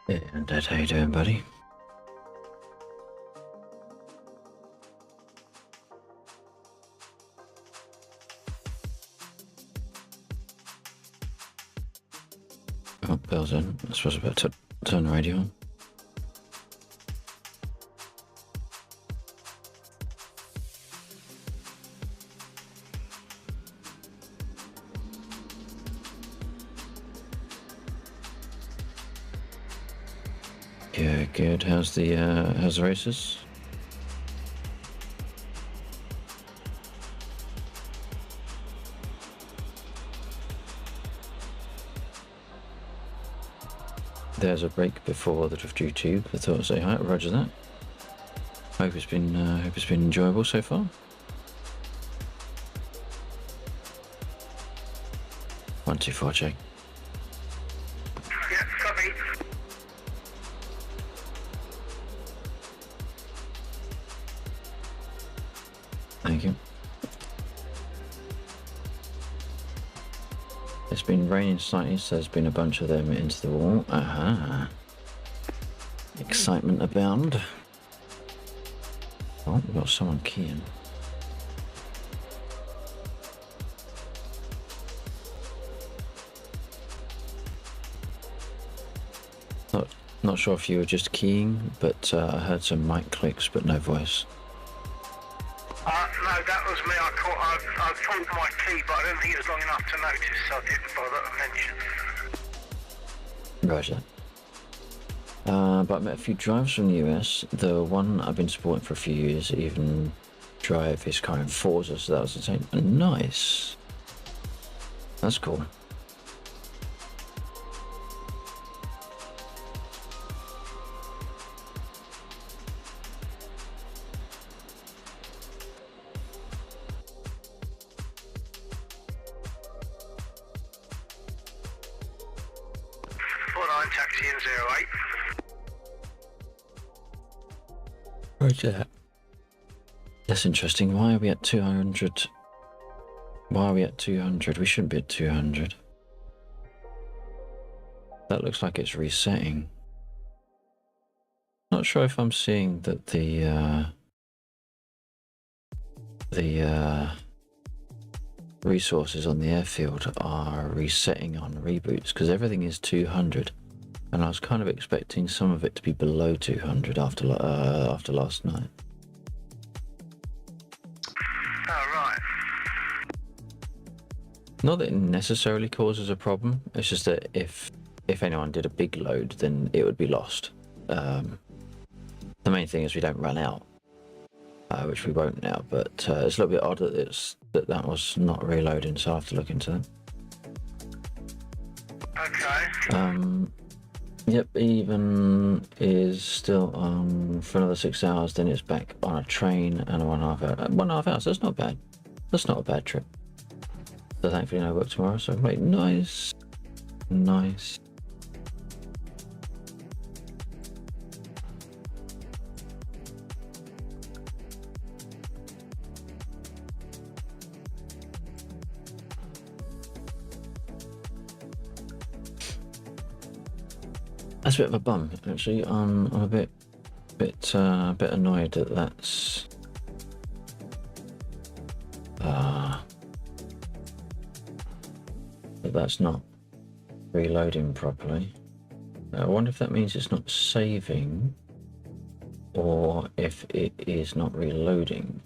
And Dad, how you doing, buddy? Oh, Bill's in. I suppose I better turn the radio on. Yeah, good. How's the races? There's a break before the Drift YouTube. I thought I'd say hi. Roger that. Hope it's been enjoyable so far. 1, 2, 4, check. Yeah, copy. Thank you. It's been raining slightly, so there's been a bunch of them into the wall. Aha. Excitement abound. Oh, we've got someone keying. Not sure if you were just keying, but I heard some mic clicks, but no voice. No, that was me. I pulled my key, but I don't think it was long enough to notice, so I didn't bother to mention. Roger. But I met a few drivers from the US. The one I've been supporting for a few years even drive his car in Forza, so that was insane. Nice. That's cool. Taxi in 08. Roger. That's interesting. Why are we at 200? Why are we at 200? We shouldn't be at 200. That looks like it's resetting. Not sure if I'm seeing that the resources on the airfield are resetting on reboots, because everything is 200. And I was kind of expecting some of it to be below 200 after last night. Oh, right. Not that it necessarily causes a problem. It's just that if anyone did a big load, then it would be lost. The main thing is we don't run out, which we won't now. But it's a little bit odd that that was not reloading, so I will have to look into that. Okay. Yep, even is still on for another 6 hours, then it's back on a train and a 1.5 hour. 1.5 hours, that's not bad. That's not a bad trip. So thankfully no work tomorrow, so great. Nice. Nice. That's a bit of a bum, actually. I'm a bit annoyed that that's not reloading properly. I wonder if that means it's not saving, or if it is not reloading.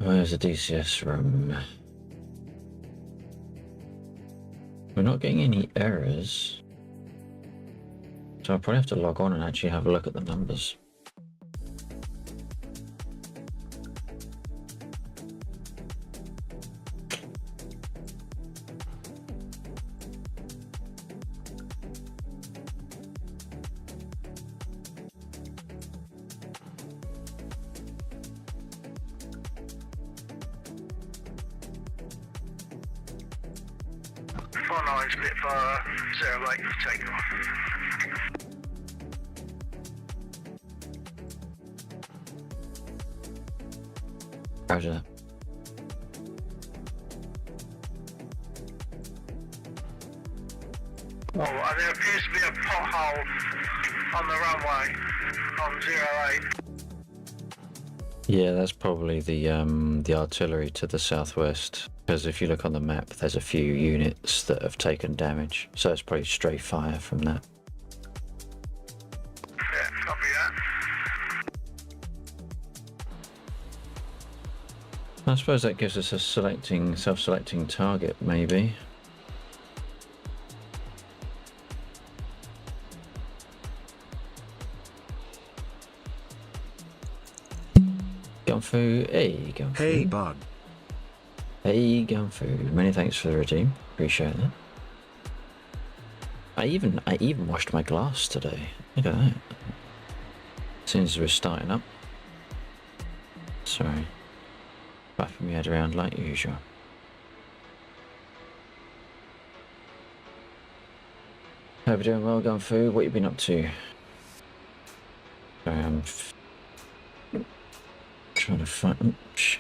Where's the DCS room? We're not getting any errors, so I'll probably have to log on and actually have a look at the numbers. Split for 08 for takeoff. Roger. Oh, and there appears to be a pothole on the runway on 08. Yeah, that's probably the artillery to the southwest. Because if you look on the map, there's a few units that have taken damage. So it's probably stray fire from that. Yeah, copy that. I suppose that gives us a self-selecting target, maybe. Gunfu, hey Gunfu. Hey Bud. Hey Gunfu, many thanks for the redeem. Appreciate that. I even washed my glass today. Look at that. As soon as we're starting up. Sorry. Wrapping my head around like usual. Hope you're doing well, Gunfu. What you been up to? Sorry, I'm trying to find. Oops.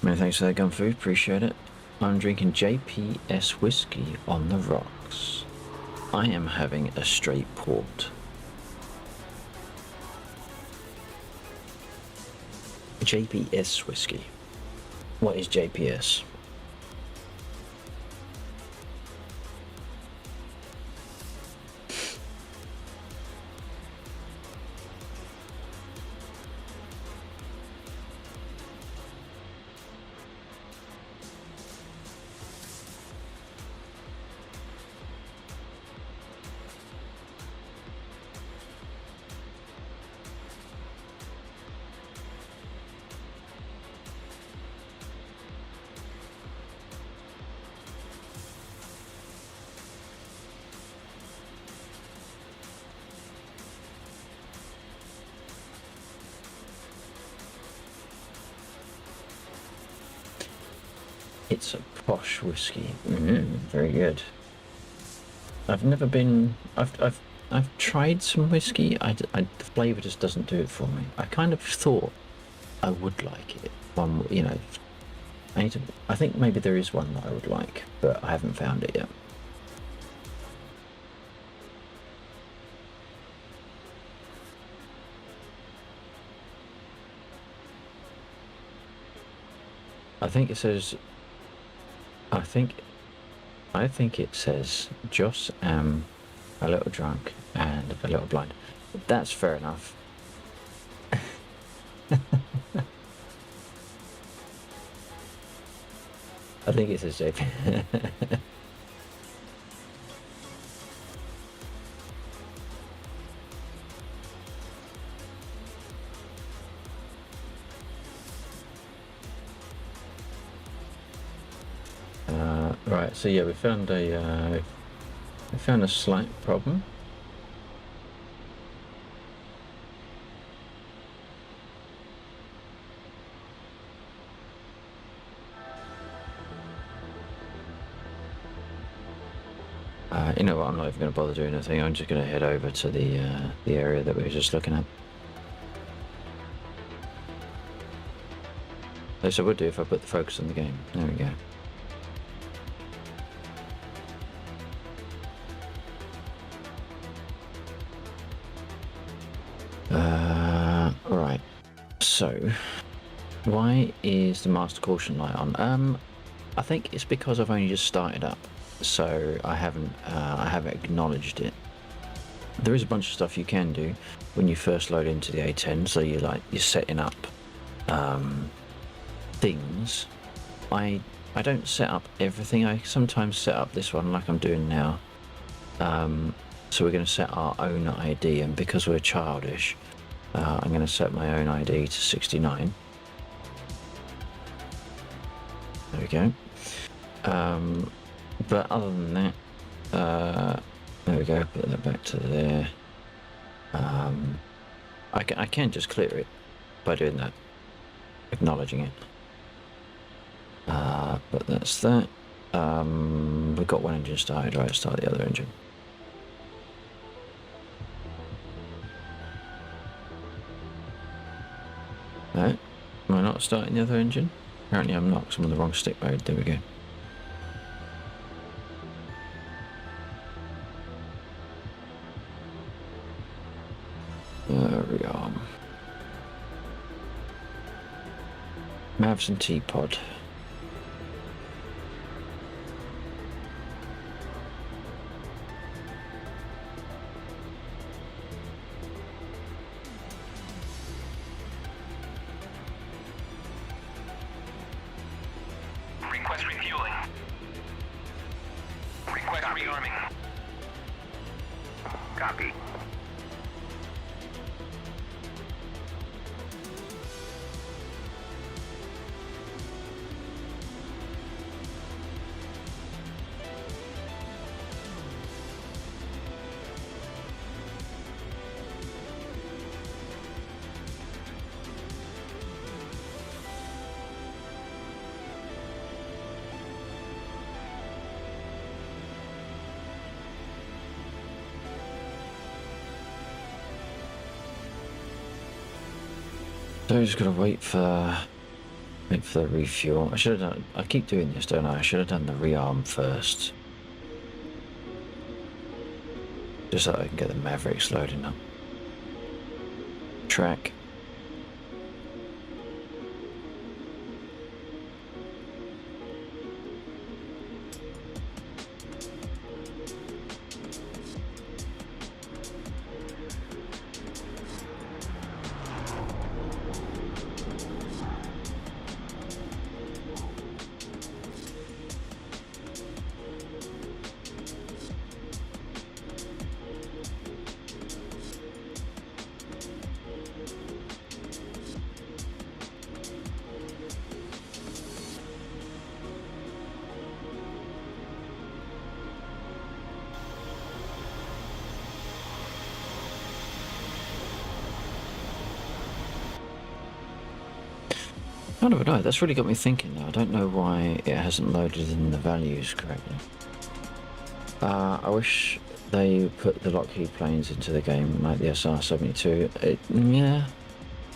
Many thanks for that, Gunfu. Appreciate it. I'm drinking JPS whiskey on the rocks. I am having a straight port. JPS whiskey. What is JPS? It's a posh whiskey. Very good. I've never been. I've tried some whiskey. The flavour just doesn't do it for me. I kind of thought I would like it. One, you know. I think maybe there is one that I would like, but I haven't found it yet. I think it says. I think it says Joss am a little drunk and a little blind. That's fair enough. I think it says JP. Right, so yeah, we found a slight problem. You know what? I'm not even going to bother doing anything. I'm just going to head over to the area that we were just looking at. This I would do if I put the focus on the game. There we go. Right. So, why is the master caution light on? I think it's because I've only just started up, so I haven't acknowledged it. There is a bunch of stuff you can do when you first load into the A10. So you're setting up things. I don't set up everything. I sometimes set up this one like I'm doing now. So we're going to set our own ID, and because we're childish, I'm going to set my own ID to 69. There we go. But other than that, there we go. Put that back to there. I can just clear it by doing that, acknowledging it. But that's that. We've got one engine started, right? Start the other engine. No, am I not starting the other engine? Apparently I'm not, because I'm on the wrong stick mode. There we go. Rearm. Mavs and T-Pod. Request refueling. Request rearming. Copy. So I just gotta wait for the refuel. I should have done. I keep doing this, don't I? I should have done the rearm first, just so I can get the Mavericks loading up. Track. I don't know, that's really got me thinking now. I don't know why it hasn't loaded in the values correctly. I wish they put the Lockheed planes into the game like the SR-72. Yeah,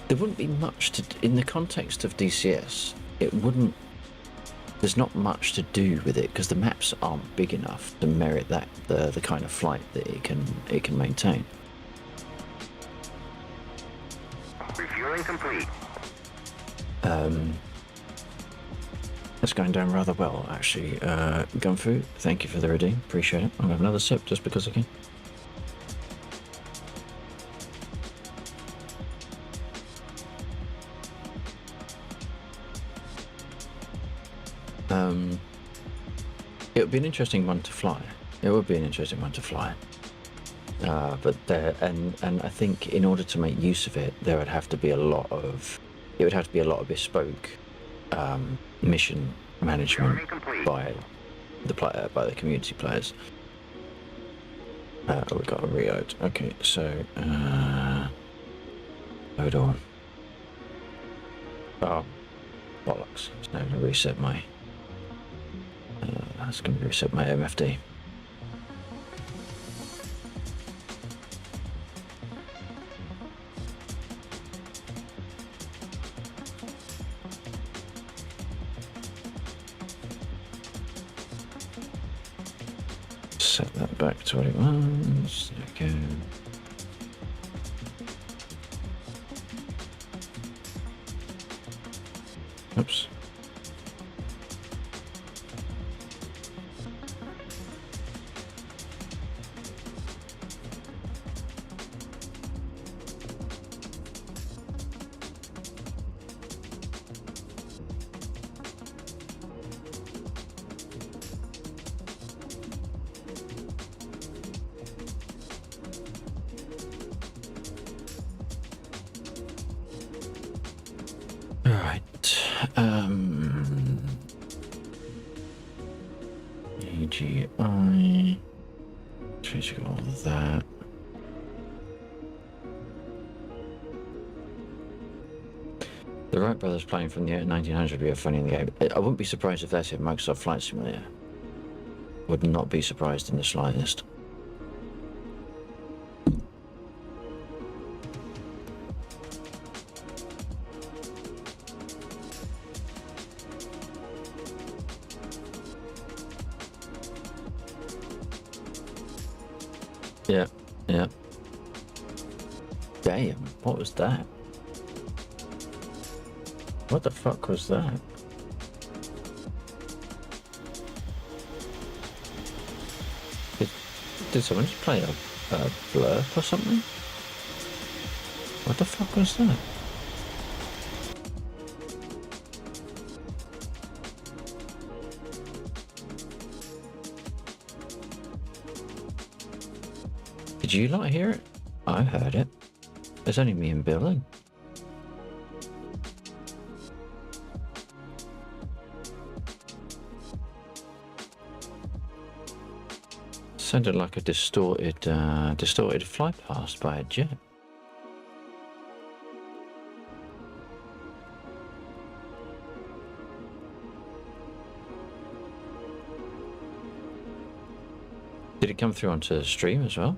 there wouldn't be much to, in the context of DCS, it wouldn't, there's not much to do with it because the maps aren't big enough to merit that, the kind of flight that it can maintain. Refueling complete. That's going down rather well, actually. Gunfu, thank you for the redeem. Appreciate it. I'll have another sip just because I can. It would be an interesting one to fly. It would be an interesting one to fly. But there, and I think in order to make use of it, there would have to be a lot of, it would have to be a lot of bespoke mission management by the community players. We've got a reload. Okay, so hold on. Oh, bollocks! It's now going to reset my. That's going to reset my MFD. Set that back to what it was. There we go. Oops. AGI, changing all of that. The Wright brothers playing from the 1900 would be funny in the game. I wouldn't be surprised if that's in Microsoft Flight Simulator. Would not be surprised in the slightest. Yeah, yeah. Damn, what was that? What the fuck was that? Did someone just play a blurb or something? What the fuck was that? Did you not hear it? I heard it. There's only me and Bill in. Sounded like a distorted fly past by a jet. Did it come through onto the stream as well?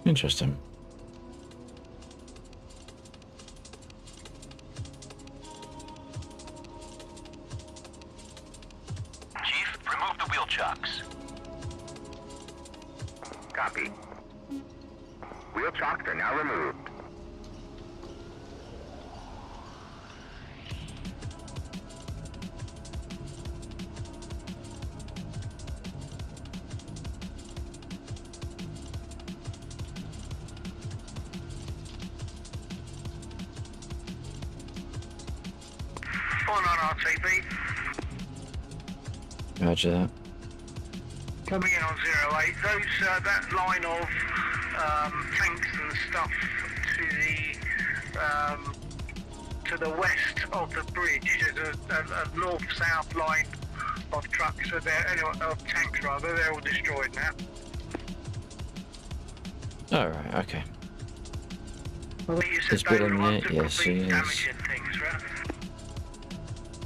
Interesting. Chief, remove the wheel chocks. Copy. Wheel chocks are now removed. On RTB. Roger that. Coming in on 08. Those that line of tanks and stuff to the west of the bridge. There's a north-south line of trucks. So of tanks rather. They're all destroyed now. All right. Okay. I think you said Is they Bill were in the ones yet? that Yes, would be he is. damaging things, right?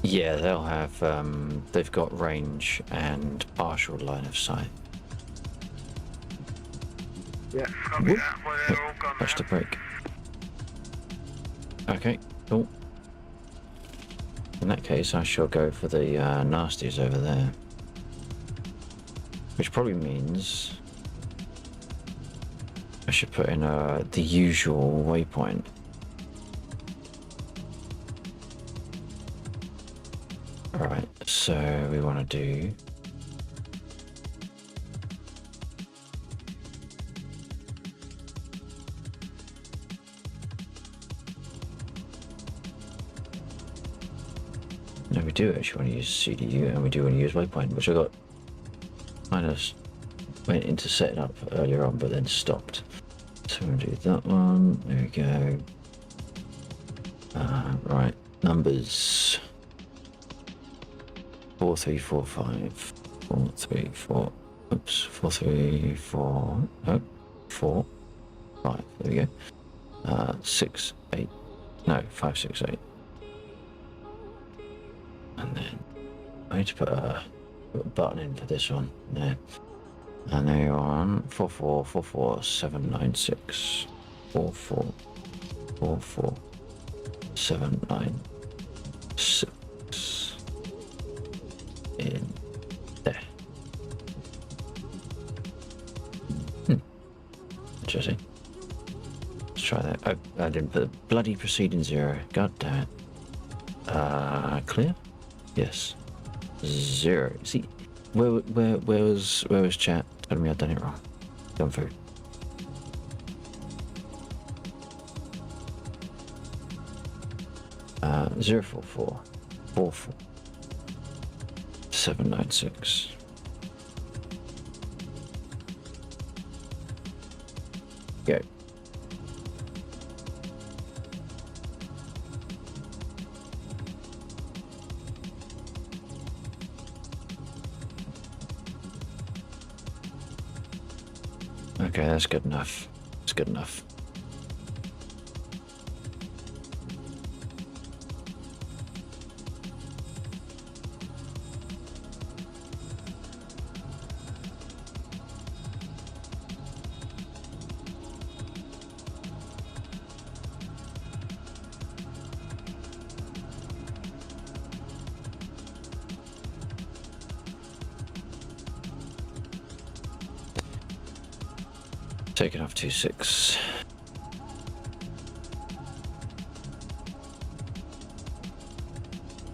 Yeah, they'll have. They've got range and partial line of sight. Yeah. Copy Whoop. that. Well, they're all gone Touch the now. brake. Okay, cool. In that case, I shall go for the nasties over there. Which probably means I should put in the usual waypoint. Alright, so we want to do... No, we do actually want to use CDU, and we do want to use waypoint, which I got kind of went into setting up earlier on, but then stopped. So we'll do that one. There we go. Right, numbers 4345, 434. Oops, 434. Oh, 4, 5. There we go. 6, 8. No, 5, 6, 8. And then I need to put a button in for this one there. And there you're on 4444796. 4444796 in there. Interesting. Let's try that. Oh, I didn't put the bloody preceding 0. God damn it. Clear? Yes. 0. See, where was chat? Telling me I've done it wrong. Gone through. Uh, 044 44 796. Go. Okay, that's good enough. That's good enough. Taking off 2-6.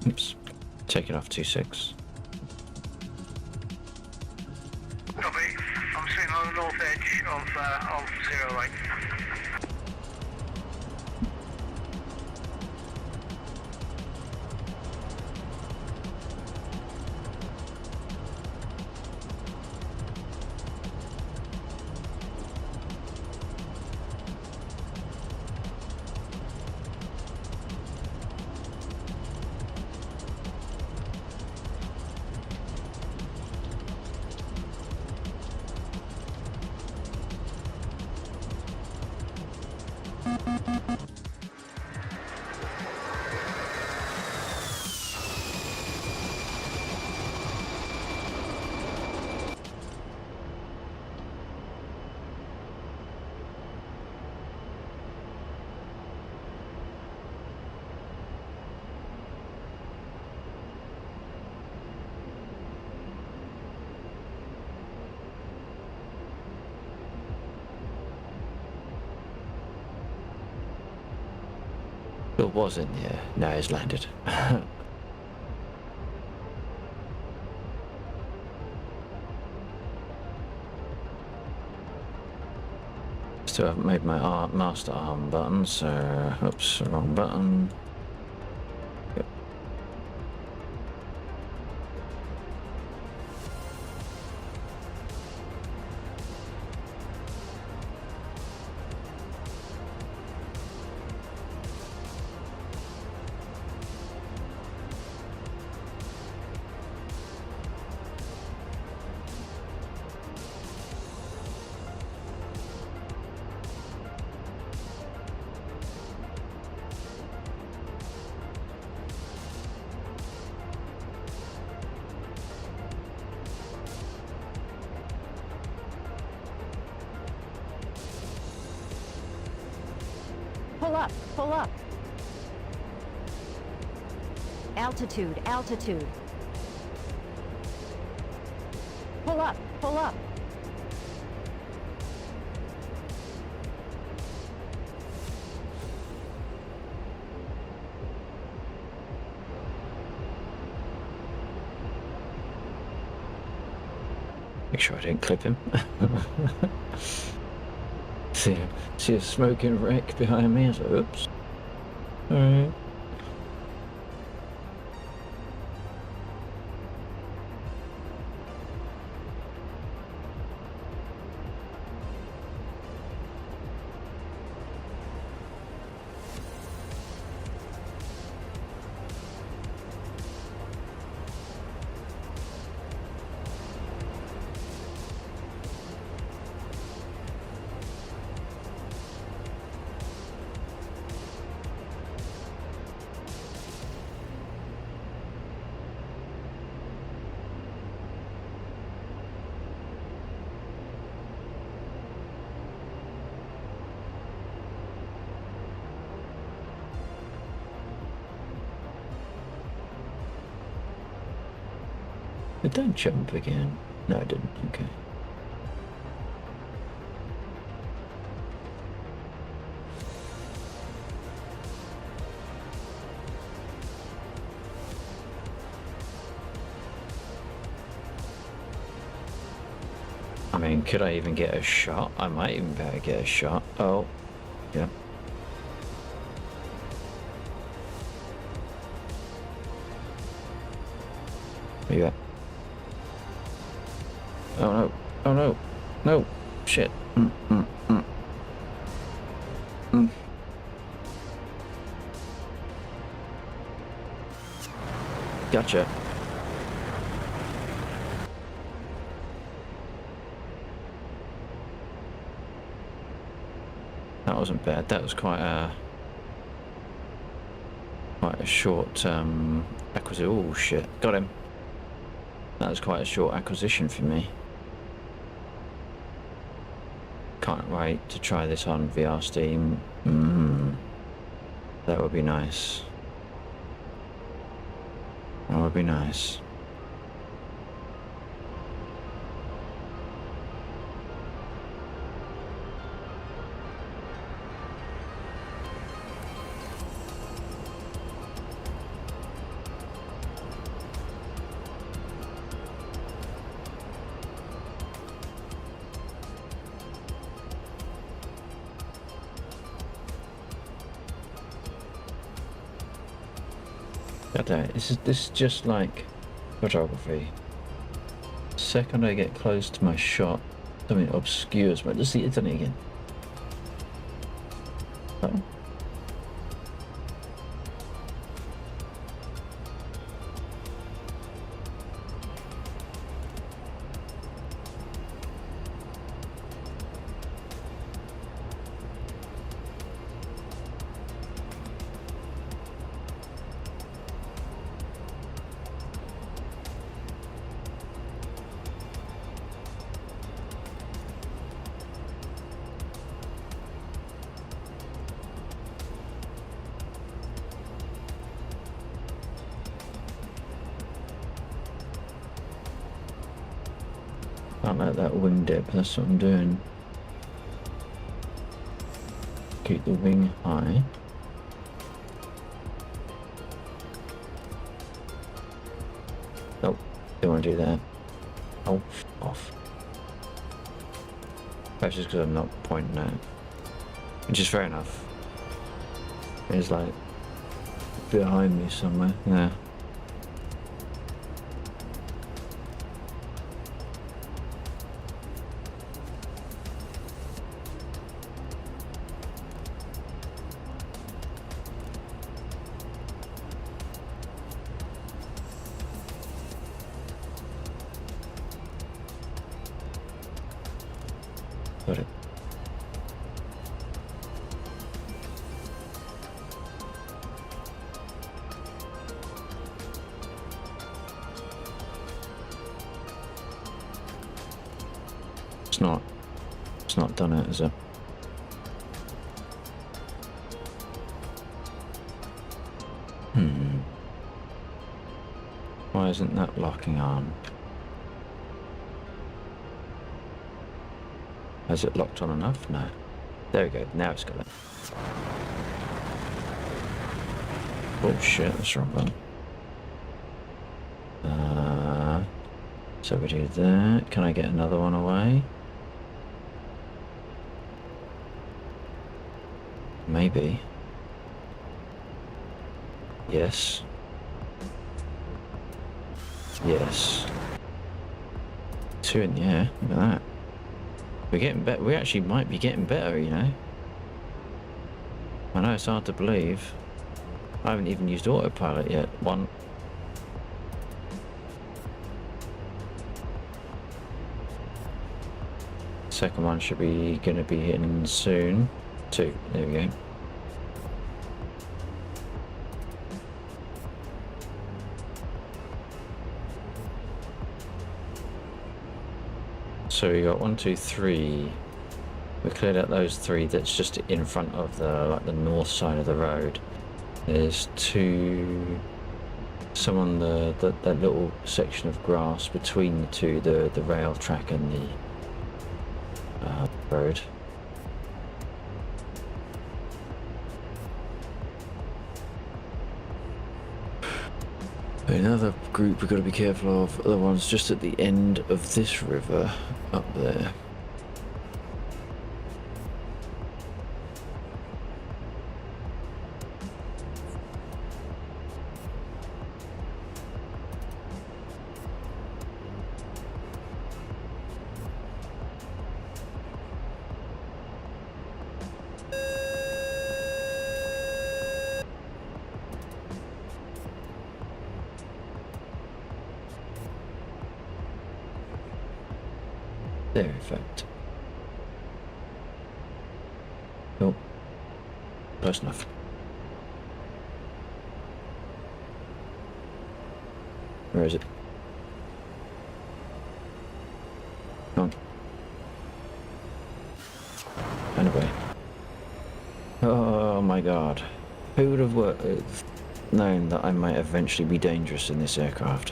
Oops. Taking off 2-6. Copy. I'm sitting on the north edge of 08. Bill was in the air. Now he's landed. Still haven't made my master arm button, so oops, wrong button. Yep. Pull up, pull up. Altitude, altitude. Pull up, pull up. Make sure I didn't clip him. See a smoking wreck behind me. I was like, oops. Alright. It don't jump again. No, it didn't. Okay. I mean, could I even get a shot? I might even be able to get a shot. Oh, yeah. Where you at? Oh no, oh no, no, shit. Gotcha. wasn't bad. That was quite a short acquisition. Oh shit, got him. That was quite a short acquisition for me. Can't wait to try this on VR Steam. That would be nice. That would be nice. God damn it, this is just like photography. The second I get close to my shot, something obscures me. Just see it again. Oh. Can't let that wing dip, that's what I'm doing. Keep the wing high. Nope, don't want to do that. Oh, off. That's just because I'm not pointing out. Which is fair enough. It's like behind me somewhere, yeah. Got it. It's not done it, is it? Why isn't that locking on? Has it locked on enough? No. There we go. Now it's got it. Oh shit, that's wrong one. So we do that. Can I get another one away? Maybe. Yes. Yes. Two in the air. Look at that. We're getting better. We actually might be getting better, you know. I know it's hard to believe. I haven't even used autopilot yet. One. Second one should be going to be hitting soon. Two. There we go. So we got 1, 2, 3. We cleared out those 3. That's just in front of the north side of the road. There's 2. Some on that little section of grass between the 2, the rail track and the road. Another group we've got to be careful of are the ones just at the end of this river up there. There, in fact. Oh, close enough. Where is it? Come on. And away. Oh my god. Who would have known that I might eventually be dangerous in this aircraft?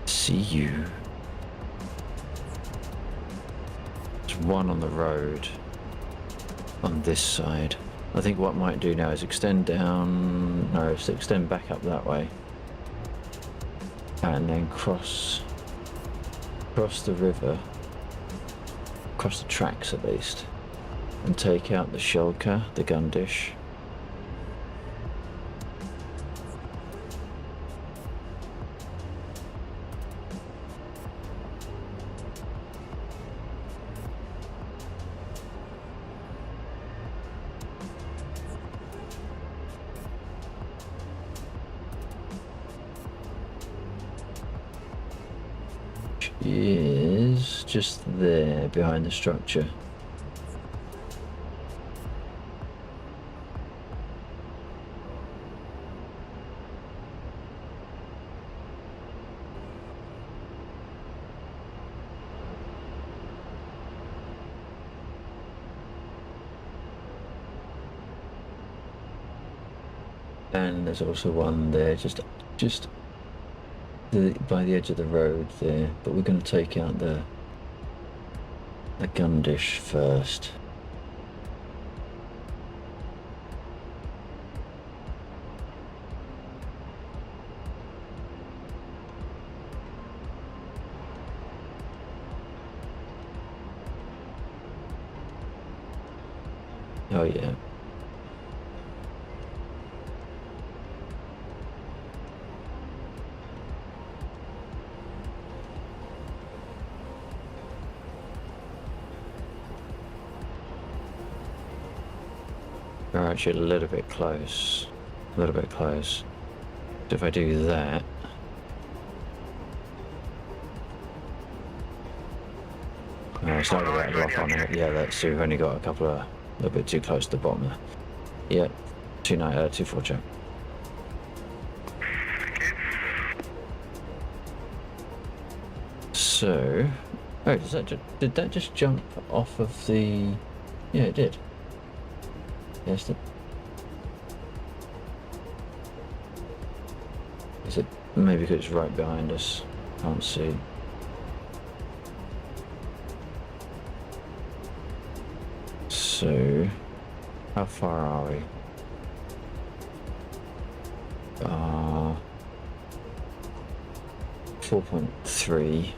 See you. There's one on the road on this side. I think what I might do now is extend down, no, extend back up that way and then cross the river, across the tracks at least, and take out the shulker, the gun dish. Is just there behind the structure. And there's also one there just by the edge of the road there, but we're going to take out the gun dish first. Oh yeah. We're actually a little bit close. A little bit close. So if I do that... Oh, it's not going to lock on it. Yeah, that's, so we've only got a couple of... a little bit too close to the bottom there. Yeah, 2-4 check. So... Oh, did that just jump off of the... Yeah, it did. Yes, is it maybe because it's right behind us? Can't see. So, how far are we? 4.3.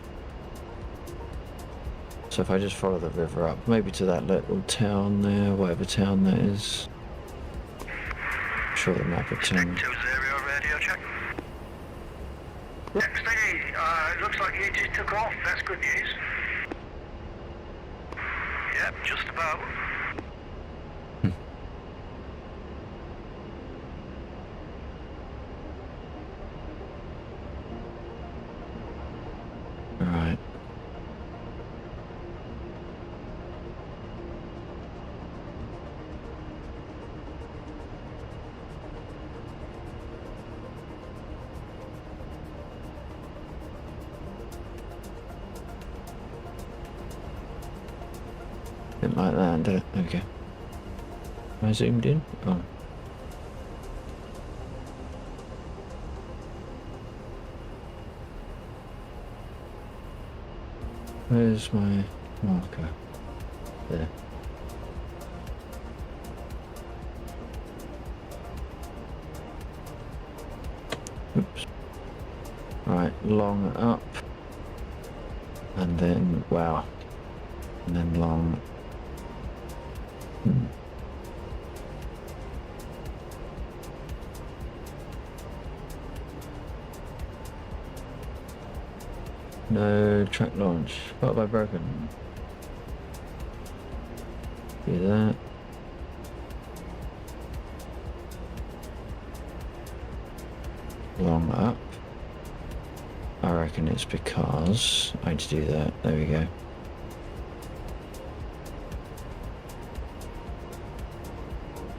So if I just follow the river up, maybe to that little town there, whatever town that is. I'm sure the map will tell me. 20 radio check. Steady. It looks like you just took off. That's good news. Yep, just about. Right. Didn't like that, did it? Okay. Am I zoomed in? Oh. Where's my marker? There. Oops. Right, long up. And then, wow. And then long. No track launch. What have I broken? Do that. Long up. I reckon it's because I need to do that. There we go.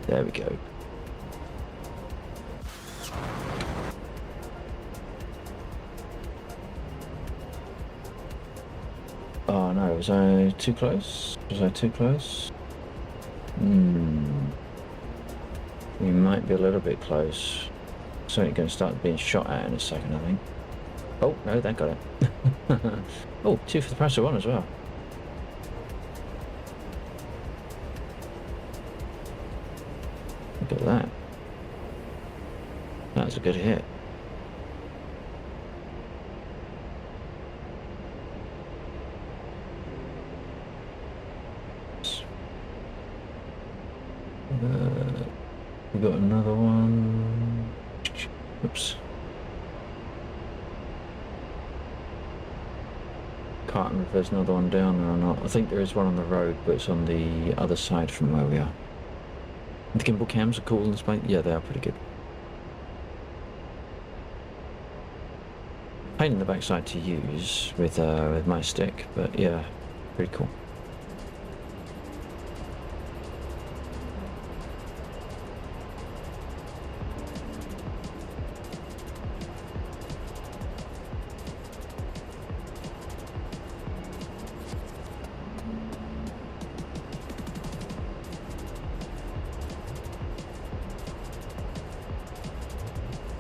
There we go. Oh no, was I too close? Was I too close? We might be a little bit close. Something going to start being shot at in a second, I think. Oh, no, that got it. Oh, 2 for the price of 1 as well. Look at that. That's a good hit. We got another one. Oops. Can't remember if there's another one down there or not. I think there is one on the road, but it's on the other side from where we are. The gimbal cams are cool in this place. Yeah, they are pretty good. Pain in the backside to use with my stick, but yeah, pretty cool.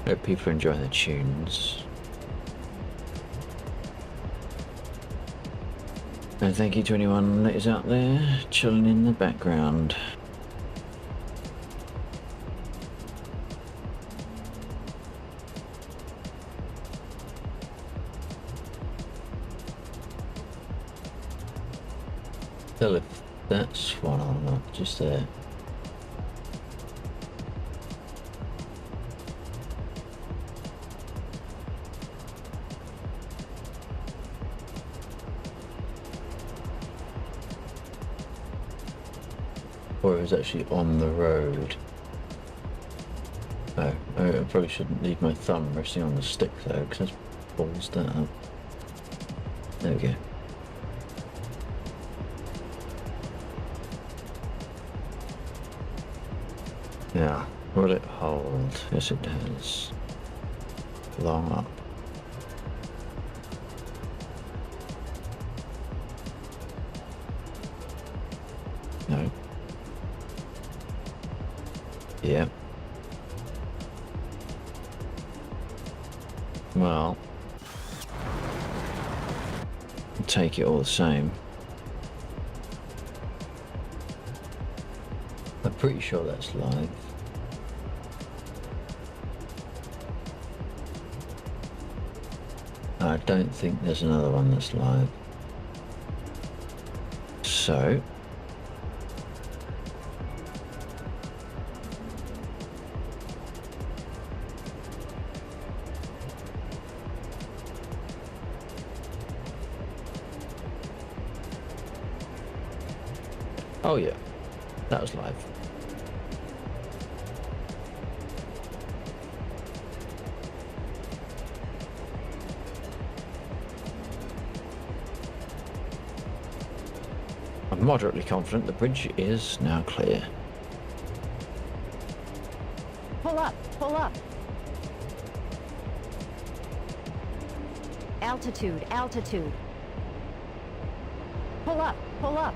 Hope people are enjoying the tunes. And thank you to anyone that is out there chilling in the background. Tell if that's one or not, just there. Or it was actually on the road. Oh, I probably shouldn't leave my thumb resting on the stick though, because that balls that up. There we go. Yeah, will it hold? Yes it does. Long up. No. Yeah. Well, I'll take it all the same. I'm pretty sure that's live. I don't think there's another one that's live. So oh yeah, that was live. I'm moderately confident the bridge is now clear. Pull up, pull up. Altitude, altitude. Pull up, pull up.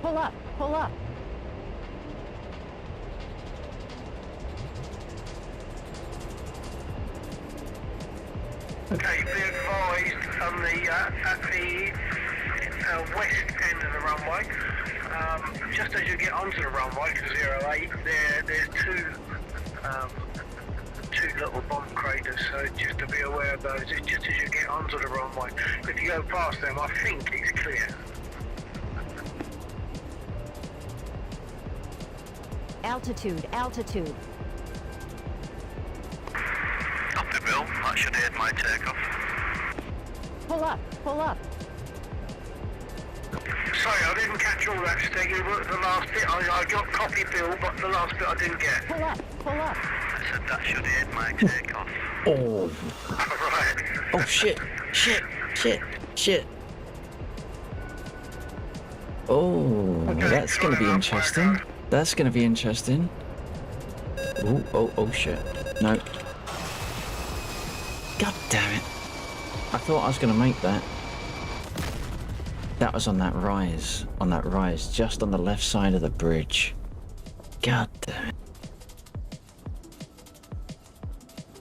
Pull up, pull up. Okay, be advised on the at the west end of the runway. Just as you get onto the runway to 08, there's two little bomb craters. So just to be aware of those. It's just as you get onto the runway. If you go past them, I think it's clear. Altitude, altitude. Copy, Bill. That should aid my takeoff. Pull up, pull up. Sorry, I didn't catch all that, Steggy. But the last bit, I got copy Bill, but the last bit I didn't get. Pull up. Pull up. I said that should hit my takeoff. Oh. Right. Oh shit. Shit. Shit. Shit. Oh, Okay, that's going to be sorry, interesting. That's going to be interesting. Oh shit. No. God damn it. I thought I was going to make that. That was on that rise. Just on the left side of the bridge. God damn it.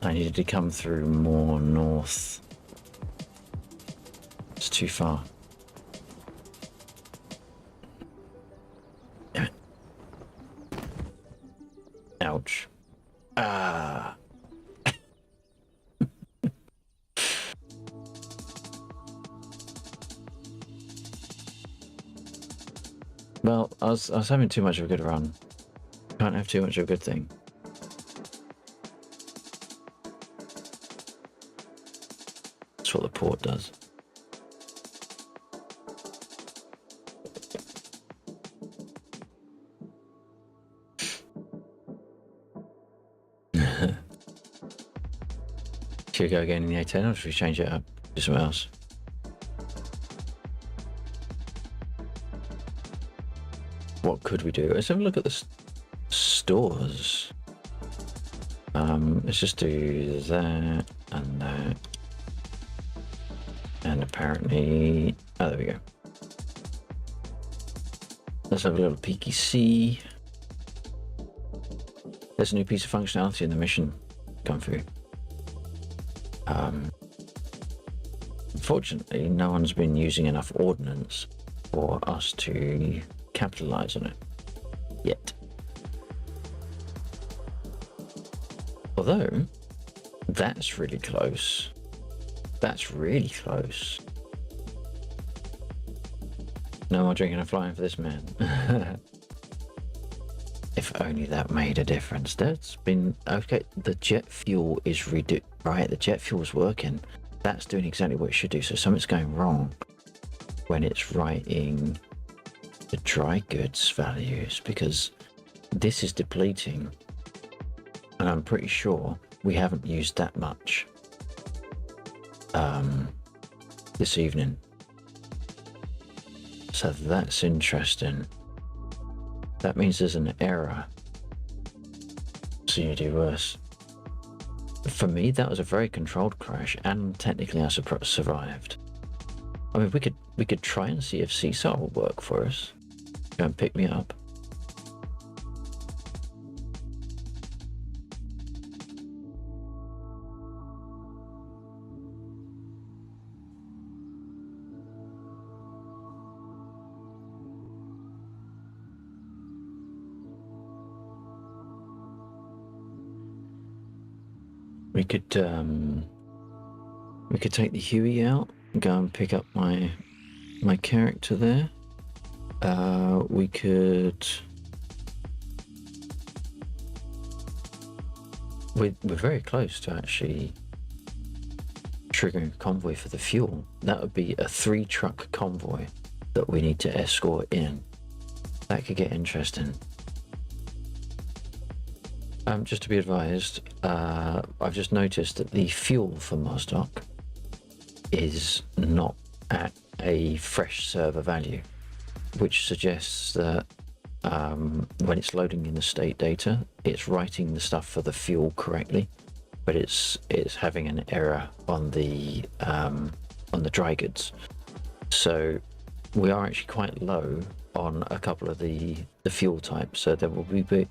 I needed to come through more north. It's too far. Damn it. Ouch. Ah. Well, I was having too much of a good run. Can't have too much of a good thing. That's what the port does. Should we go again in the A10 or should we change it up? Do something else? What could we do? Let's have a look at the stores. Let's just do that and that. And apparently... Oh, there we go. Let's have a little peeky see. There's a new piece of functionality in the mission come through. Unfortunately, no one's been using enough ordnance for us to capitalize on it yet. Although, that's really close. That's really close. No more drinking and flying for this man. If only that made a difference. That's been... Okay, the jet fuel is right, the jet fuel is working. That's doing exactly what it should do. So something's going wrong when it's writing the dry goods values, because this is depleting. And I'm pretty sure we haven't used that much this evening. So that's interesting. That means there's an error. So you do worse. For me, that was a very controlled crash, and technically I survived. I mean, we could try and see if Seesaw will work for us. Go and pick me up. We could take the Huey out and go and pick up my character there. We could... We're very close to actually triggering a convoy for the fuel. That would be a 3-truck convoy that we need to escort in. That could get interesting. Just to be advised, I've just noticed that the fuel for Mosdoc is not at a fresh server value, which suggests that when it's loading in the state data, it's writing the stuff for the fuel correctly, but it's having an error on the dry goods. So we are actually quite low on a couple of the fuel types. So there will be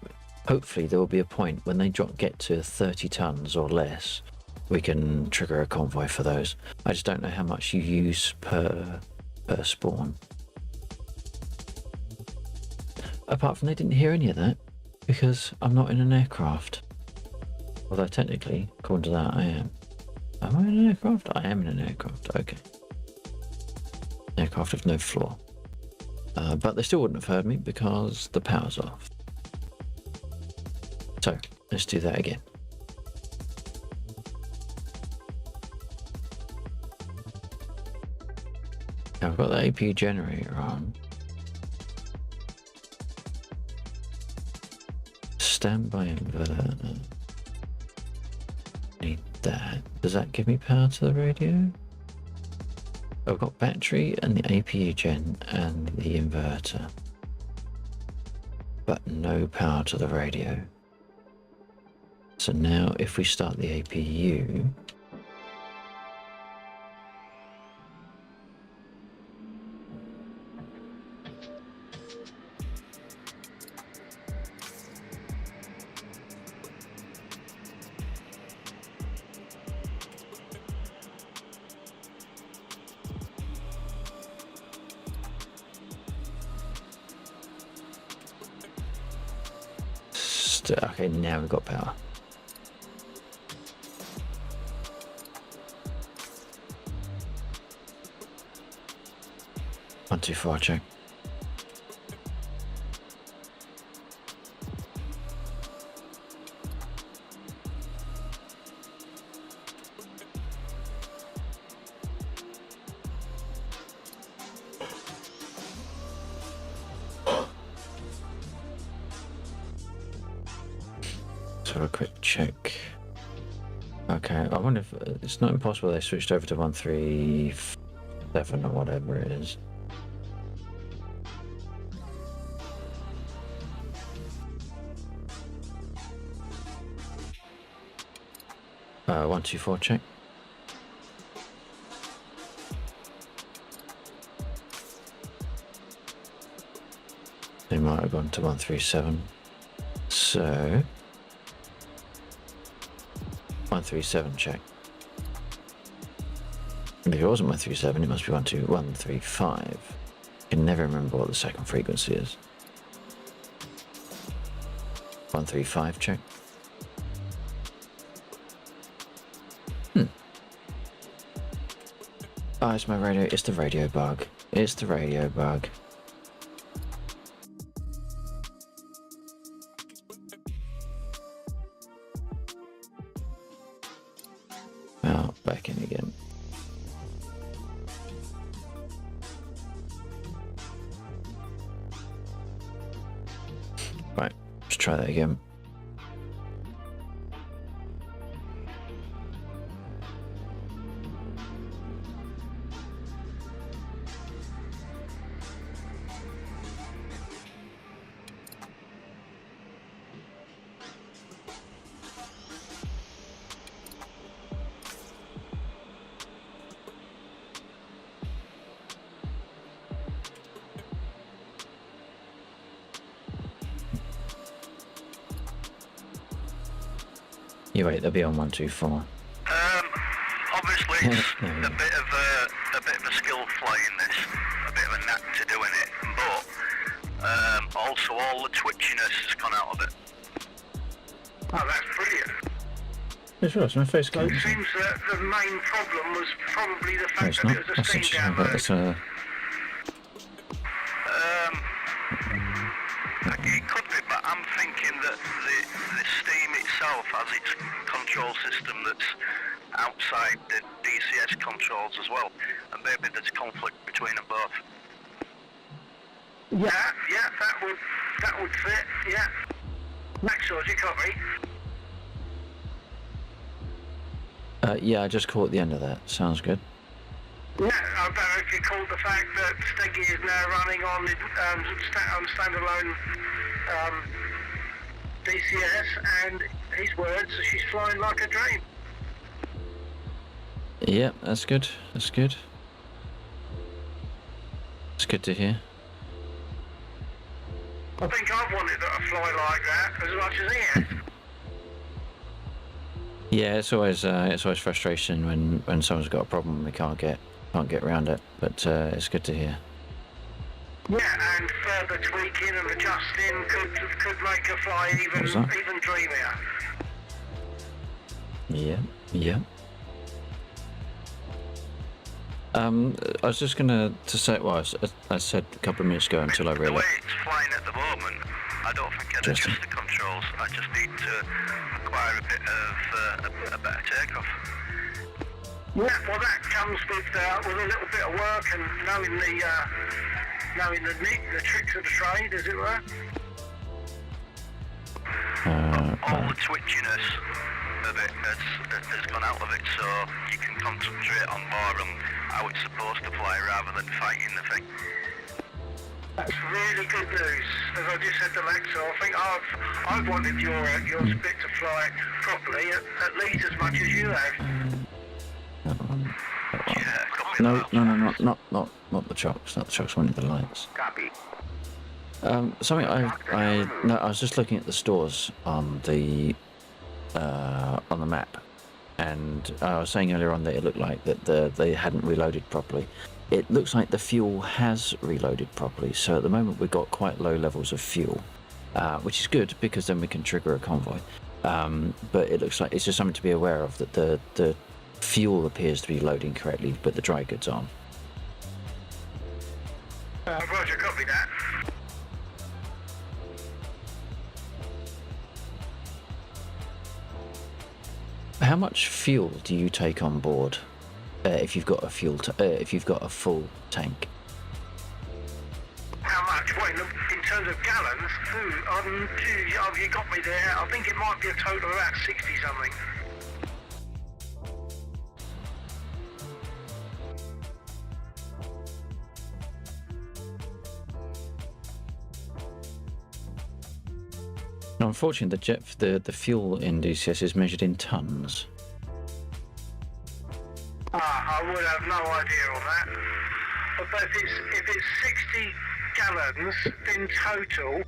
hopefully there will be a point when they get to 30 tons or less, we can trigger a convoy for those. I just don't know how much you use per spawn. Apart from they didn't hear any of that because I'm not in an aircraft. Although technically, according to that, I am. Am I in an aircraft? I am in an aircraft, okay. Aircraft with no floor. But they still wouldn't have heard me because the power's off. So, let's do that again. Now I've got the APU generator on. Standby inverter. Need that. Does that give me power to the radio? I've got battery and the APU gen and the inverter, but no power to the radio. So now if we start the APU, okay, now we've got power. One, two, four, check. So a quick check. Okay, I wonder if it's not impossible they switched over to 137 or whatever it is. One, two, four, check. They might have gone to 137. So 137 check. And if it wasn't 137, it must be 135. I can never remember what the second frequency is. 135 check. Oh, it's my radio. It's the radio bug. It's the radio bug. Oh, back in again. Right, let's try that again. You wait, they'll be on 124. Obviously it's a bit of a skill flying this, a bit of a knack to doing it, but also all the twitchiness has gone out of it. Oh, that's brilliant. It's right, it's my face So it clean. seems that the main problem was probably the No, fact it's that not. it was a That's steam interesting, but download. it's It could be, but I'm thinking that the steam itself has its control system that's outside the DCS controls as well, and maybe there's conflict between them both. Yeah, that would fit, yeah. Maxwell, you copy? yeah, I just caught the end of that. Sounds good. Yeah, I don't know if you called the fact that Steggy is now running on standalone DCS, and his words, she's flying like a dream. Yeah, that's good. That's good. It's good to hear. I think I've wanted her to fly like that as much as he has. Yeah, it's always frustration when someone's got a problem and we can't get around it. But it's good to hear. Yeah, and further tweaking and adjusting could make her fly even dreamier. Yeah, yeah. I was just gonna say, well, I said a couple of minutes ago until I The realised. way it's flying at the moment, I don't think I'd adjust the controls. I just need to acquire a bit of a better takeoff. Yeah, well, that comes with a little bit of work and knowing the tricks of the trade, as it were. all the twitchiness of it has gone out of it, so you can concentrate on more on how it's supposed to fly rather than fighting the thing. That's really good news. As I just said to Lexa, I think I've wanted your split to fly properly at least as much as you have. Yeah, copy No, that. no, not the chocks. Not the chocks. Wanted the lights. Copy. Something I was just looking at the stores on the map, and I was saying earlier on that it looked like that they hadn't reloaded properly. It looks like the fuel has reloaded properly. So at the moment we've got quite low levels of fuel, which is good because then we can trigger a convoy. But it looks like it's just something to be aware of, that the fuel appears to be loading correctly, but the dry goods aren't. Roger, copy that. How much fuel do you take on board if you've got a if you've got a full tank? How much? What, in terms of gallons? Have you got me there? I think it might be a total of about 60 something. Now, unfortunately, the fuel in DCS is measured in tons. I would have no idea on that. But if it's 60 gallons in total,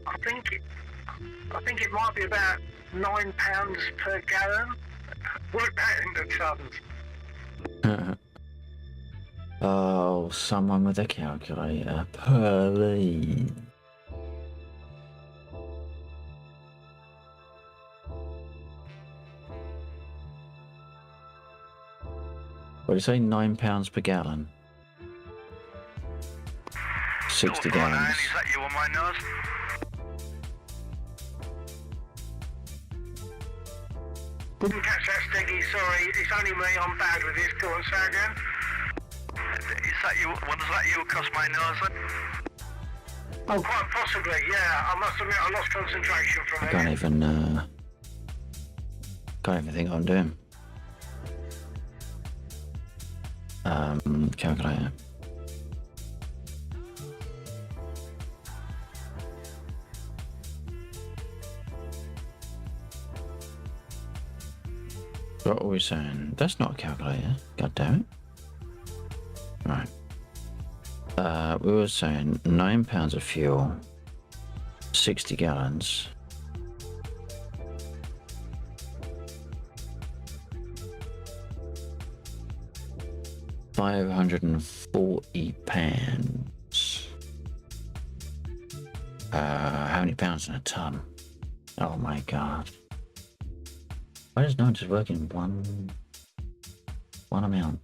I think it might be about £9 per gallon. Work that into tons. Oh, someone with a calculator, please. What do you say, £9 per gallon? 60 gallons. Is that you on my nose? Didn't catch that, Steggy, sorry. It's only me, I'm bad with this. Go on, say again. Is that you? What does that you across my nose then? Oh, quite possibly, yeah. I must admit I lost concentration from I it. can't even think what I'm doing. Calculator. What were we saying? That's not a calculator. God damn it. Right. We were saying £9 of fuel, 60 gallons. £540. How many pounds in a ton? Oh my god. Why does no one just work in one amount?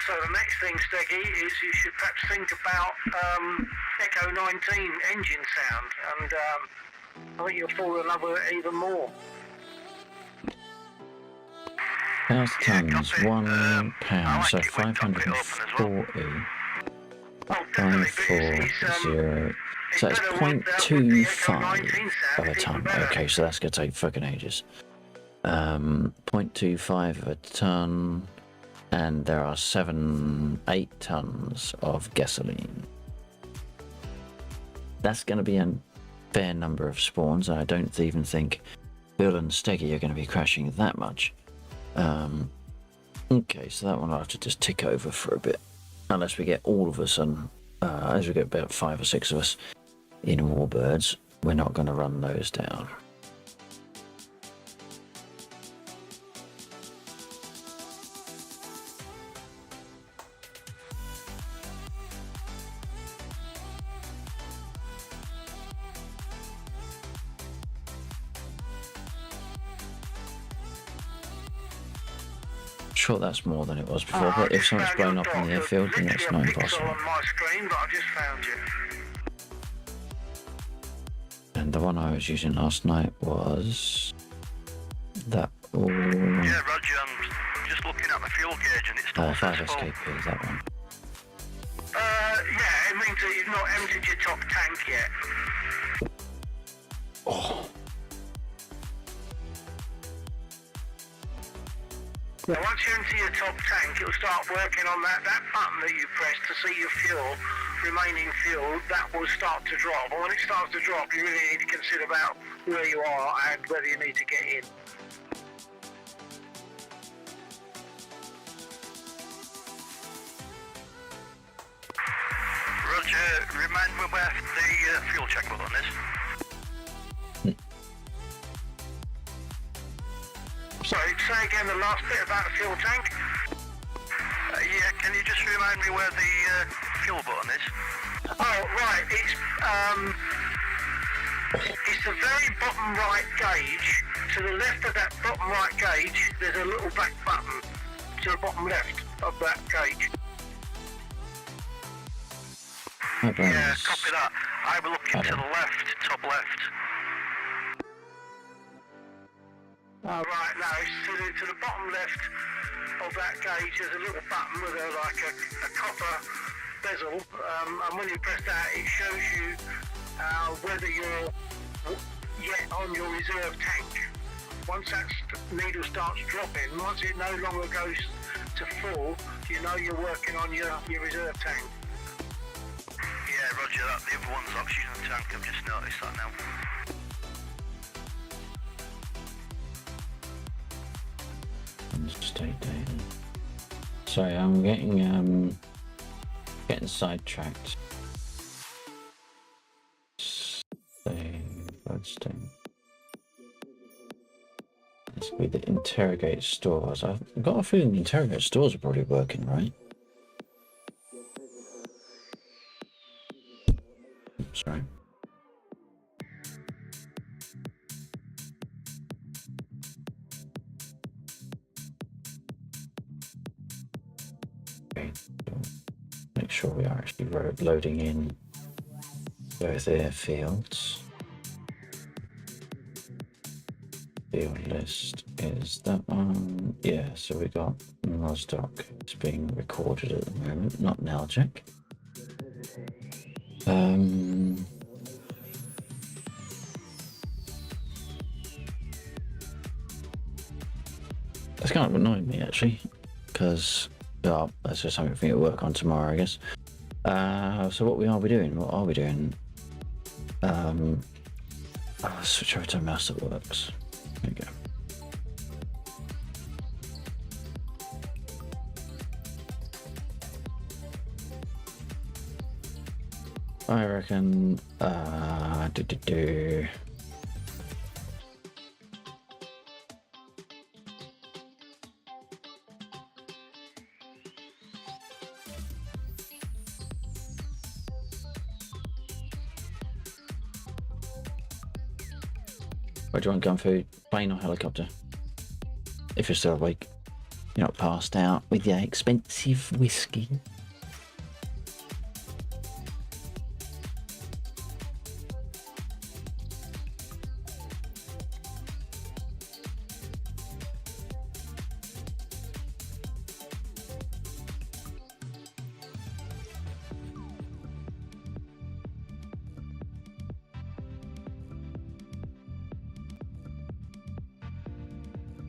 So the next thing, Steggy, is you should perhaps think about Echo 19 engine sound, and I think you'll fall in love with it even more. 1,000 tons, copy. £1, so I like it when top it open as well. 540. Oh, definitely, but it's 540. So that's better with the Echo 0.25 19 of sound, a it's ton. even better. Okay, so that's going to take fucking ages. 0.25 of a ton, and there are 8 tons of gasoline. That's going to be a fair number of spawns, and I don't even think Bill and Steggy are going to be crashing that much. Okay, so that one I'll have to just tick over for a bit, unless we get all of us, and as we get about 5 or 6 of us in Warbirds, we're not going to run those down. Sure, that's more than it was before, but if something's blown up in the airfield, then that's not impossible. on my screen, but I just found you. And the one I was using last night was that. Yeah, Roger, I'm just looking at the fuel gauge and it's still 5 successful. SKP, that one. Yeah, I mean, means that you've not emptied your top tank yet. Oh, Now, once you empty your top tank, it'll start working on that button that you press to see your fuel, remaining fuel, that will start to drop. And when it starts to drop, you really need to consider about where you are and whether you need to get in. Roger, remind me where the fuel check button is. Sorry, say again the last bit about the fuel tank. Yeah, can you just remind me where the fuel button is? Oh, right, it's the very bottom right gauge. To the left of that bottom right gauge, there's a little black button. To the bottom left of that gauge. Yeah, copy that. I will look into the left, top left. Oh, right, no, it's to the bottom left of that gauge, there's a little button with a copper bezel, and when you press that, it shows you whether you're yet on your reserve tank. Once that needle starts dropping, once it no longer goes to full, you know you're working on your reserve tank. Yeah, roger that. The other one's oxygen tank, I've just noticed that now. State data. Sorry, I'm getting sidetracked. Bloodstone. This will be the interrogate stores. I've got a feeling the interrogate stores are probably working, right? Sorry. Okay, so make sure we are actually loading in both airfields. Field list is that one. Yeah, so we got Rosdock. It's being recorded at the moment, not Naljac. That's kind of annoying me actually, because that's just something for me to work on tomorrow, I guess. So what are we doing? What are we doing? I'll switch over to a mouse that works. There you go. I reckon where do you want gun food? Plane or helicopter? If you're still awake, you're not passed out with your expensive whiskey.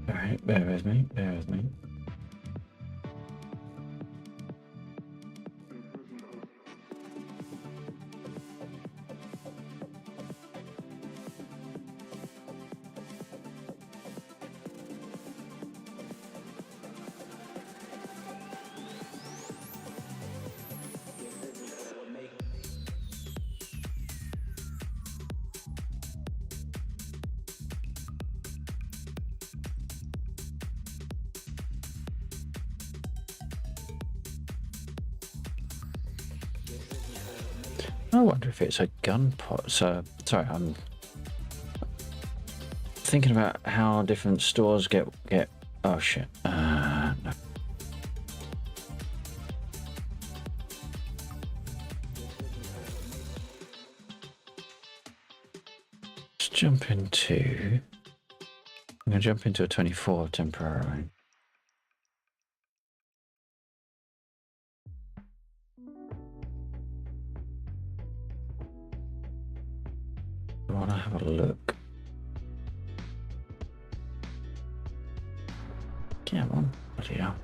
Alright, bear with me, bear with me. I wonder if it's a gun pot. So, sorry, I'm thinking about how different stores get. Oh shit! No. Let's jump into. I'm gonna jump into a 24 temporarily. have a look. Come on, bloody hell.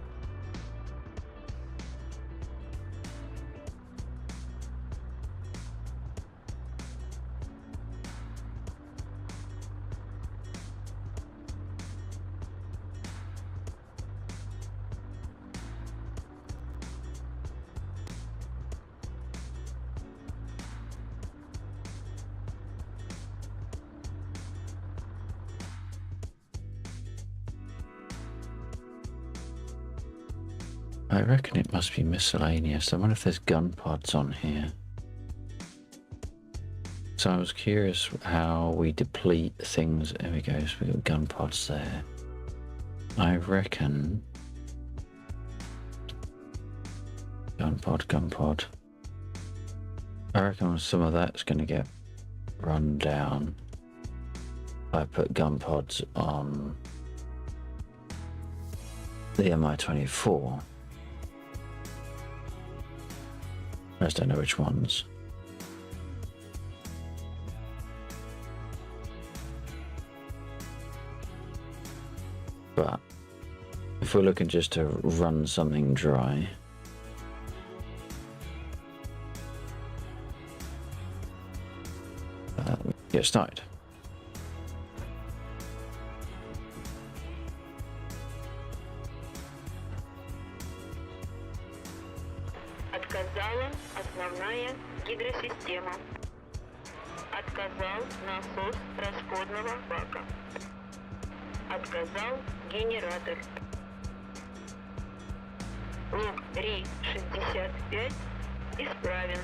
I reckon it must be miscellaneous. I wonder if there's gun pods on here. So I was curious how we deplete things. There we go, so we've got gun pods there. I reckon... Gun pod. I reckon some of that's going to get run down. I put gun pods on the MI-24. I just don't know which ones. But if we're looking just to run something dry, get started. Отказала основная гидросистема. Отказал насос расходного бака. Отказал генератор. Лог РИ-65 исправен.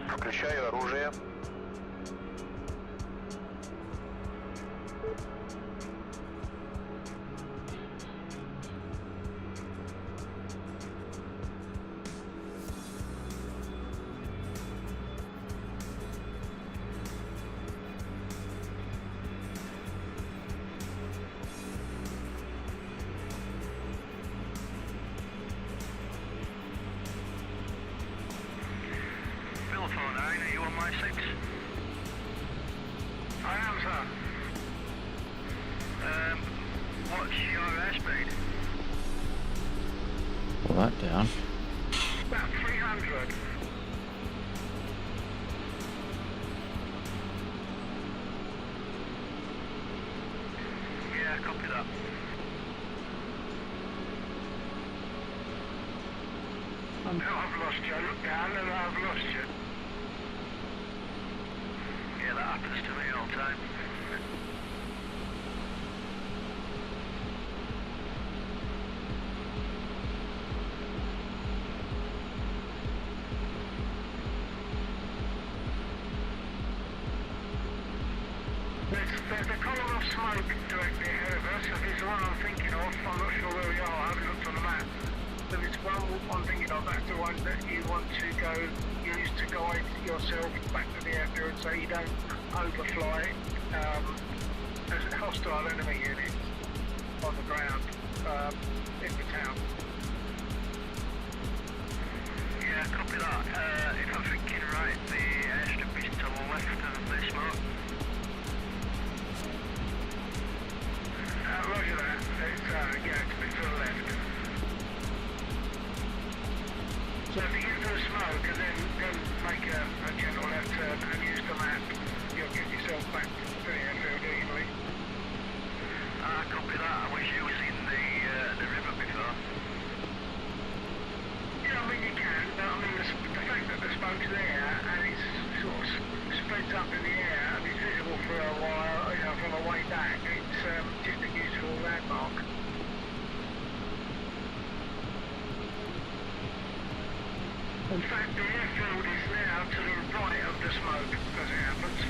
Включаю оружие. Are you on my 6? I am, sir. What's your airspeed? Pull that down. About 300. Yeah, copy that. I've lost you. I look down and I've lost you. Yeah, that happens to me all the time. There's a column of smoke directly ahead of us. If it's the one I'm thinking of, I'm not sure where we are. I haven't looked on the map. If it's one I'm thinking of, that's the one that you want to go, use to guide yourself back to the airfield so you don't overfly. There's a hostile enemy unit on the ground in the town. Yeah, copy that. If I'm thinking right, the airstrip is to the left of the smoke. Roger, Roger that. It's, yeah, it's a bit to the left. So if you get to the smoke and then make a gentle left turn and use the map, you'll get yourself back to the airfield easily. Copy that. I was using the river before. Yeah, I mean you can, but I mean the fact that the smoke's there and it's sort of spreads up in the air and it's visible for a while, you know, from a way back, it's just a useful landmark. In fact, the airfield is now to the right of the smoke, as it happens.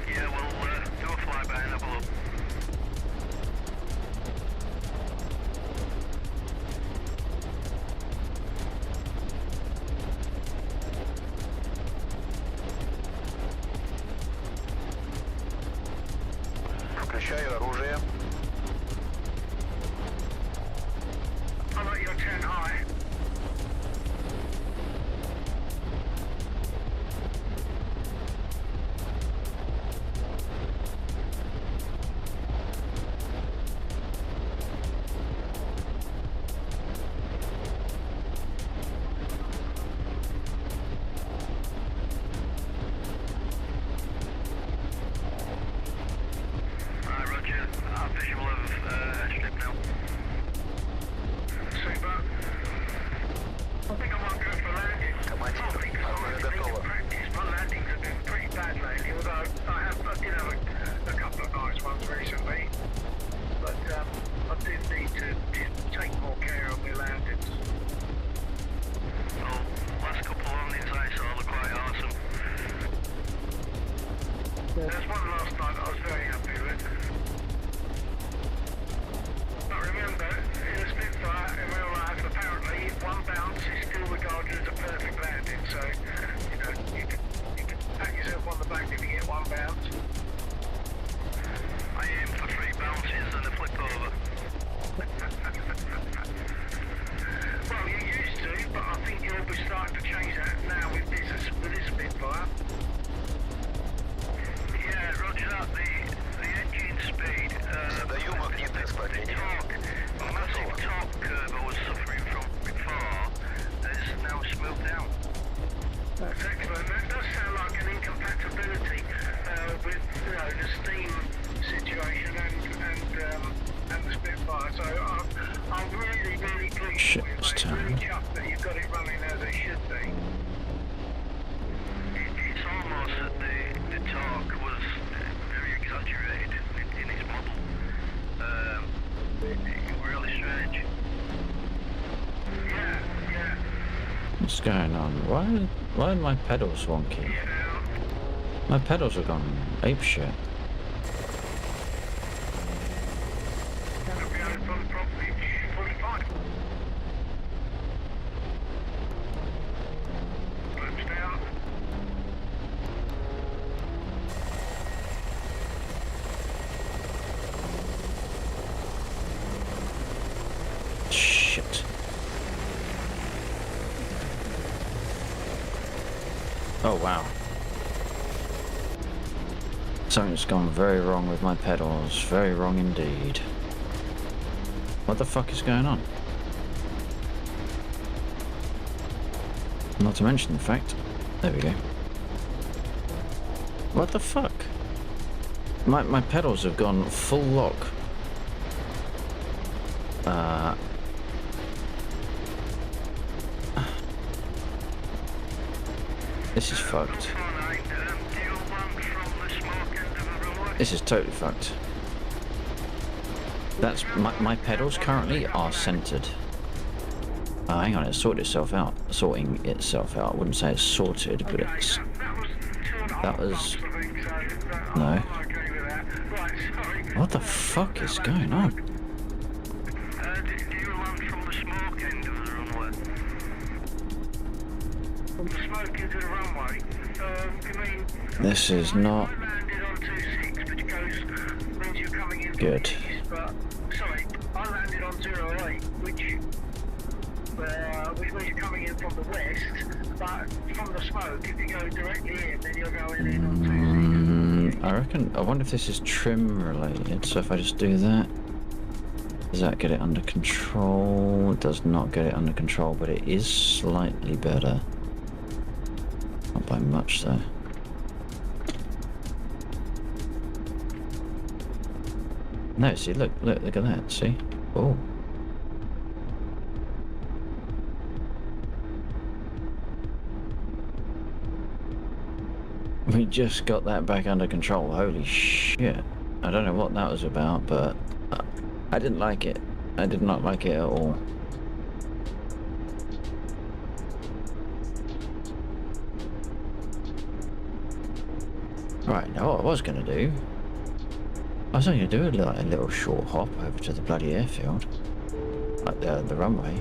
Yeah, we'll do a flyby and have a look. Включаю оружие. I'm at your 10 high. Roger. Visual of strip now. Super. I think I might go for landing. Командир, Partly because I'm оружие actually in готово. practice. My landings have been pretty bad lately, although I did have a couple of nice ones recently. But I did need to just take more care of my landings. Well, last couple of landings I saw look quite awesome. There's one last night that I was very happy with. But remember, in a Spitfire, in real life, apparently, one bounce is still regarded as a perfect landing. So, you know, you can pat yourself on the back if you get one bounce. I aim for 3 bounces and a flip over. Well, you used to, but I think you'll be starting to change that now with this Spitfire. Yeah, roger that. The engine speed, Задаю магнитное the склонение. massive torque curve I was suffering from before has now smoothed down. That's excellent. That does sound like an incompatibility with, you know, the steam situation and the Spitfire. So I'm really, really pleased Shit, with it's it. turned. Really chuffed that you've got it running as it should be. It's almost that the torque was very exaggerated in its model. Really strange. Yeah, yeah. What's going on? Why are my pedals wonky? Yeah. My pedals have gone apeshit. That'll be open properly, fully fine. Flaps down. Shit. Oh wow. Something's gone very wrong with my pedals. Very wrong indeed. What the fuck is going on? Not to mention the fact... There we go. What the fuck? My pedals have gone full lock. This is fucked. This is totally fucked. That's my pedals currently are centered. Hang on, it's sorted itself out. Sorting itself out. I wouldn't say it's sorted, but it's. That was. No. What the fuck is going on? Do you land from the smoke end of the runway? From the smoke into the runway. You mean... This is not I landed on 26, which means you're coming in from good. the east, but... Sorry, I landed on 08, which means you're coming in from the west, But from the smoke, if you go directly in, then you're going in on 2C. I reckon. I wonder if this is trim related. So if I just do that, does that get it under control? It does not get it under control, but it is slightly better. Not by much though. No, see, look at that. See? Oh. We just got that back under control. Holy shit. I don't know what that was about, but I didn't like it. I did not like it at all. Right, now what I was going to do, I was only going to do a little short hop over to the bloody airfield, like the runway.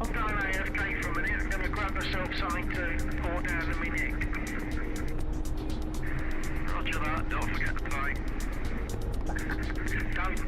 I'm going AFK for a minute. I'm going to grab myself something to pour down the minute. Roger that, don't forget the pie. Don't.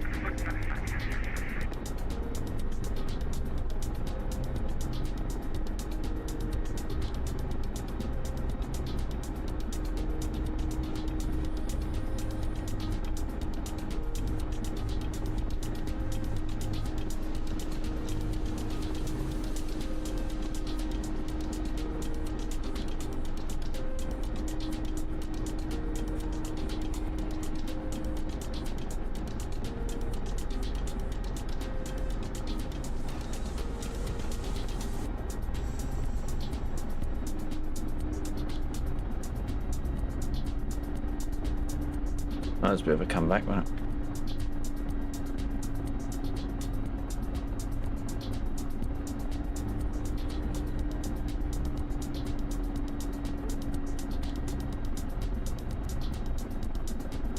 That was a bit of a comeback, wasn't it?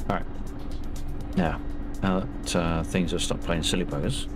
Alright. Now that things have stopped playing silly buggers.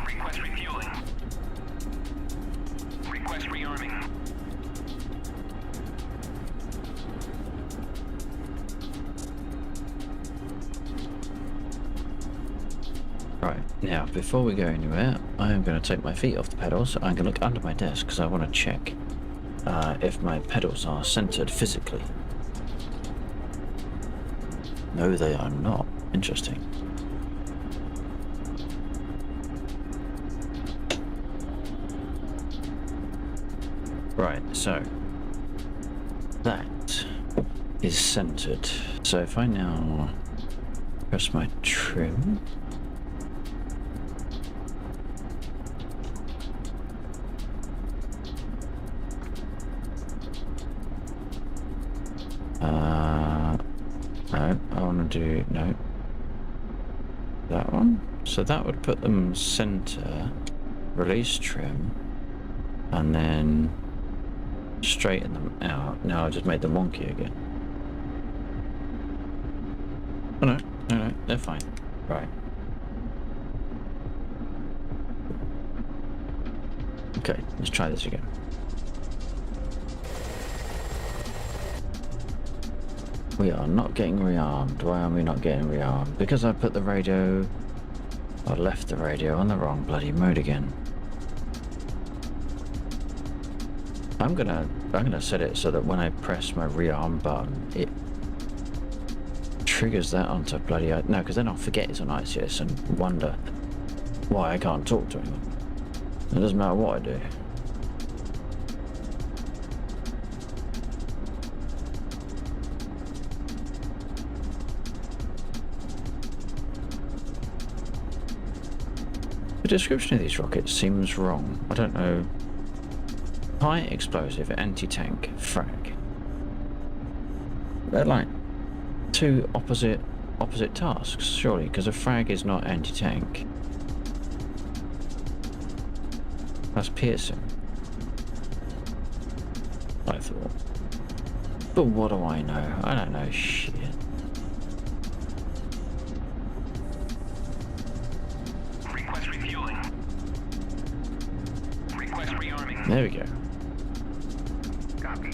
Request refueling. Request rearming. Right, now before we go anywhere, I am going to take my feet off the pedals. I'm going to look under my desk because I want to check if my pedals are centered physically. No, they are not. Interesting. Right, so that is centered. So if I now press my trim, no, I want to do, no, that one. So that would put them center, release trim, and then straighten them out. Now I just made them wonky again. Oh no, they're fine. Right. Okay, let's try this again. We are not getting rearmed. Why are we not getting rearmed? Because I put the radio... I left the radio on the wrong bloody mode again. I'm gonna set it so that when I press my rearm button, it triggers that onto bloody... No, because then I'll forget it's on ICS and wonder why I can't talk to anyone. It doesn't matter what I do. The description of these rockets seems wrong. I don't know. High explosive, anti-tank, frag. They're like two opposite tasks, surely, because a frag is not anti-tank. That's piercing, I thought. But what do I know? I don't know shit. Request refueling. Request rearming. There we go. Copy.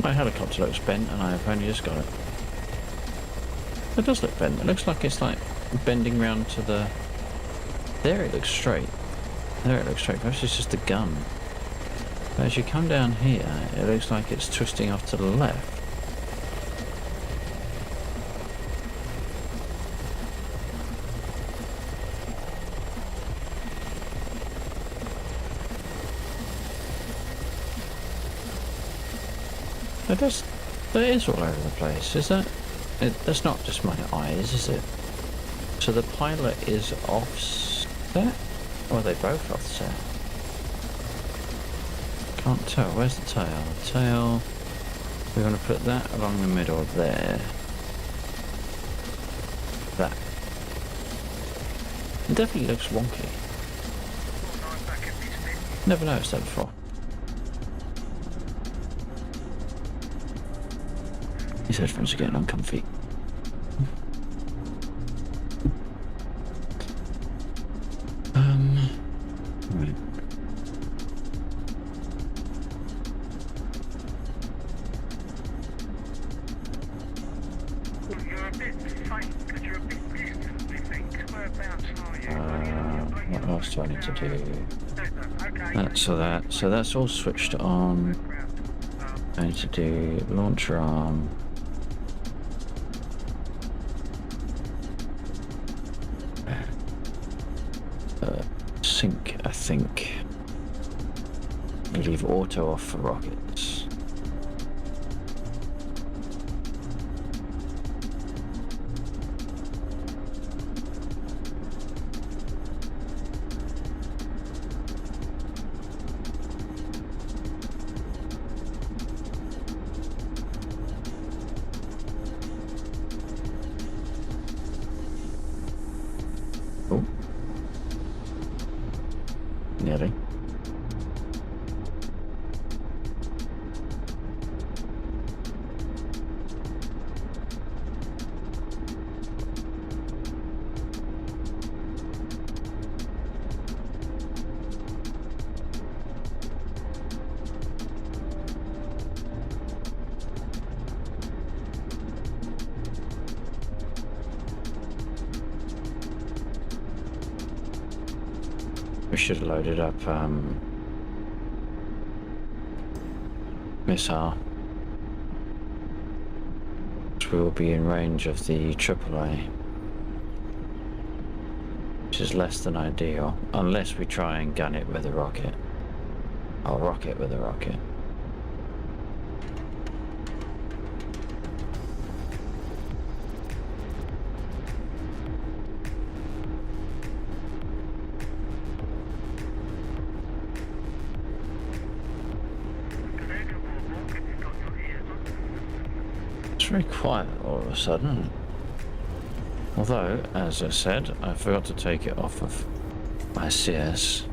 My helicopter looks bent and I've only just got it. It does look bent. It looks like it's like bending round to the... There it looks straight. There it looks straight. Perhaps it's just the gun. But as you come down here, it looks like it's twisting off to the left. That is all over the place, is that? That's not just my eyes, is it? So the pilot is offset? Or are they both offset? Can't tell. Where's the tail? The tail... We're going to put that along the middle there. That. It definitely looks wonky. Never noticed that before. These headphones are getting uncomfy. Right. You're a bit faint because you're a bit distant, I think. Whereabouts are you? What else do I need to do? Okay. So that's all switched on. I need to do launcher arm. Sync, I think. Leave auto off for rockets. Oh. Nearly. We should have loaded up missile, which will be in range of the AAA, which is less than ideal, unless we try and gun it with a rocket, or rocket with a rocket. very quiet all of a sudden. Although, as I said, I forgot to take it off of my CS.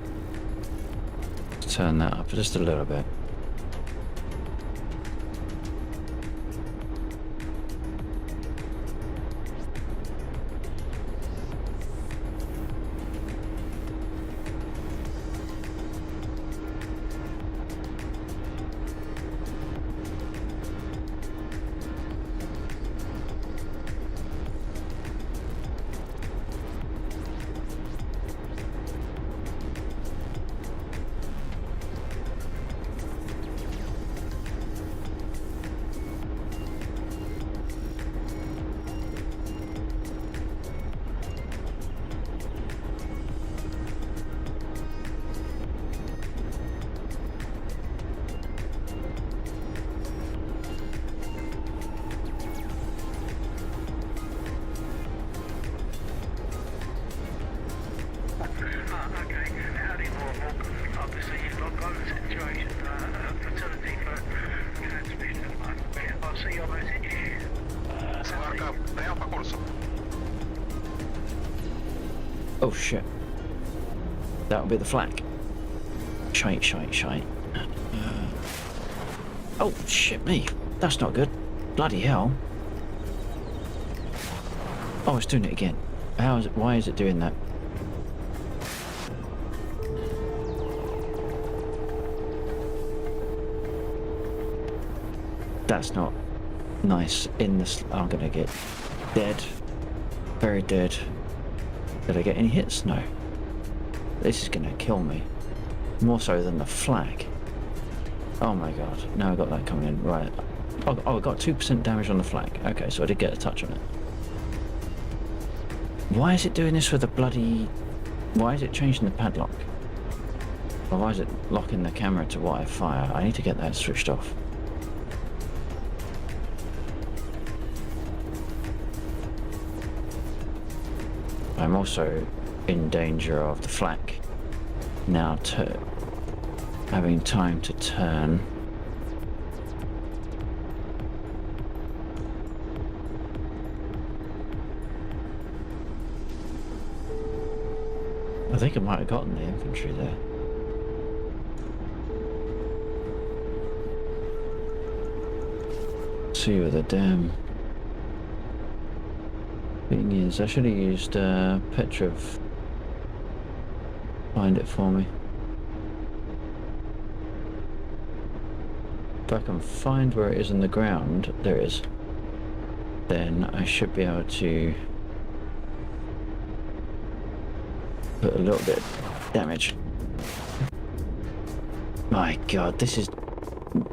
Turn that up just a little bit. Okay, howdy more. Obviously you've not got a situation, facility for transmission at the moment. Yeah, I'll see your message. Сварка, прямо по курсу. Oh shit. That'll be the flak. Shite. Oh shit me. That's not good. Bloody hell. Oh, it's doing it again. How is it? Why is it doing that? That's not nice. In this, I'm gonna get dead. Very dead. Did I get any hits? No. This is gonna kill me. More so than the flag. Oh my god. Now I got that coming in. Right. Oh, I got 2% damage on the flag. Okay, so I did get a touch on it. Why is it doing this with the bloody... Why is it changing the padlock? Or why is it locking the camera to what I fire? I need to get that switched off. I'm also in danger of the flak now having time to turn. I think I might have gotten the infantry there. Let's see where the damn thing is. I should have used Petrov. Find it for me. If I can find where it is on the ground, there it is. Then I should be able to put a little bit of damage. My god, this is...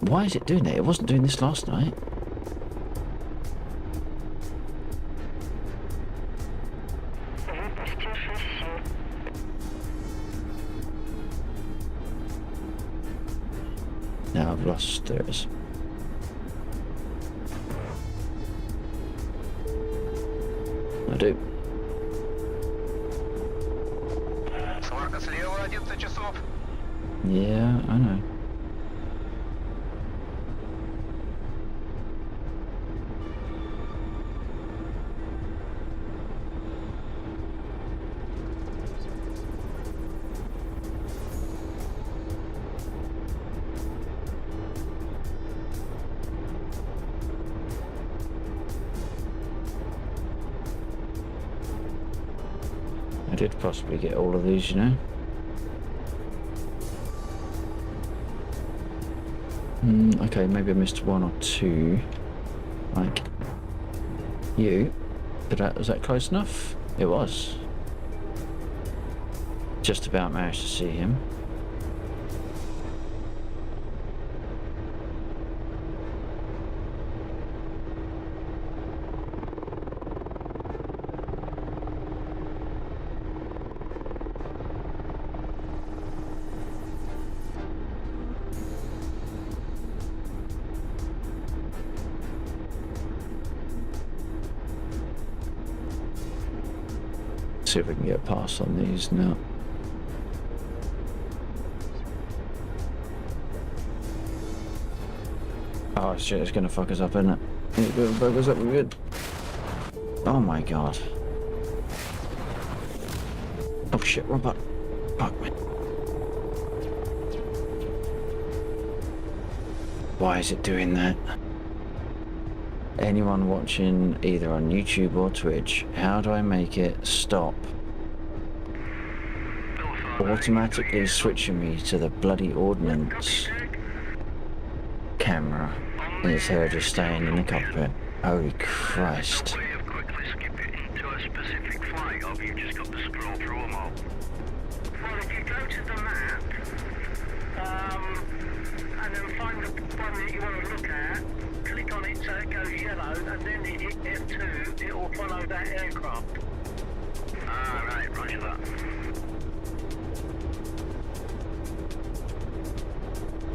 Why is it doing it? It wasn't doing this last night. Выпусти шасси. Now I've lost... There it is. I do. Сварка слева 11 часов. Yeah, I know. I did possibly get all of these, you know. Okay, maybe I missed one or two. Like you. Was that close enough? It was. Just about managed to see him. See if we can get past on these now. Oh shit, it's gonna fuck us up, isn't it? Focus up, we're good. Oh my god. Oh shit, we're about... Fuck me. Why is it doing that? Anyone watching either on YouTube or Twitch, how do I make it stop automatically switching me to the bloody ordnance camera instead of just staying in the cockpit? Holy Christ. Way of quickly skipping into a specific flight, or have you just got to scroll through them all? Well, if you go to the map, and then find the one that you want to look at, click on it so it goes yellow, and then hit F2, it will follow that aircraft. Ah, right, roger that.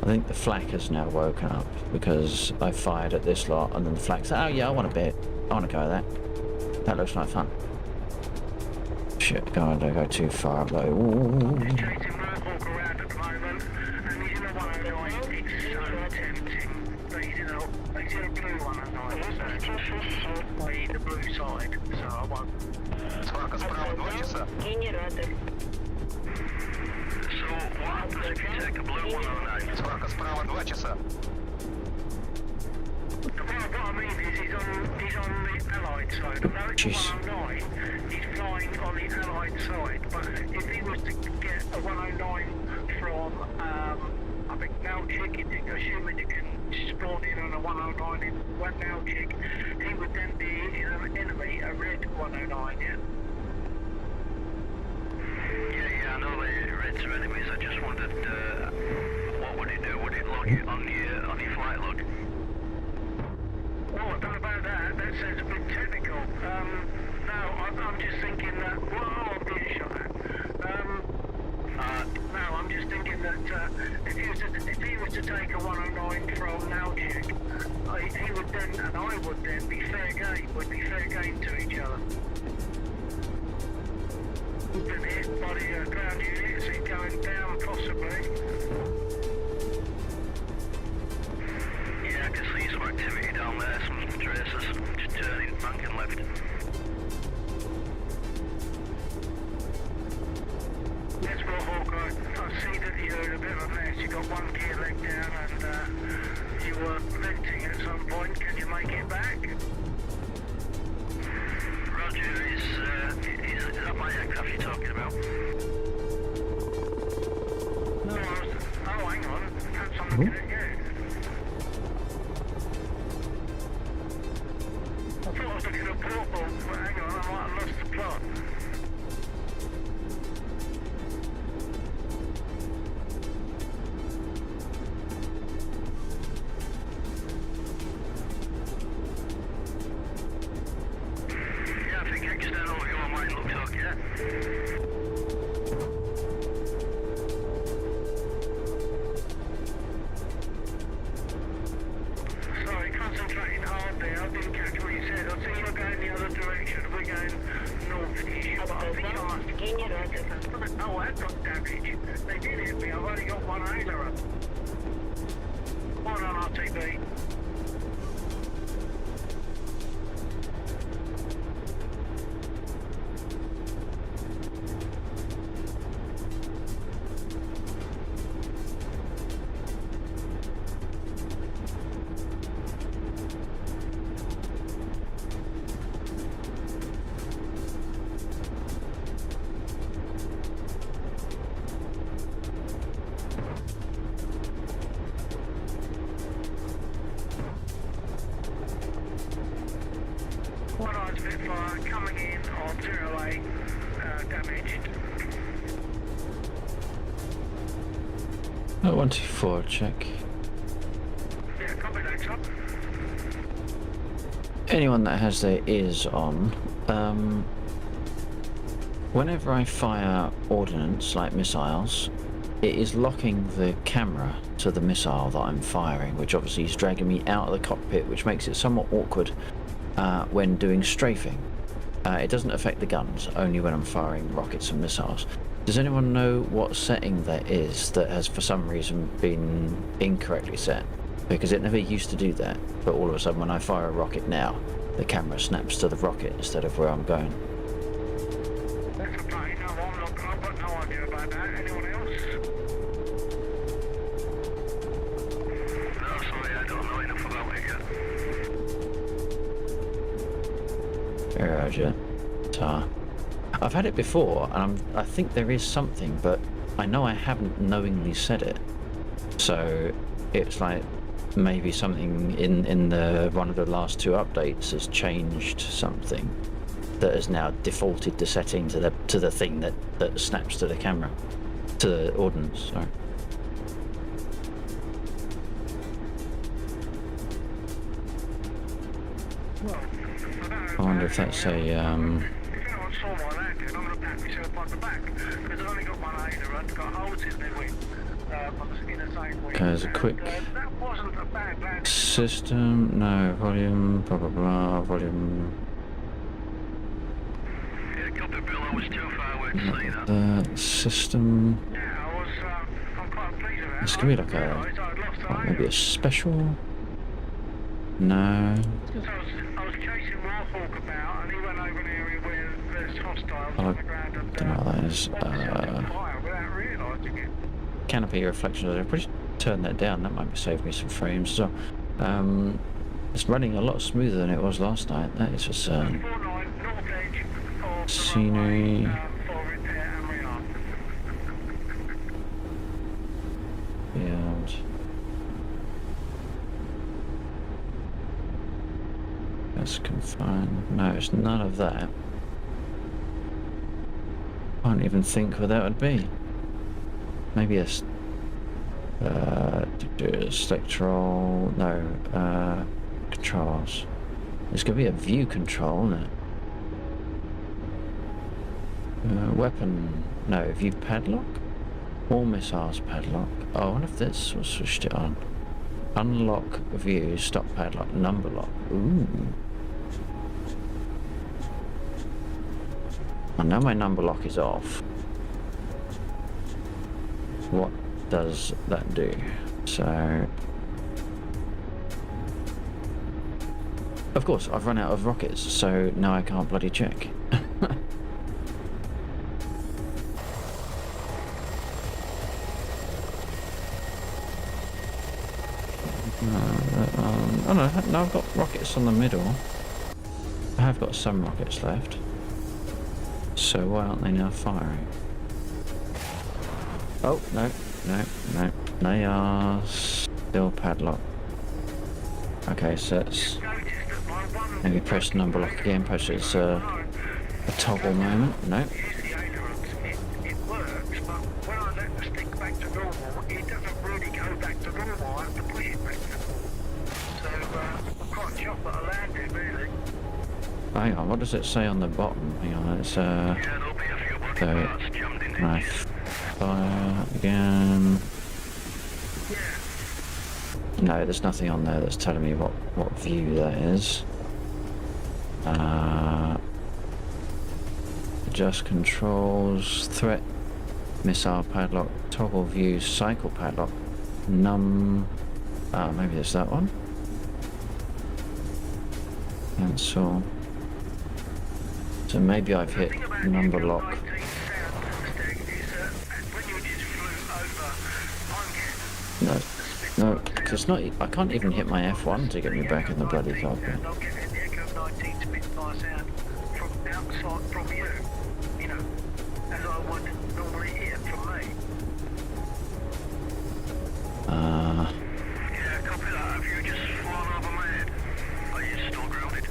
I think the flak has now woken up because I fired at this lot and then the flak said, oh yeah, I want a bit. I want to go there. That looks like fun. Shit, God, I go too far. Like, ooh. He's chasing Roadhawk around at the moment, and he's in a 109. It's so tempting, but he's in a blue 109, so he's the blue side, so I won't. Сварка справа 2 часа. Генератор. So, what happens if you take a blue 109? Сварка справа 2 часа. What I mean is he's on the Allied side. Although it's a 109, he's flying on the Allied side. But if he was to get a 109 from, I think Nalchik, assuming he can spawn in on a 109 in one Nalchik, he would then be in an enemy, a red 109, yeah? Yeah, I know the reds are enemies. I just wondered, what would it do? Would it log it on your flight log? Well, I don't know about that. That sounds a bit technical. No, I'm just thinking that. Well, I'm being shot at. No, I'm just thinking that if he was to take a 109 from Nalchik, he would then, and I would then be fair game. Would be fair game to each other. Been hit by the ground units. He's going down possibly. Yeah, I can see some activity down there, some tracers just turning bank and left. That's what Hawkeye. I see that you're in a bit of a mess. You got one gear leg down and you were venting at some point. Can you make it back? Roger, is that my aircraft you're talking about? No. Oh, hang on. Perhaps I'm looking at you. I thought I was looking at purple, but hang on, I might have lost the plot. Yeah, I think external view on mine looks okay. Sorry, concentrating hard there. I didn't catch what you said. I think you're going the other direction. We're going north-ish. I think I must... Генератор. Oh, I've got damage. They did hit me. I've only got one hailer up. One on RTB. One on Spitfire coming in on 08, damaged. 124, check. Yeah, copy that, top. Anyone that has their ears on, whenever I fire ordnance like missiles, it is locking the camera to the missile that I'm firing, which obviously is dragging me out of the cockpit, which makes it somewhat awkward when doing strafing. It doesn't affect the guns, only when I'm firing rockets and missiles. Does anyone know what setting that is that has for some reason been incorrectly set? because it never used to do that. But all of a sudden, when I fire a rocket now, the camera snaps to the rocket instead of where I'm going. That's okay. No, I've got no idea about that. Anyone else? No, sorry, I don't know enough about it yet. Roger. Tar. I've had it before, and I think there is something, but I know I haven't knowingly said it. So it's like maybe something in the one of the last two updates has changed something that has now defaulted the setting to the thing that snaps to the camera, to the ordnance. Sorry. I wonder if that's a If anyone saw my landing, I'm going to pat myself on the back because I've only got one ailer and got holes in their wing, in the same wing. There's a quick That wasn't a bad landing. system. No volume. Blah blah blah. Volume. Yeah, copy, Bill. I was too far away to see that. The system. Yeah, I'm quite pleased with that. This could be like maybe a special. No. I was chasing Warhawk about and he went over an area where there's hostiles I on the ground and don't know what that is. fire without realising it. Canopy reflections. I'll probably turn that down. That might save me some frames as well. It's running a lot smoother than it was last night. That is just 49 north edge of the scenery. runway, for repair and rearm. Field. That's confined. No, it's none of that. Can't even think what that would be. Maybe a spectral. No, controls. There's gonna be a view control, isn't it? Weapon. No, view padlock. All missiles padlock. Oh, I wonder if this was switched it on. Unlock view, stop padlock, number lock. Ooh. I know my number lock is off. What does that do? So... Of course, I've run out of rockets, so now I can't bloody check. Oh no, I've got rockets on the middle. I have got some rockets left. So why aren't they now firing? Oh, no. They are still padlocked. Okay, so let's maybe press number lock again, press it's a toggle moment. No. Use the ailerons, it works, but when I let the stick back to normal, it doesn't really go back to normal. I have to push it back to normal. So I'm quite shocked that I landed, really. Hang on, what does it say on the bottom? Hang on, it's Yeah, there'll be a few body so parts jammed in I it. fire again. Yeah. No, there's nothing on there that's telling me what view that is. Adjust controls, threat, missile padlock, toggle views, cycle padlock, maybe it's that one. Cancel. So maybe I've hit number lock. When you just flew over, I'm getting No, because it's not. I can't even hit my F1 to get me back in the bloody cockpit. I'm getting the Echo 19 Spitfire sound from outside from you, as I would normally hear from me. Yeah, copy that. Have you just flown over my head? Are you still grounded?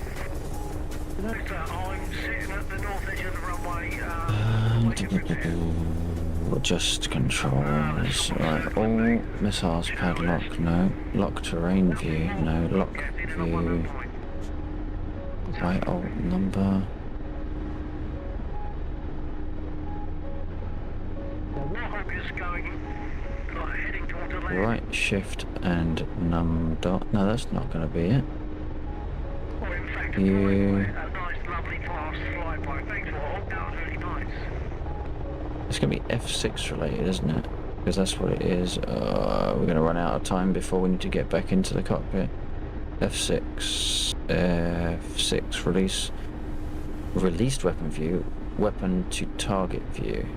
I'm sitting at the north edge of the runway, waiting for repair. Adjust controls. Right, all missiles padlock. No. Lock terrain view. No. Lock view. Right, alt number. Warhawk is going, heading towards the land. Right shift and num dot. No, that's not going to be it. Or in fact, a You- nice, lovely, fast flyby. Thanks, Warhawk. That was really nice. It's going to be F6 related, isn't it? because that's what it is. We're going to run out of time before we need to get back into the cockpit. F6, F6, released weapon view, weapon to target view.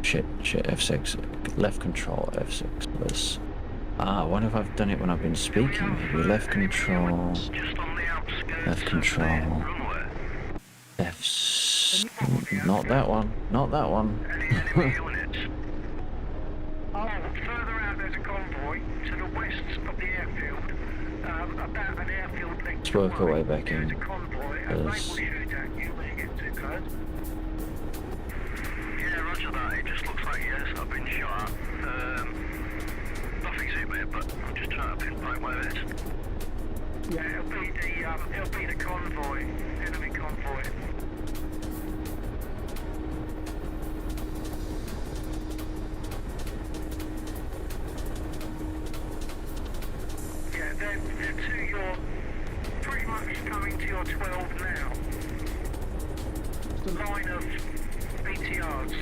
Shit, F6, left control, F6, plus. I wonder if I've done it when I've been speaking, maybe. Left control, left control, F... Not that one, not that one. Oh, further out there's a convoy to the west of the airfield. About an airfield next Let's work our way back there's in. a convoy, and they will shoot at you when you get too close. Yeah, roger that. It just looks like, yes, I've been shot at. Nothing's hit me, but I'm just trying to pinpoint where it is. Yeah, it'll be the convoy, enemy convoy. Yeah, they're to your, pretty much coming to your 12 now. The line of BTRs.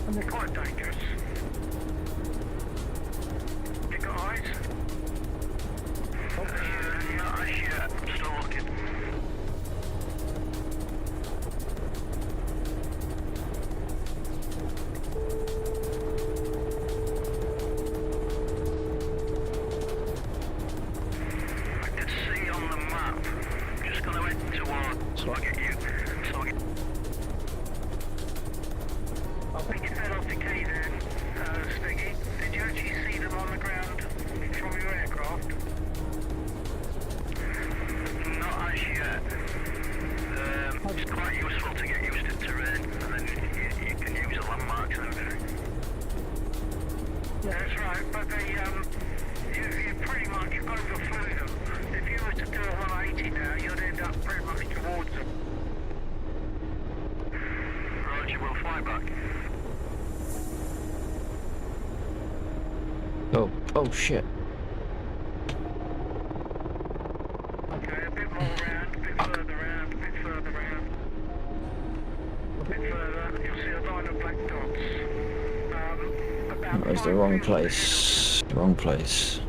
And they're quite dangerous. You got eyes? Not as yet. I'm still looking. I can see on the map. I'm just going to head towards target you. Target. I think you fell off the key then, Stiggy. Did you actually see them on the ground from your aircraft? Not as yet. It's quite useful to get used to terrain, and then you can use the landmarks and everything. Yeah, that's right, but they, you pretty much overflew them. If you were to do a 180 now, you'd end up pretty much towards them. Roger, we'll fly back. Oh shit. Okay, a bit more round, a bit further round, a bit further round. A bit further, you'll see a line of black dots. About That was the 5 wrong meters place. Wrong place.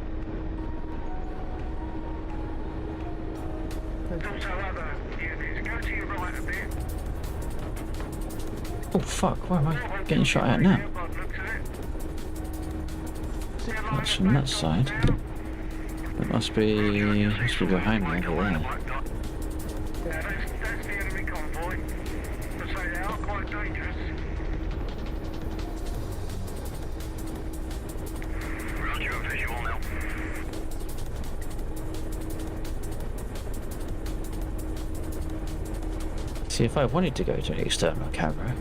There's also other units. Go to your right a bit. Oh fuck, why am I getting shot at now? That's from that side. It must be behind me over there. Yeah, that's the enemy convoy. So they are quite dangerous. Roger, a visual now. See, if I wanted to go to an external camera,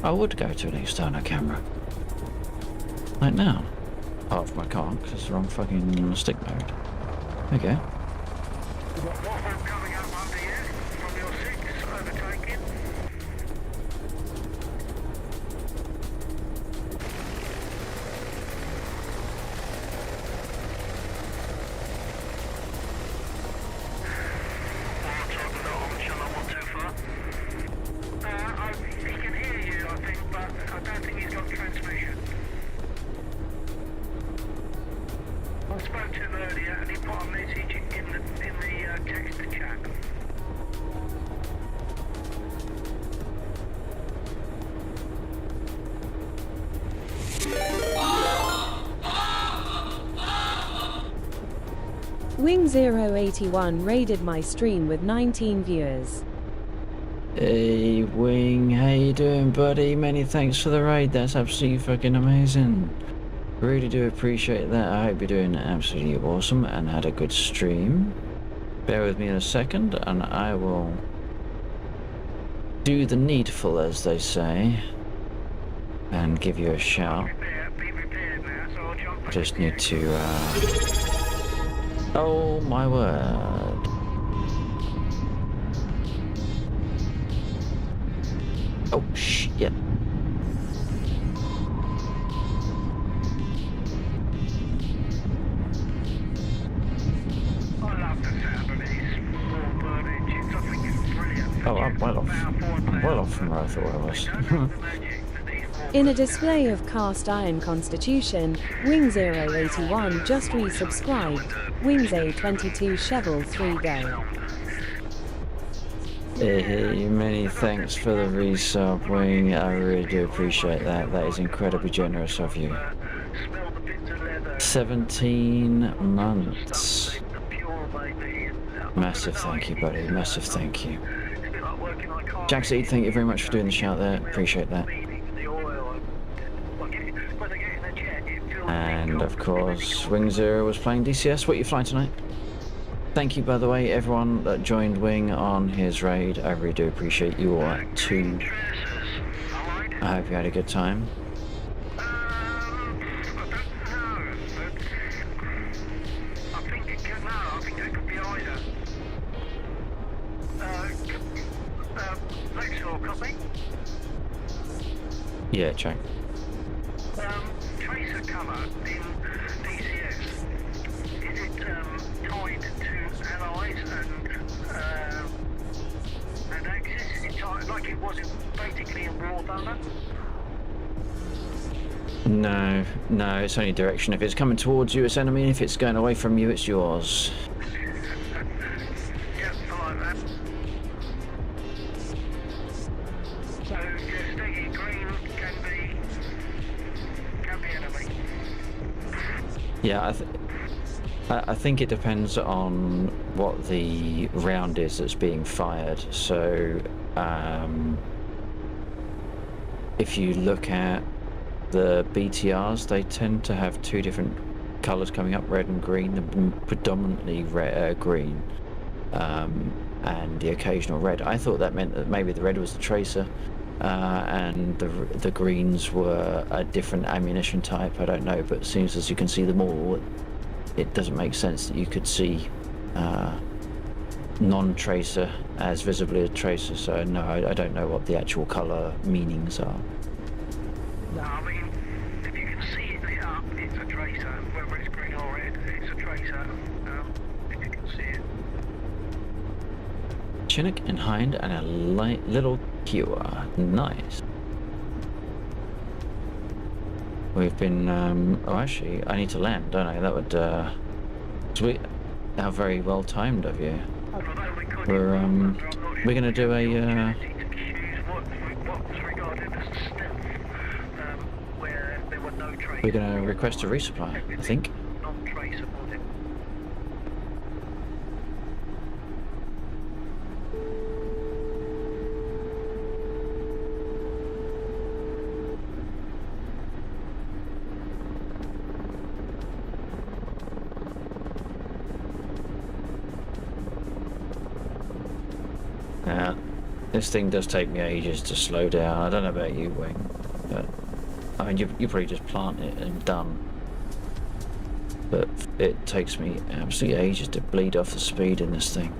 I would go to an external camera. Like now. Apart from I can't, because it's the wrong fucking stick mode. Okay. Waffle coming up under you from your 6, overtaking. He can hear you, I think, but I don't think he's got transmission. I spoke to him earlier and he put a message in the text chat. Wing 081 raided my stream with 19 viewers. Hey Wing, how you doing, buddy? Many thanks for the raid. That's absolutely fucking amazing. Really do appreciate that. I hope you're doing absolutely awesome and had a good stream. Bear with me in a second and I will do the needful, as they say, and give you a shout. Be prepared now, so I'll jump back Just in the need to, oh my word. Oh shit. I love the sound of these warbird engines. I think it's brilliant. Oh, I'm well far from where I thought I was. In a display of cast iron constitution, Wing 081 just resubscribed. Wings A22 Shovel 3 go. Hey, many thanks for the resub, Wing. I really do appreciate that. That is incredibly generous of you. 17 months. Massive thank you, buddy. Massive thank you. Jack Seed, thank you very much for doing the shout there. Appreciate that. And of course, Wing Zero was playing DCS. What are you flying tonight? Thank you, by the way, everyone that joined Wing on his raid. I really do appreciate you all too. I hope you had a good time. Yeah, Jack. Tracer colour in DCS, is it tied to allies and axis? Is it tied like it was basically in War Thunder? No, it's only direction. If it's coming towards you, it's enemy. If it's going away from you, it's yours. Yeah, I like that. So just thinking green can be enemy. Yeah, I think it depends on what the round is that's being fired. So, if you look at the BTRs, they tend to have two different colours coming up, red and green. They're predominantly green, and the occasional red. I thought that meant that maybe the red was the tracer, and the greens were a different ammunition type. I don't know, but it seems as you can see them all, it doesn't make sense that you could see non-tracer as visibly as tracer. So no, I don't know what the actual colour meanings are. No, I mean, if you can see it lit up, it's a tracer. Whether it's green or red, it's a tracer. If you can see it. Chinook and Hind and a light little Kiowa. Nice. We've been, oh actually, I need to land, don't I? That would, sweet. How very well timed of you. We're gonna do a, we're gonna request a resupply, I think. This thing does take me ages to slow down. I don't know about you, Wing, but I mean, you probably just plant it and done. But it takes me absolutely ages to bleed off the speed in this thing.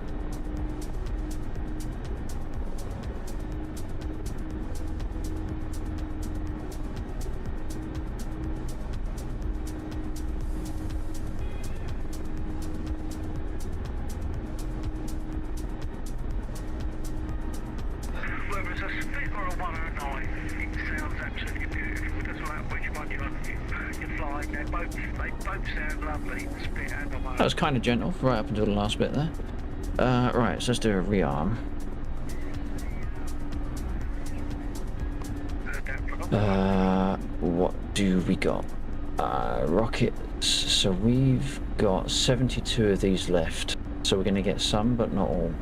That was kind of gentle right up until the last bit there. Right, so let's do a rearm. What do we got? Rockets. So we've got 72 of these left. So we're going to get some, but not all.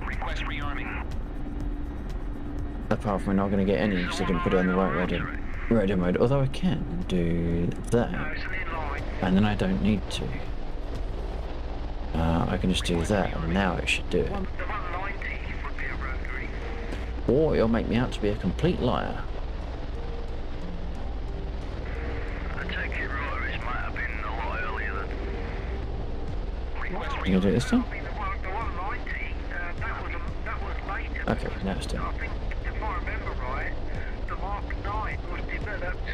Request rearming. Apart from we're not going to get any, because I didn't put it on the right radio mode. Although I can do that, and then I don't need to. I can just do that, and now it should do it. Or it'll make me out to be a complete liar. I take it Rotaries might have been a lot earlier than... You gonna do it this time? The 190, that was later. Okay, now it's done. I think, if I remember right, the Mark 9 was developed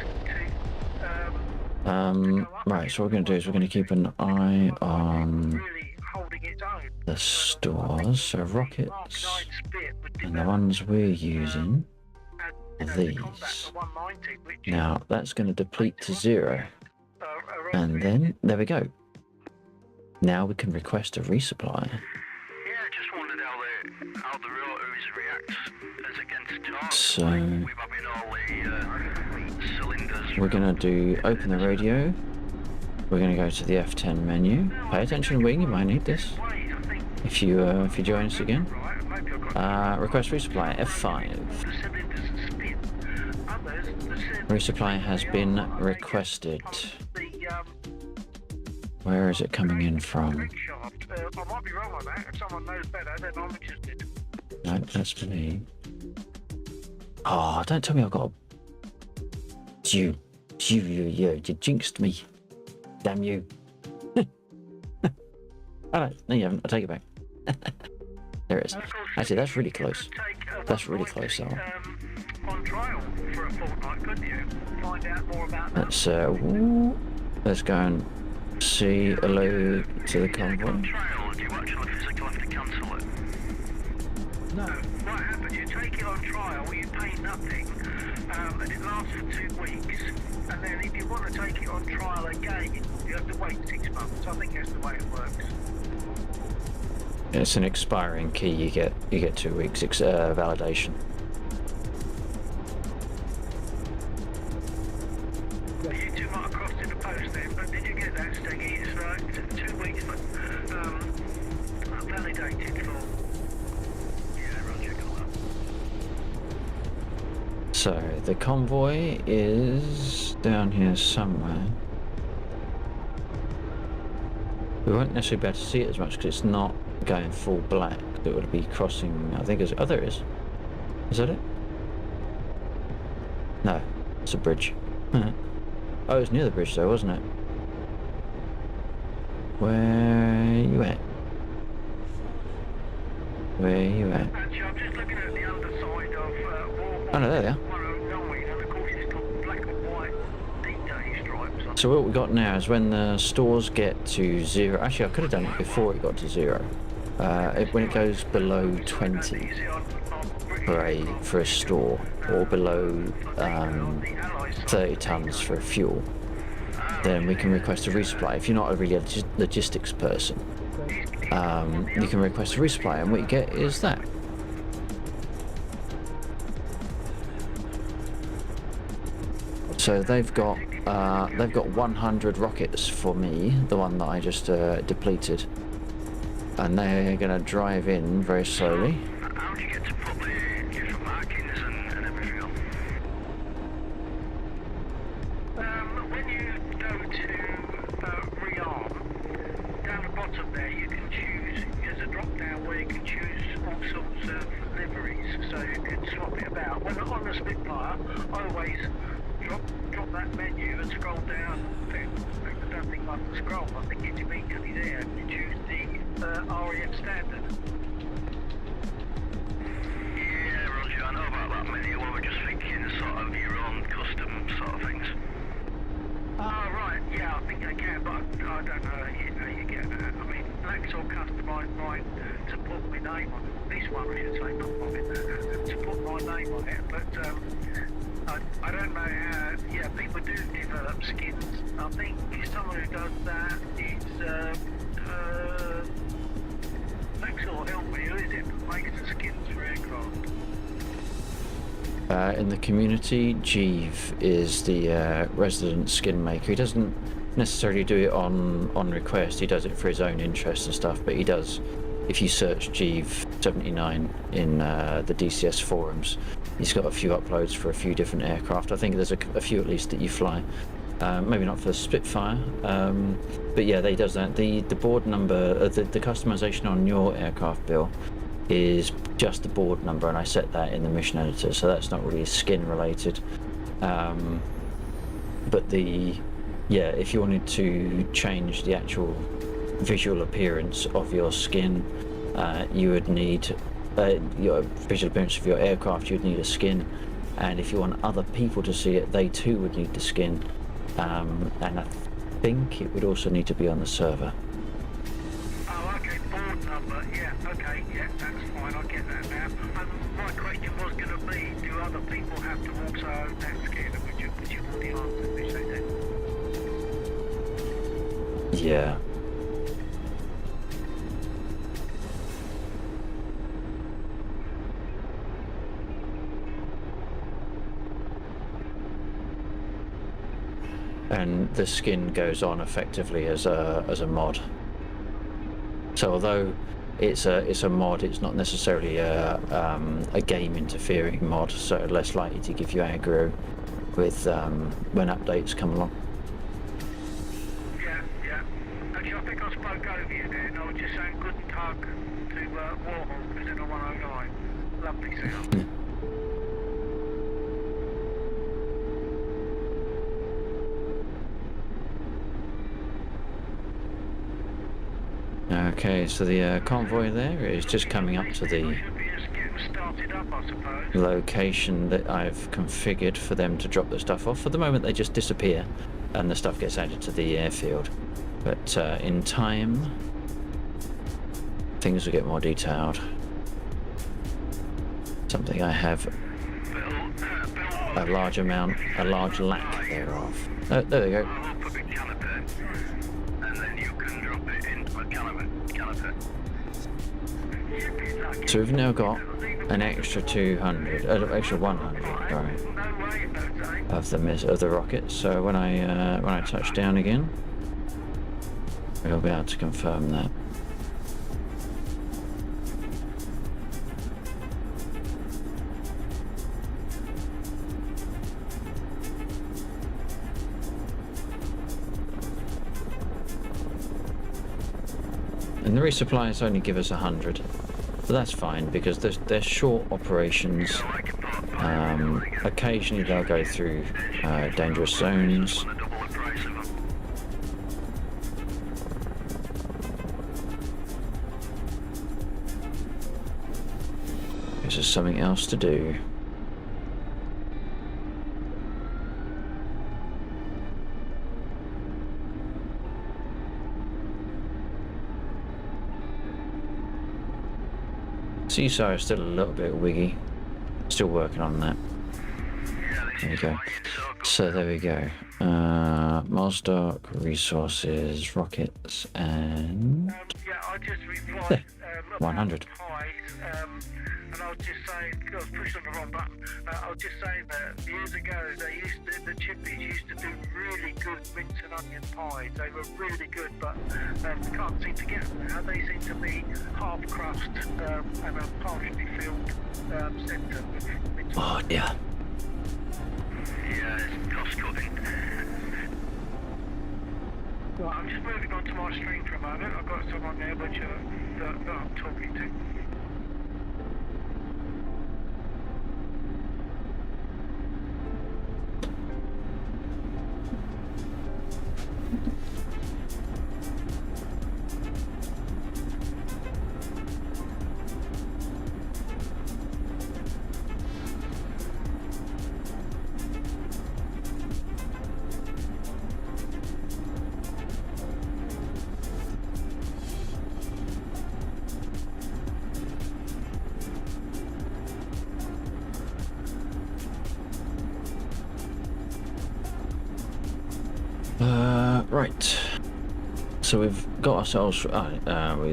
to... Right, so what we're going to do is we're going to keep an eye on really holding its own. the stores. So rockets. Mark 9 spit would And the ones we're using are the these. combat to 190, which is, Now that's going to deplete to 0. around And then, there we go. Now we can request a resupply. Yeah, I just wondered how the rotors react as against torque. So, We've having all the cylinders. we're going to do open the radio. We're going to go to the F10 menu. Pay attention, Wing, you might need this. If you join us again. Request resupply, F5. Resupply has been requested. Where is it coming in from? I might be wrong on that. If someone knows better, then I'm interested. No, that's me. Oh, don't tell me I've got a... You jinxed me. Damn you. Alright, no you haven't, I'll take it back. There it is. Actually, that's really close. That's really close, though. On trial for a fortnight, couldn't you? Find out more about that. Let's go and say hello to the convoy. On trial, do you actually physically have to cancel it? No. What happens, you take it on trial, you pay nothing, and it lasts for 2 weeks, and then if you want to take it on trial again, you have to wait 6 months. I think that's the way it works. It's an expiring key. You get 2 weeks validation. You two might have crossed in the post then, but did you get that, Steggy? It's like 2 weeks, but validated for. Yeah, Roger, got that. So the convoy is down here somewhere. We won't necessarily be able to see it as much because it's not going full black. It would be crossing, I think it's, oh there it is. Is that it? No, it's a bridge. Oh, it was near the bridge though, wasn't it? Where you at? Where you at? Actually, I'm just looking at the underside of War Oh no, there they are. 109, and of course it's got black and white D-Day stripes on. So what we got now is when the stores get to 0, actually I could have done it before it got to 0. When it goes below 20 for a store, or below 30 tons for fuel, then we can request a resupply. If you're not a really logistics person, you can request a resupply, and what you get is that. So they've got 100 rockets for me, the one that I just depleted, and they're going to drive in very slowly. How do you get to put the different markings and everything on? When you go to rearm, down the bottom there you can choose, there's a drop down where you can choose all sorts of liveries, so you can swap it about. When on the Spitfire, I always drop that menu and scroll down. I don't think I can scroll, I think it's immediately there. You choose the REF standard. Yeah, Roger, I know about that menu. We were just thinking sort of your own custom sort of things. Oh, right, yeah, I think they can, but I don't know how you get that. I mean, Lexor customised mine to put my name on it. This one, I should say, not mine, to put my name on it, but I don't know how, yeah, people do develop skins. I think someone who does that is, Lexor, help me, who is it that makes the skins for aircraft? In the community, Jeeve is the resident skin maker. He doesn't necessarily do it on request. He does it for his own interest and stuff, but he does. If you search Jeeve 79 in the DCS forums, he's got a few uploads for a few different aircraft. I think there's a few at least that you fly. Maybe not for the Spitfire, but yeah, he does that. The board number, the customization on your aircraft bill is just the board number, and I set that in the mission editor, so that's not really skin related. But if you wanted to change the actual visual appearance of your skin, you would need your visual appearance of your aircraft, you'd need a skin, and if you want other people to see it, they too would need the skin, and I think it would also need to be on the server. Oh, okay, board number, yeah, okay, yeah, that's fine, I get that now. question was going to be, do other people have to also own that scanner, which you've already answered, which they do. Yeah. And the skin goes on effectively as a mod. So although it's a mod, it's not necessarily a game interfering mod, so less likely to give you aggro with when updates come along. Yeah. Actually, I think I spoke over you there, and I was just saying good tug to Warhol, who's in a 109. Lovely sound. Okay, so the convoy there is just coming up to the Should be just getting started up, I suppose. location that I've configured for them to drop the stuff off. For the moment they just disappear and the stuff gets added to the airfield. But in time, things will get more detailed. Something I have a large lack thereof. Oh, there we go. I'll put a caliper, and then you can drop it into a caliper. So we've now got an extra 200, extra 100, right, of the rocket. So when I touch down again, we'll be able to confirm that. And the resupplies only give us 100, but that's fine because they're short operations. Occasionally they'll go through dangerous zones. This is something else to do. Seaside is still a little bit wiggy. Still working on that. There we go. So there we go. Milstock, resources, rockets, and Yeah, I just replied. there, 100. Hi, and I was just saying, I was pushing on the wrong button. I was just saying that years ago, the chippies used to do really good mince and onion pies. They were really good, but can't seem to get them now. They seem to be half crust and a partially filled centre with mince. Oh dear. Yeah, it's cost cutting. Right, I'm just moving on to my stream for a moment. I've got someone there which that I'm talking to. Right. So we've got ourselves with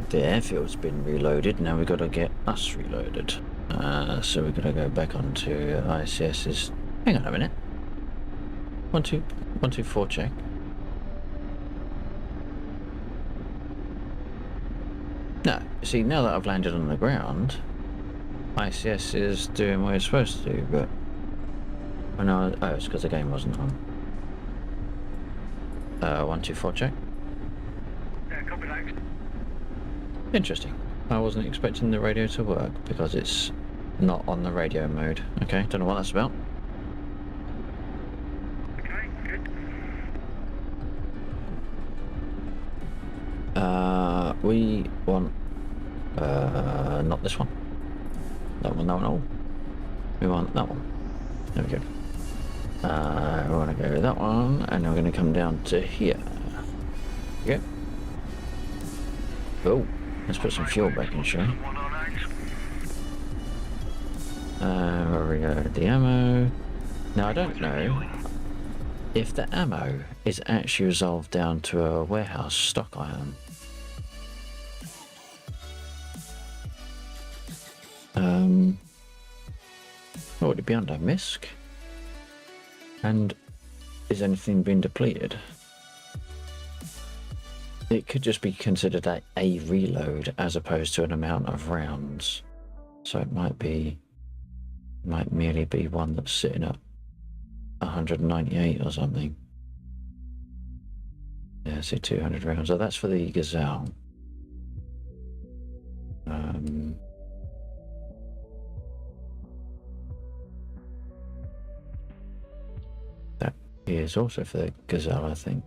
the airfield's been reloaded. Now we've got to get us reloaded. So we're gonna go back onto ICS's. Hang on a minute. 124 check. No, see, now that I've landed on the ground, ICS is doing what it's supposed to do, but when it's because the game wasn't on. 124 check. Yeah, copy that. Interesting. I wasn't expecting the radio to work because it's not on the radio mode. Okay, don't know what that's about. Okay, good. We want not this one. That one, oh. We want that one. There we go. We want to go with that one, and we're going to come down to here. Okay. Oh, let's put some fuel back in, shall we? 109s. Where we go, the ammo. Now I don't know if the ammo is actually resolved down to a warehouse stock item. What would it be under? MISC? And is anything being depleted? It could just be considered a reload as opposed to an amount of rounds. So it might merely be one that's sitting at 198 or something. Yeah, say 200 rounds. Oh, that's for the Gazelle. That is also for the Gazelle, I think.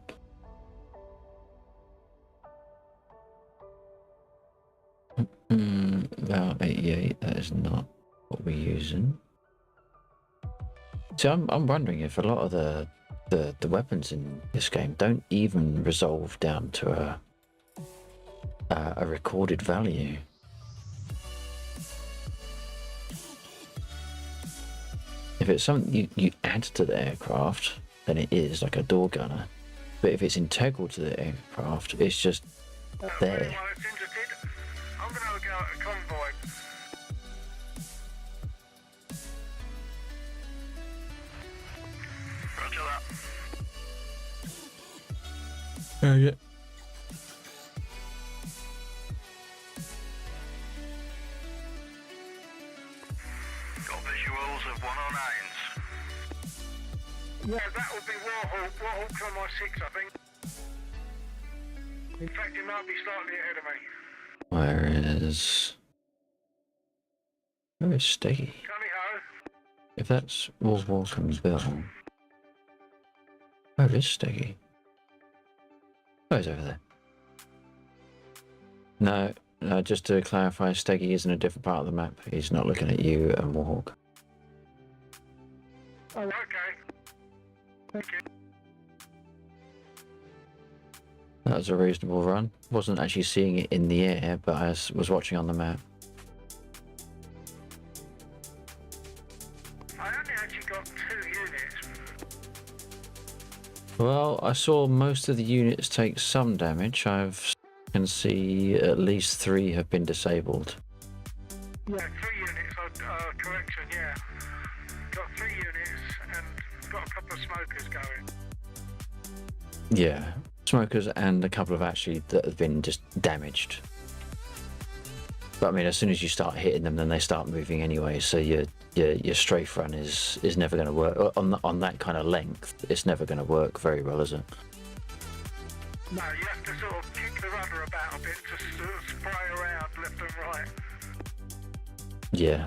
About 88, that is not what we're using. See, I'm wondering if a lot of the weapons in this game don't even resolve down to a recorded value. If it's something you add to the aircraft, then it is like a door gunner. But if it's integral to the aircraft, it's just there. Anyone that's interested, I'm going to go at a convoy. Roger that. Yeah. Got visuals of 109s. Yeah, that would be Warhawk. Warhawk's on my 6, I think. In fact, it might be slightly ahead of me. Where is Steggy? Gunny ho. If that's Warhawk and Bill, where is Steggy? Oh, he's over there. No, just to clarify, Steggy is in a different part of the map. He's not looking at you and Warhawk. Oh, okay. Thank you. That was a reasonable run. Wasn't actually seeing it in the air, but I was watching on the map. I only actually got 2 units. Well, I saw most of the units take some damage. I can see at least 3 have been disabled. Yeah, 3 units, correction, yeah. Got 3 units and got a couple of smokers going. Yeah, smokers and a couple of actually that have been just damaged. But I mean, as soon as you start hitting them, then they start moving anyway. So your strafe run is never going to work on that kind of length. It's never going to work very well, is it? No, you have to sort of kick the rudder about a bit to sort of spray around left and right. Yeah.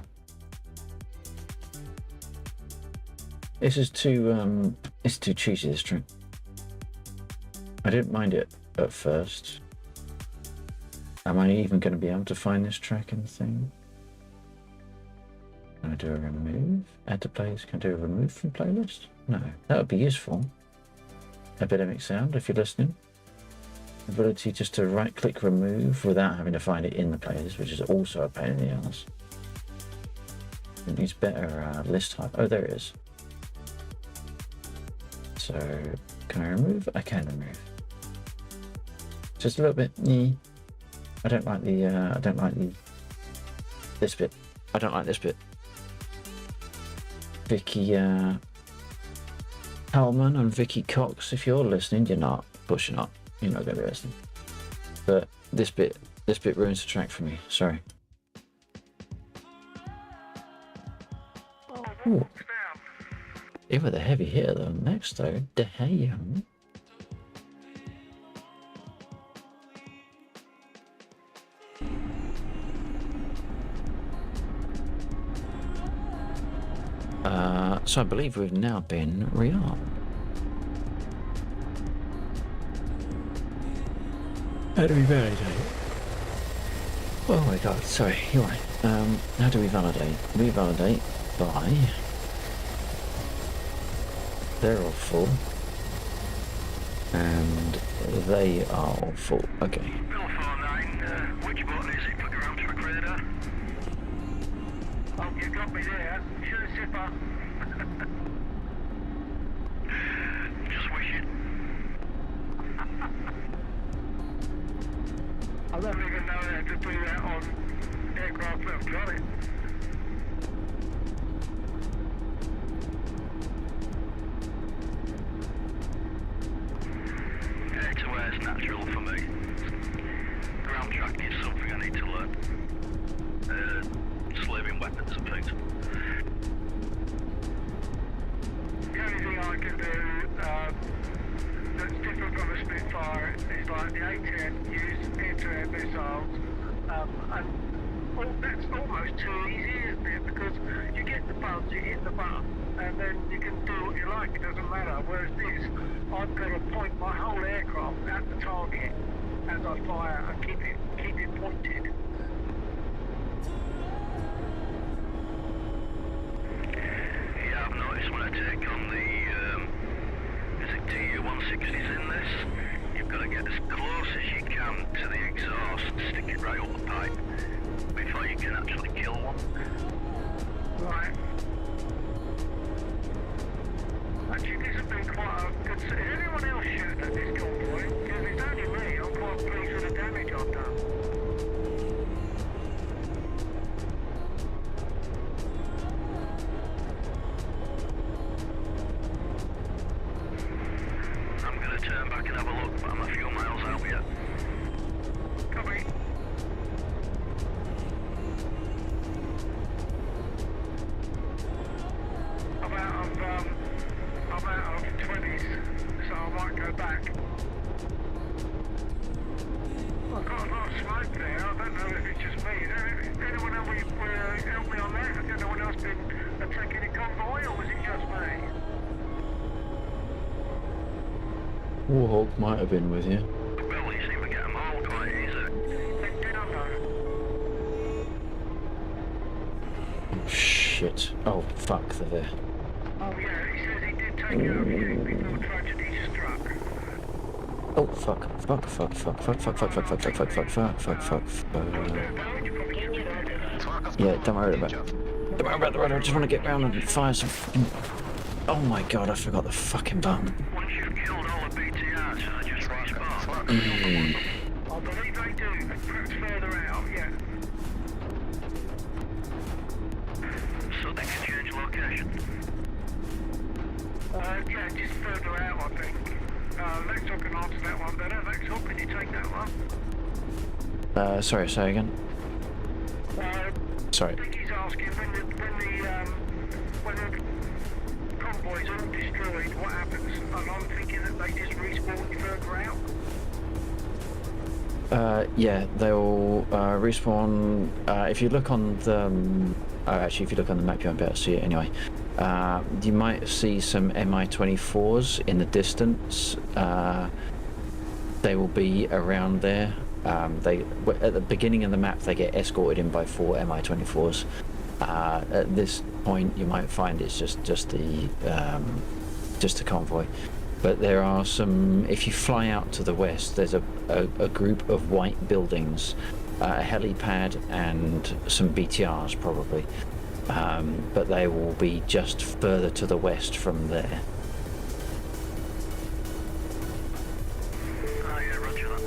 This is too it's too cheesy, this trick. I didn't mind it at first. Am I even going to be able to find this track and thing? Can I do a remove? Add to playlist? Can I do a remove from playlist? No, that would be useful. Epidemic sound, if you're listening. Ability just to right click remove without having to find it in the playlist, which is also a pain in the ass. It needs better list type. Oh, there it is. So, can I remove? I can remove. Just a little bit. I don't like this bit. I don't like this bit. Vicky Hellman and Vicky Cox, if you're listening, you're not pushing up. You're not going to be listening. But this bit ruins the track for me. Sorry. Ooh. Even with a heavy hitter though, next though, De Gea. So I believe we've now been rearmed. How do we validate? Oh my god, sorry, you're right. How do we validate? We validate by... They're all full. And they are all full. Okay. Bill 49, which button is it for ground track radar? Oh, you got me there. Sure, zipper. Just wishing. I don't even know how to do that on aircraft that I've got it. Air to air is natural for me. Ground tracking is something I need to learn. Slaving weapons and things. The only thing I can do that's different from a Spitfire is like the A-10 use air-to-air missiles, and well, that's almost too easy, isn't it? Because you get the buzz, you hit the button, and then you can do what you like, it doesn't matter. Whereas this, I've got to point my whole aircraft at the target as I fire and keep it pointed. Yeah, I've noticed when I take on the, is it TU-160s in this, you've got to get as close as you can to the exhaust and stick it right up the pipe before you can actually kill one. Right. Actually, this has been quite a good... Is anyone else shooting at this convoy? Because it's only me. I'm quite pleased with the damage I've done. I'm going to turn back and have a look, but I'm a few miles out yet. Copy. I'm out of 20s, so I might go back. I've got a lot of smoke there. I don't know if it's just me. Anyone help me on that? Has anyone else been attacking the convoy, or was it just me? Warhawk might have been with you. Well, you seem to get them all quite easy. They did I know. Oh, shit. Oh, fuck, they're there. Oh yeah, he says he did take out a few before tragedy struck. Oh, fuck. Fuck, fuck, fuck, fuck, fuck, fuck, fuck, fuck, fuck, fuck, fuck, fuck, fuck, fuck. Yeah, don't worry about it. Don't worry about the rudder, I just want to get round and fire some fucking... Oh my god, I forgot the fucking button. Once you've killed all the BTRs, I just respawn. I believe they do, perhaps further out, yeah. So they can change location. Yeah, just further out, I think. Lexel can answer that one better. Lexel, can you take that one? Sorry, say again. Sorry. I think he's asking when the convoy's all destroyed, what happens? And I'm thinking that they just respawn further out. Yeah, they'll respawn. If you look on the... actually, if you look on the map, you won't be able to see it anyway. You might see some Mi-24s in the distance. They will be around there. At the beginning of the map, they get escorted in by 4 Mi-24s. At this point, you might find it's just a convoy. But there are some. If you fly out to the west, there's a group of white buildings, a helipad, and some BTRs probably. But they will be just further to the west from there. Oh yeah, roger that.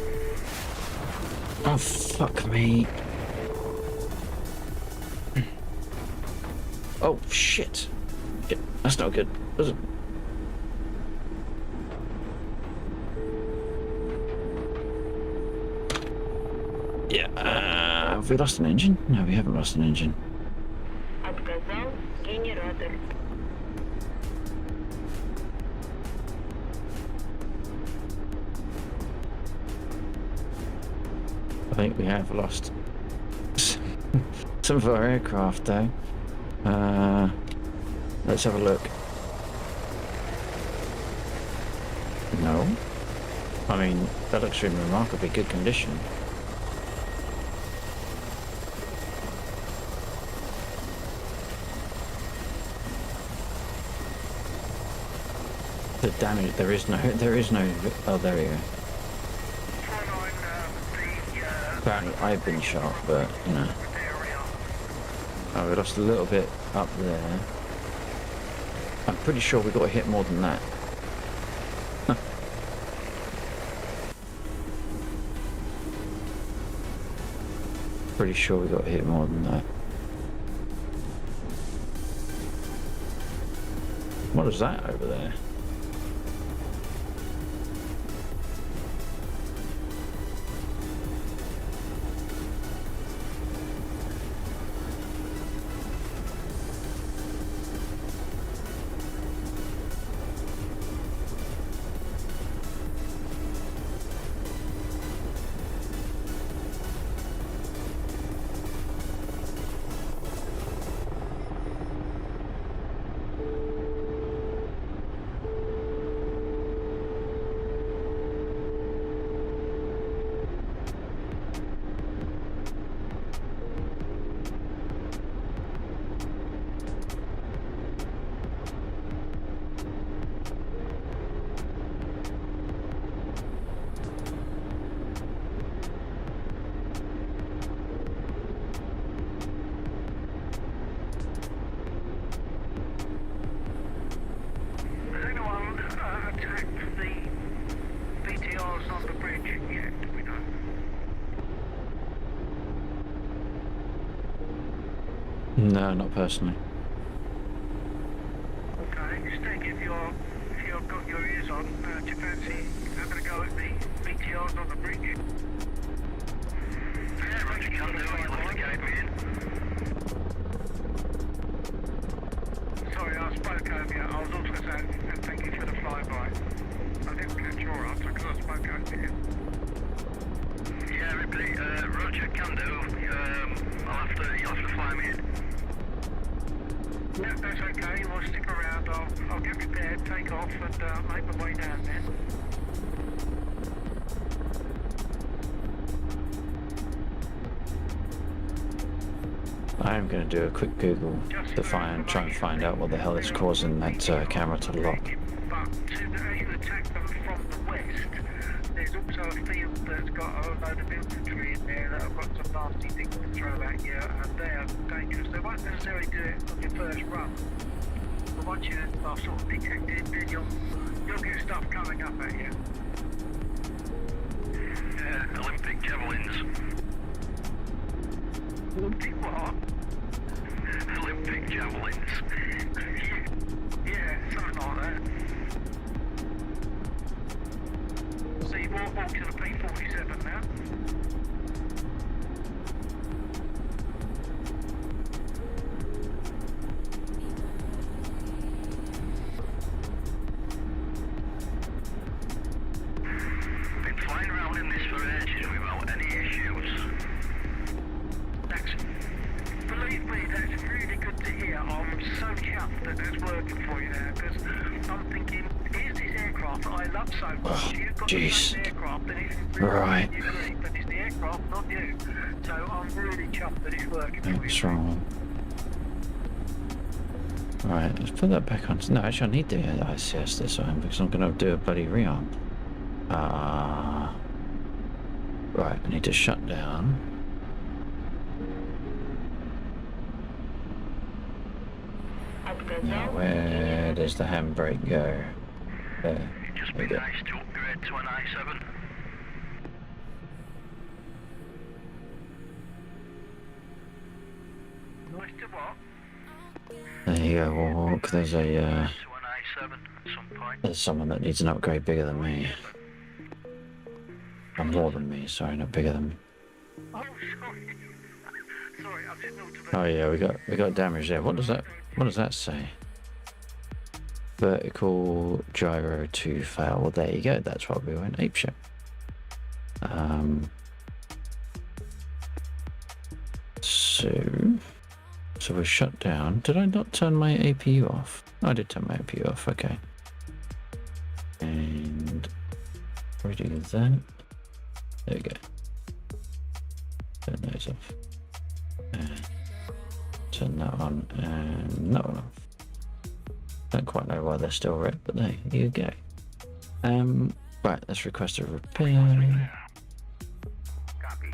Oh, fuck me. Oh, shit. Shit. That's not good, is it? Yeah, have we lost an engine? No, we haven't lost an engine. Отказал генератор. I think we have lost some of our aircraft though. Let's have a look. No. I mean, that looks in remarkably good condition. The damage, there is no, oh, there we go. Apparently I've been shot, but, you know. Oh, we lost a little bit up there. I'm pretty sure we got hit more than that. Pretty sure we got hit more than that. What is that over there? Has anyone attacked the BTRs on the bridge yet? We know. No, not personally. Okay, Stig, if you've got your ears on, do you fancy having a go at the BTRs on the bridge? Yeah, Roger, can do. You'll have to guide me in. Sorry, I spoke over you. I was also saying thank you for the flyby. I didn't catch your answer because I spoke over you. Yeah, Ripley, Roger, can do. You'll have to fly me in. Yeah, that's okay. We'll stick around. I'll get prepared, take off, and make my way down then. I am going to do a quick Google to try and find out what the hell is causing that camera to lock. But as you attack them from the west, there's also a field that's got a load of infantry in there that have got some nasty things to throw at you, and they are dangerous. They won't necessarily do it on your first run, but once you are sort of detected, then you'll get stuff coming up at you. Yeah, Olympic javelins. Olympic what? Olympic javelins. Yeah, something like that. So you walk to the P47 now? Been flying around in this for ages without any issues. Believe me, that's really good to hear. I'm so chuffed that that's working for you now, because I'm thinking, here's this aircraft that I love so much. You've got the jeez. same aircraft that isn't really Right. you agree, but it's the aircraft, not you. So I'm really chuffed that it's working for you. What's wrong? Right, let's put that back on. No, actually, I need the ICS this time because I'm going to do a bloody rearm. Right, I need to shut down. Now, where does the handbrake go? There. It'd just There be we go. nice to upgrade to an i7. Nice to what? There you go, walk. There's a, To an i7 at some point. there's someone that needs an upgrade bigger than me. Or more than me, sorry, not bigger than me. Oh, sorry. Sorry, I didn't know to Oh yeah, we got damage there. What does that say? Vertical gyro 2 fail. Well, there you go. That's why we went apeshit. So we shut down. Did I not turn my APU off? I did turn my APU off. Okay. And redo that. There we go. Turn those off. And turn that on and that one off. Don't quite know why they're still red, but there you go. Right, let's request a repair. Copy.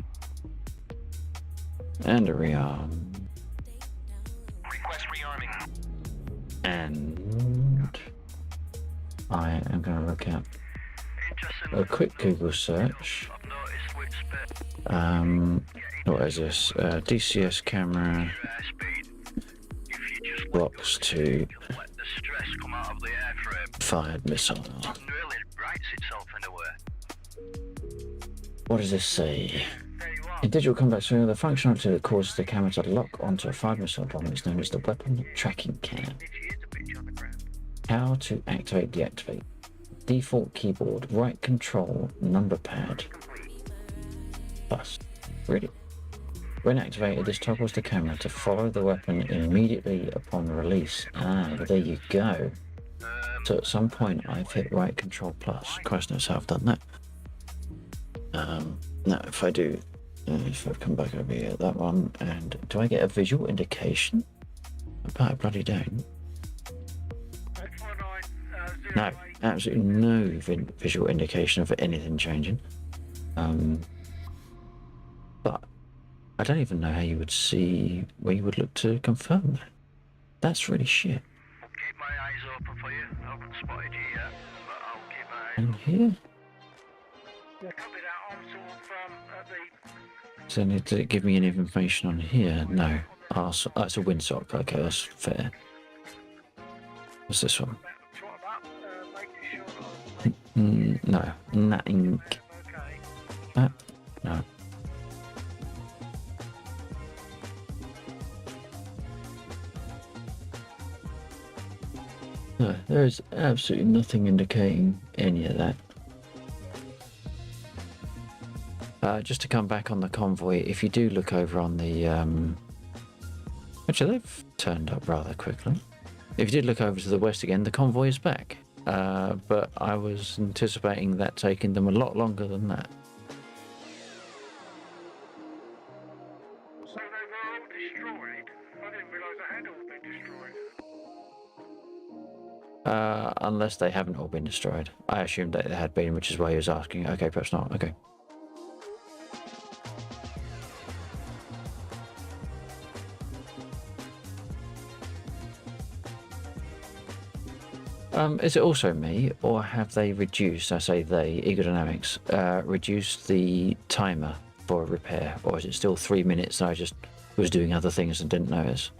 And a rearm. And I am going to look at a quick Google search. I've noticed which space What is this? DCS camera airspeed. If you just blocks to let the stress come out of the airframe, fired missile. it really rights itself in a way. What does this say? There you are. In digital combat scenario, the functionality that causes the camera to lock onto a fired missile bomb is known as the weapon tracking cam. Literally is a picture on the ground. How to activate, deactivate. Default keyboard, right control, number pad. Plus. Really? When activated, this toggles the camera to follow the weapon immediately upon release. Ah, well, there you go. So at some point I've hit right control plus. Christ knows how I've done that. Now if I do, if I come back over here, that one, and do I get a visual indication? I bet I bloody don't. No, absolutely no visual indication of anything changing. But I don't even know how you would see where you would look to confirm that. That's really shit. I'll keep my eyes open for you. I haven't spotted you yet, but I'll keep my eyes And here, Yeah, copy that. I'm sort of at the so did it give me any information on here? No. Oh, so, it's a windsock. Okay, that's fair. What's this one? trot up, making sure that No, nothing. I'm okay. No. No, there is absolutely nothing indicating any of that. Just to come back on the convoy, if you do look over on the... Actually, they've turned up rather quickly. If you did look over to the west again, the convoy is back. But I was anticipating that taking them a lot longer than that. So they were all destroyed? I didn't realise they had all been destroyed. Unless they haven't all been destroyed. I assumed that they had been, which is why he was asking. Okay, perhaps not. Okay. Is it also me, or have they reduced, I say they, Eagle Dynamics, reduced the timer for a repair? Or is it still 3 minutes and I just was doing other things and didn't notice?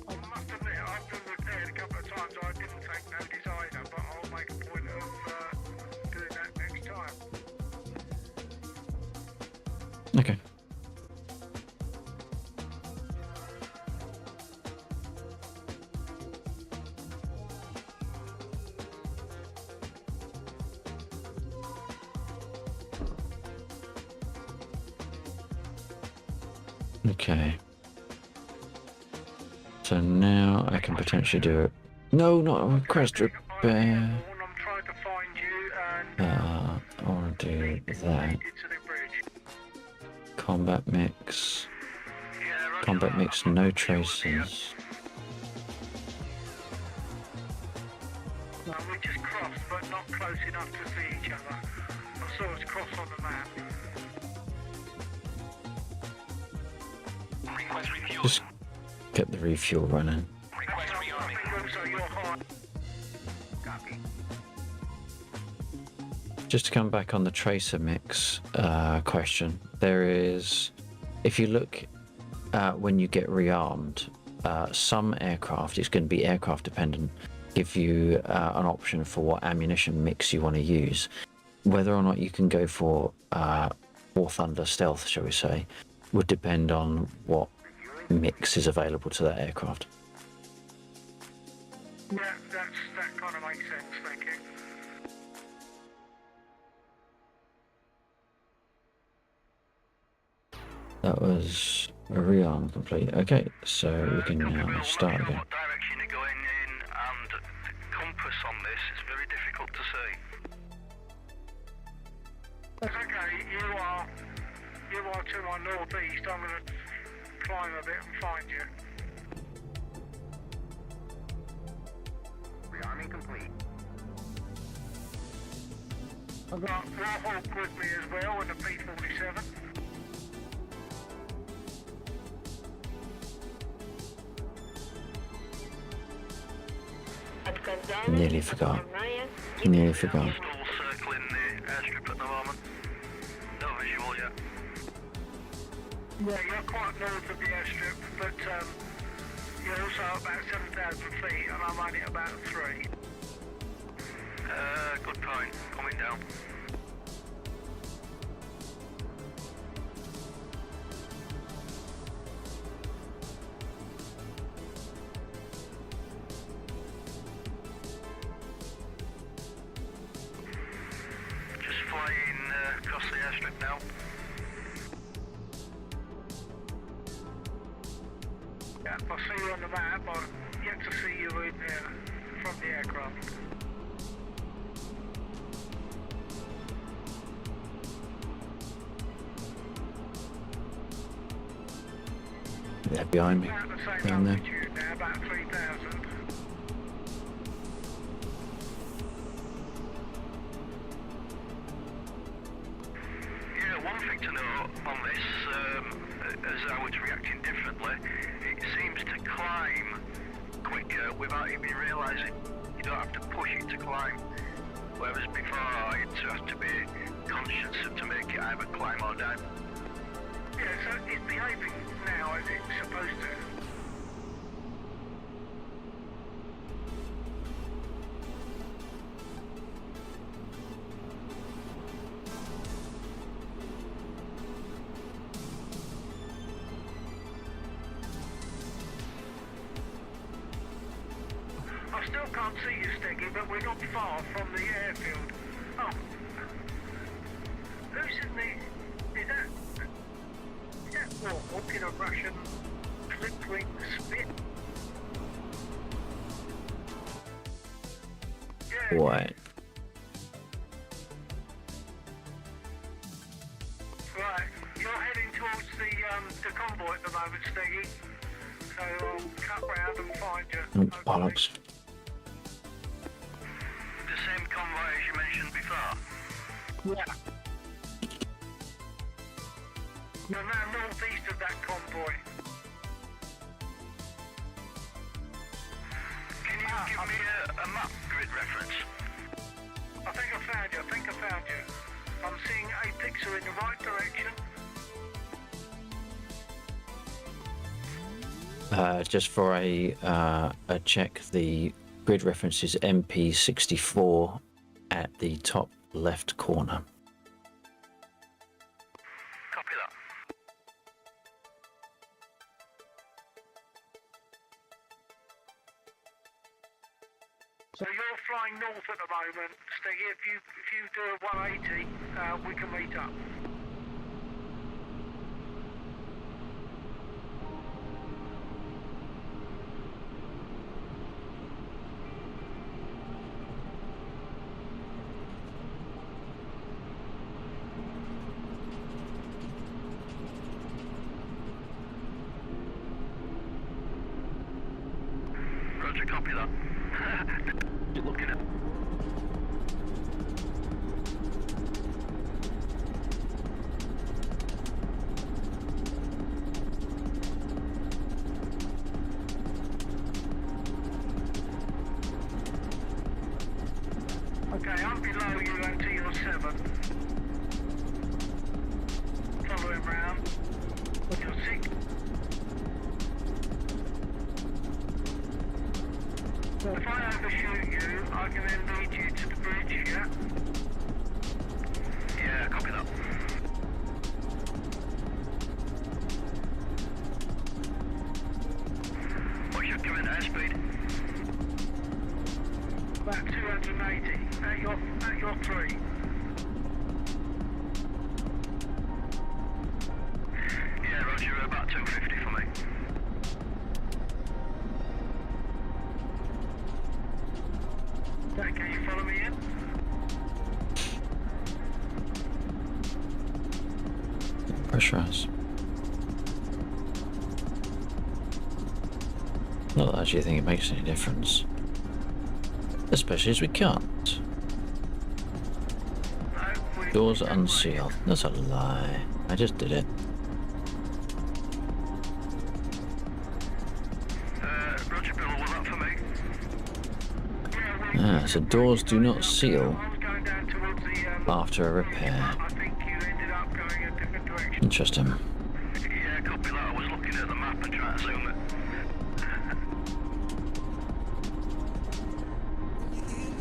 I must admit, I've been repaired a couple of times. I didn't take notice either, but I'll make a point of doing that next time. Okay. Okay. So now I can potentially do it. No, not a request repair. I'm trying to find you and I want to do that. into the bridge. Combat mix. Yeah, roger Combat that. mix, no traces. No, we just crossed, but not close enough to see each other. I saw us cross on the map. Request refuel. Just get the refuel running. Request rearming. Also, you're high. Copy. Just to come back on the tracer mix question, there is, if you look when you get rearmed, some aircraft, it's going to be aircraft dependent, give you an option for what ammunition mix you want to use. Whether or not you can go for War Thunder stealth, shall we say, would depend on what mix is available to that aircraft. Yeah, that kind of makes sense, thank you. That was a rearm complete. Okay, so we can now start again. What direction you're going in, and the compass on this is very difficult to see. That's okay, you are to my northeast. I'm going to climb a bit and find you. Rearming complete. I've got Warhawk with me as well in the P-47. Отказалась. Nearly forgot. Основная Nearly forgot. Still circling the airstrip at the moment. No visual yet. Yeah, you're quite north of the airstrip, but you're also about 7,000 feet, and I'm only at about 3. Good point. Coming down. Just flying across the airstrip now. Yeah, I see you on the map, I've yet to see you in from the aircraft. They're behind me. About the same Down there. altitude now, about 3,000. Yeah, one thing to note on this, as I was reacting differently, it seems to climb quicker without even realising. You don't have to push it to climb. Whereas before, I used to have to be conscious to make it either climb or down. Yeah, so it's behaving now as it's supposed to. I still can't see you, Steggy, but we're not far from the airfield. Oh. Who's in the... Is that what? Walking a Russian clip-wing spit? Yeah. What? Right. You're heading towards the convoy at the moment, Steggy. So I'll cut round and find you. Oh, hopefully. bollocks. The same convoy as you mentioned before. Yeah. You're now northeast of that convoy. Can you give me a map grid reference? I think I found you. I'm seeing Apex are in the right direction. Just for a check, the grid reference is MP64 at the top left corner. Copy that. So you're flying north at the moment, Steggy. If you do a 180, we can meet up. Roger, copy that. You're looking at. Okay, I'm below you until you're 7. Follow him round. You're 6. If I overshoot you, I can then lead you to the bridge, yeah? Yeah, copy that. What's your current airspeed? About 280 at your 3. Yeah, Roger, about 250 for me. Okay, can you follow me in? Pressurize. Not that I actually think it makes any difference. Especially as we can't. No, Doors are unsealed. That's a lie. I just did it. Roger, Bill, was that for me? Ah, so doors do not seal I was going down towards the. after a repair. I think you ended up going a different direction. Interesting. Yeah, copy that. I was looking at the map and trying to zoom it.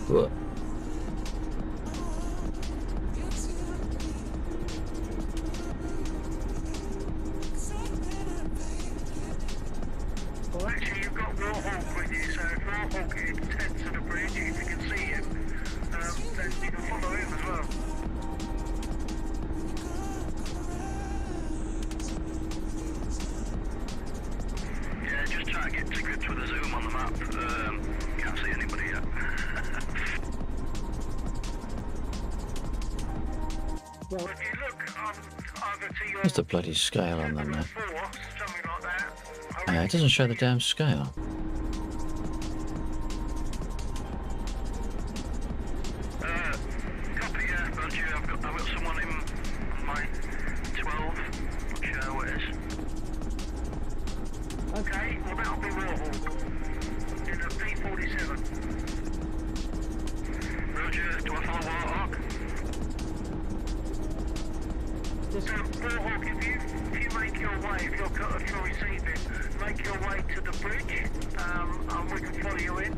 What? Well, actually, you've got Warhawk with you, so if Warhawk heads to the bridge, if you can see him, then you can follow him as well. Yeah, just trying to get to grips with the zoom on the map. Can't see anybody yet. Well, if you look either to your What's the bloody scale on that, man? 4, something like that. It doesn't show the damn scale. Copy, yeah, Roger. I've got someone in my 12. Not sure who it is. Okay, well that'll be Warhawk in a P47. Roger, do I follow Warhawk? So Warhawk, if you make your way, if you're receiving, make your way to the bridge, and we can follow you in.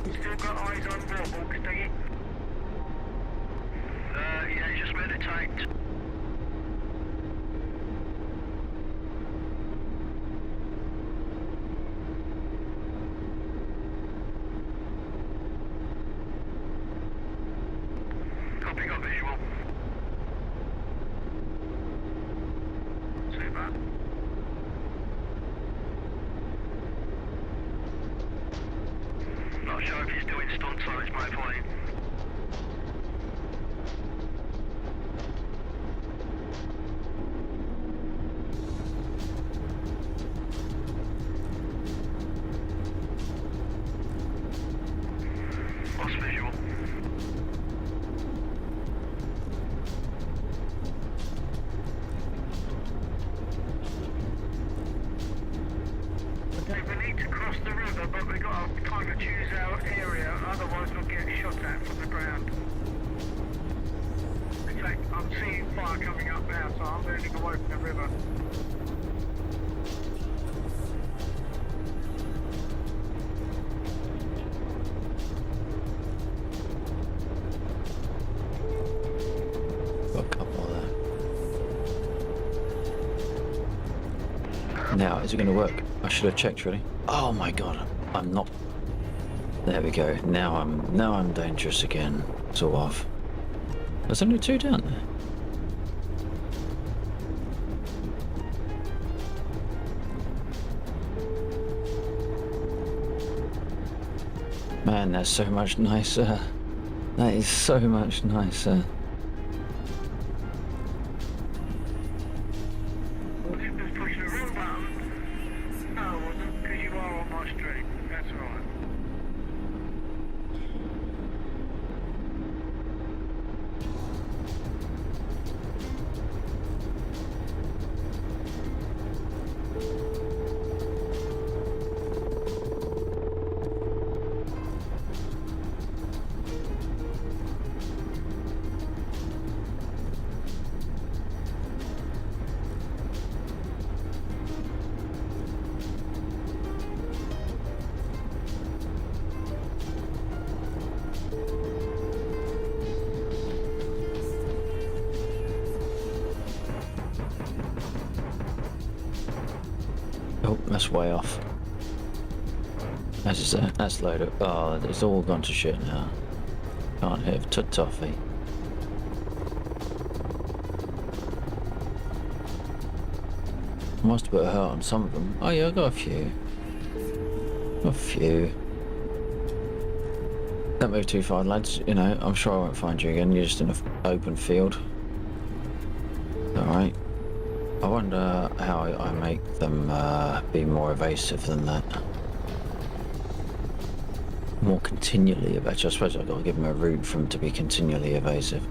You still got eyes on Warhawk, do you? Yeah, just made it tight. Copy, got visual. Super. Not sure if he's doing stunts or it's my plane. Lost visual. Okay, we need to cross the river, but we've got to kind of choose our area, otherwise we'll get shot at from the ground. In fact, I'm seeing fire coming up now, so I'm moving away from the river. Got a couple there. Now, is it going to work? I should have checked, really. Oh my god, I'm not. There we go. Now I'm dangerous again, sort of. There's only 2 down there. Man, that's so much nicer. That is so much nicer. Well, if just pushing the wrong button. No, I wasn't, because you are on my street. That's alright. Oh, that's way off. That's loaded. Oh, it's all gone to shit now. Can't hit toffee. Must put a hurt on some of them. Oh yeah, I got a few. A few. Don't move too far, lads. You know, I'm sure I won't find you again. You're just in an open field. Alright. I wonder how I make them be more evasive than that. More continually evasive. I suppose I've got to give them a route for them to be continually evasive.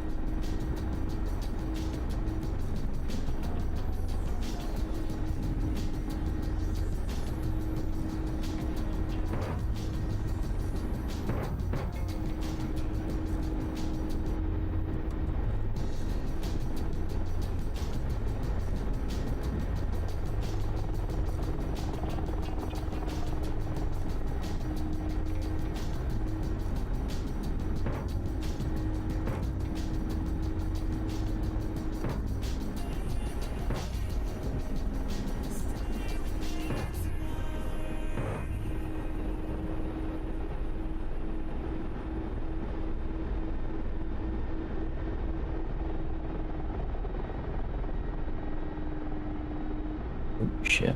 Oh, shit.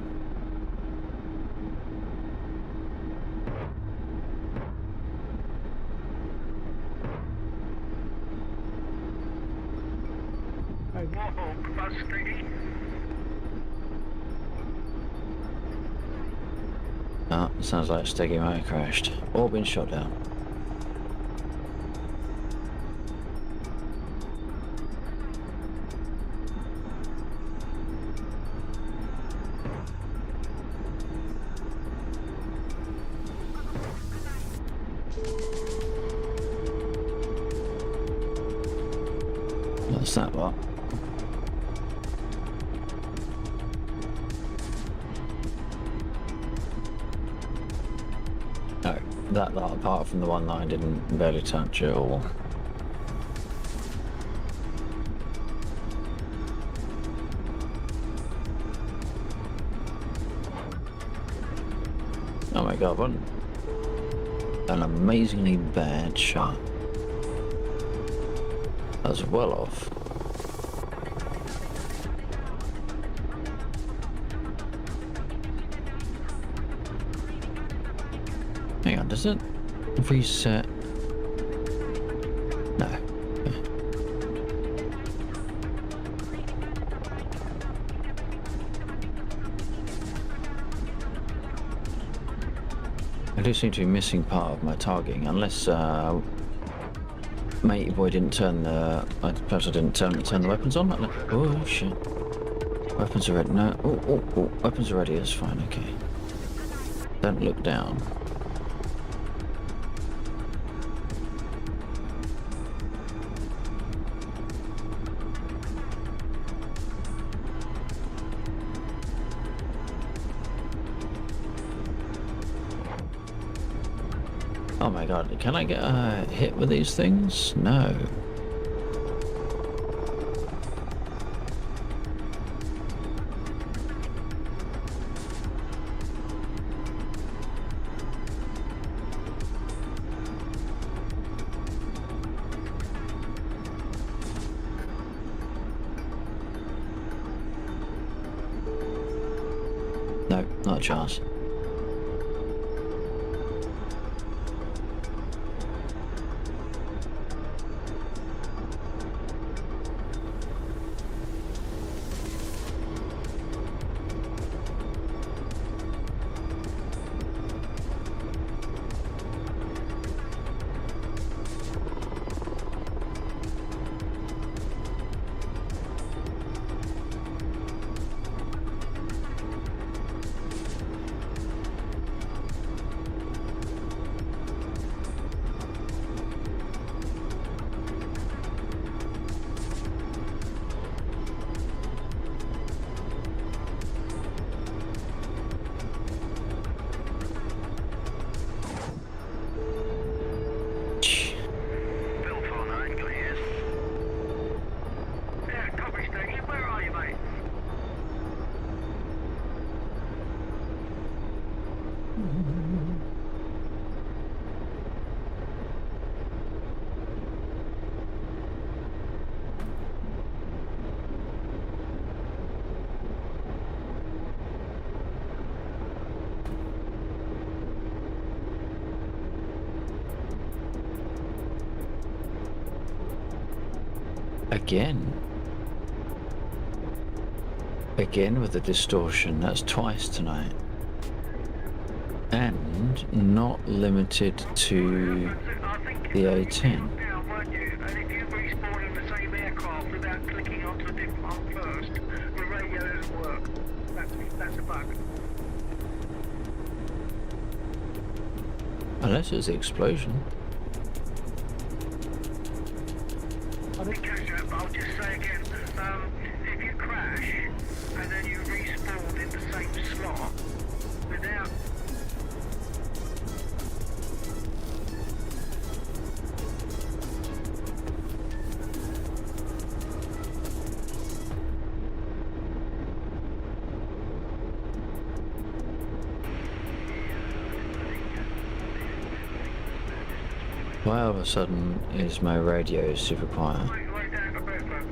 Hey, Warhawk, bus steady. Oh, sounds like Steggy might have crashed. Or been shot down. What's that lot? No, that lot apart from the one that I didn't barely touch at all. Oh my god, what an amazingly bad shot. I was well off. Hang on, does it reset? No. I do seem to be missing part of my targeting, unless matey boy didn't turn the. Perhaps I didn't turn the weapons on. Oh shit! Weapons are ready. No. Oh, weapons are ready. That's fine. Okay. Don't look down. Oh my god, can I get hit with these things? No. No, not a chance. Again with the distortion. That's twice tonight. And not limited to the A10. And if you respawn in the same aircraft without clicking onto a different one first, the radio doesn't work. That's a bug. Unless it's the explosion. I didn't catch that, but I'll just say again, if you crash and then you respawn in the same slot without... Why all of a sudden is my radio super quiet? Wait down, got better.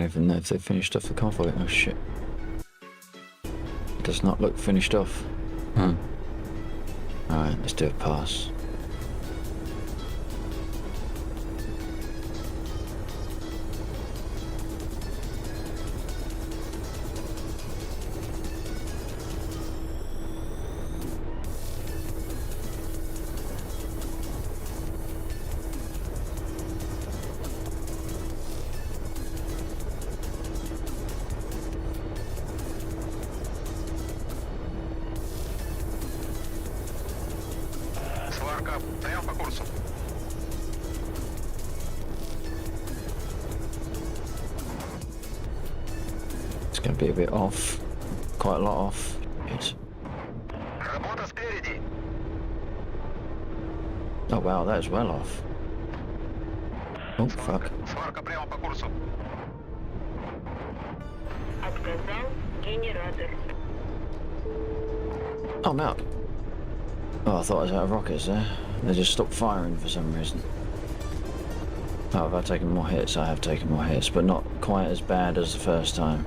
don't even know if they finished off the convoy. Oh shit. It does not look finished off. Alright, let's do a pass. Сварка, прямо по курсу. It's going to be a bit off. Quite a lot off. Yes. Работа спереди. Oh wow, that is well off. Oh fuck. Сварка прямо по курсу. Отказал генератор. Oh, I'm out. Oh, I thought I was out of rockets there. They just stopped firing for some reason. Oh, have I taken more hits? I have taken more hits, but not quite as bad as the first time.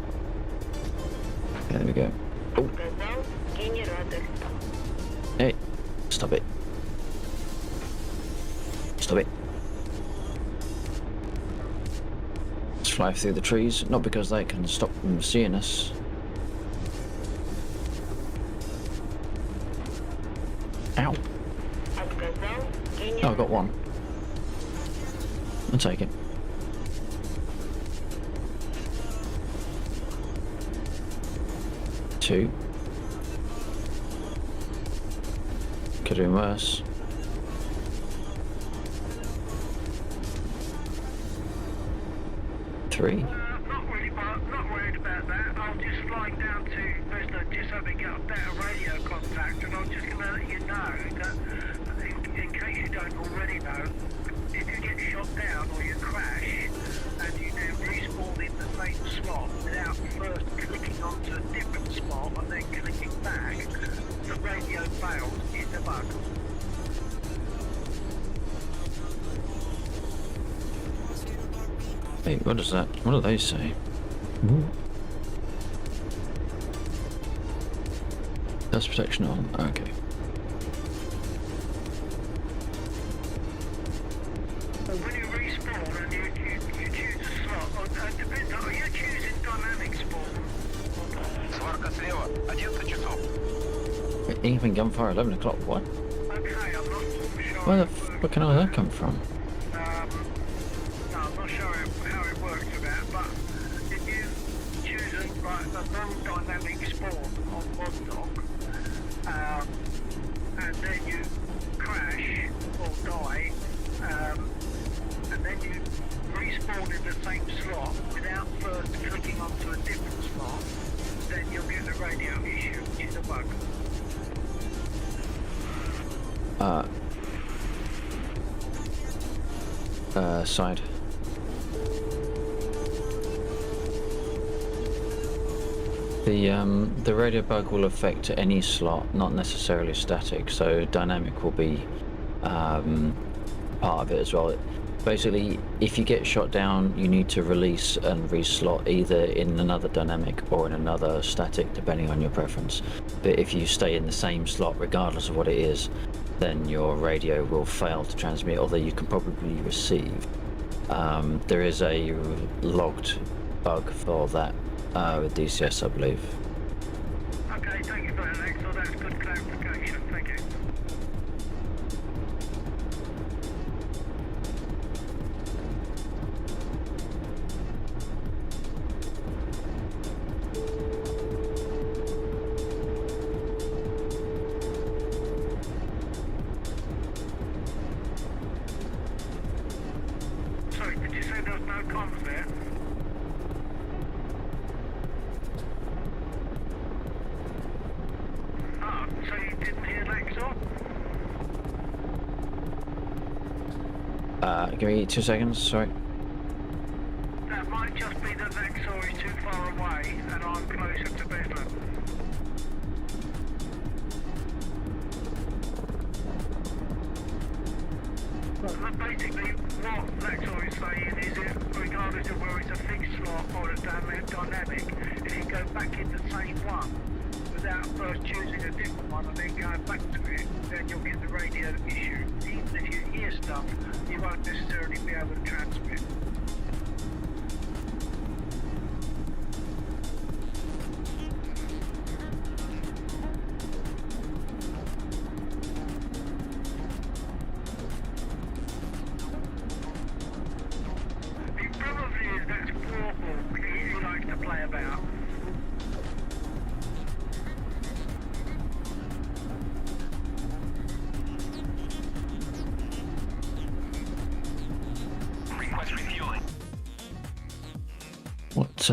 Okay, there we go. Oh, Отказал генератор. hey, stop it. Stop it. Let's fly through the trees, not because they can stop them seeing us. Ow. Отказал Oh, I генератор. got one. I'll take it. Two. Could have been worse. Three. Not really, not worried about that. I'm just flying down to Brisbane, just hoping to get a better radio contact, and I'm just going to let you know that, in case you don't already know, if you get shot down or you crash, and you then respawn in the same slot without first clicking onto a different spot and then clicking back, the radio fails in the bug. Hey, what is that? What do they say? Dust protection on. Okay. When you respawn and you choose a slot, it depends, are you choosing dynamic spawn? Сварка слева. 11 часов. Wait, even gunfire 11 o'clock. What? Okay, I'm not sure. Where the fuck did that come from? No, I'm not sure how it works with that, but if you choose a non-dynamic spawn on one dock, and then you crash or die, and then you respawn in the same slot without first clicking onto a different slot, then you'll get a radio issue, which is a bug. Side. The radio bug will affect any slot, not necessarily static, so dynamic will be part of it as well. Basically, if you get shot down, you need to release and reslot either in another dynamic or in another static, depending on your preference. But if you stay in the same slot, regardless of what it is, then your radio will fail to transmit, although you can probably receive. There is a logged bug for that with DCS, I believe. Okay, thank you for that, Alex. So that's good clarification. Thank you. Sorry, did you say there was no comms there? Ah, so you didn't hear Lexor? Give me 2 seconds, sorry. That might just be that Lexor is too far away and I'm closer to Bedlam. But basically, what Lexor is saying is that regardless of whether it's a fixed slot or aerodynamic. If you go back in the same one without first choosing a different one and then going back to it, then you'll get the radio issue. Even if you hear stuff, you won't necessarily be able to transmit. It probably is that's awful. He likes to play about. Request refueling. What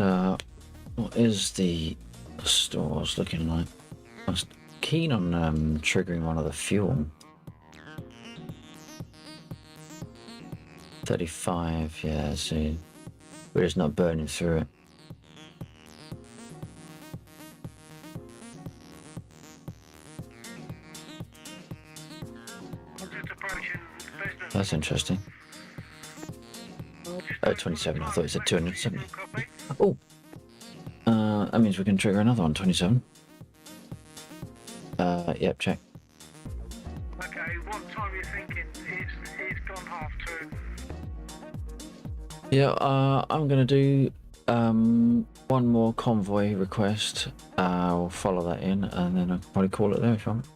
is the stores looking like? I was keen on triggering one of the fuel. 35, yeah, see. We're just not burning through it. I'm just approaching business. That's interesting. 27, I thought it said 270. Copy. Oh! That means we can trigger another one, 27. Yep, check. Okay, what time are you thinking? It's gone 2:30. Yeah, I'm gonna do one more convoy request. I'll follow that in, and then I'll probably call it there if you want.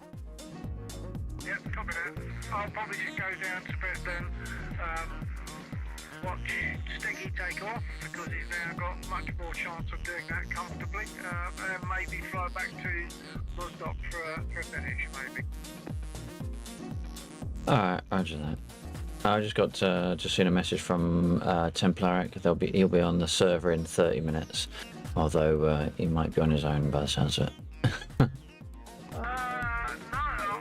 Yep, copy that. I'll probably just go down to bed then, watch Steggy take off, because he's now got much more chance of doing that comfortably, and maybe fly back to Rostock for a finish, maybe. Alright, roger that. I just got just seen a message from Templaric. He'll be on the server in 30 minutes, although he might be on his own by the sounds of it. No,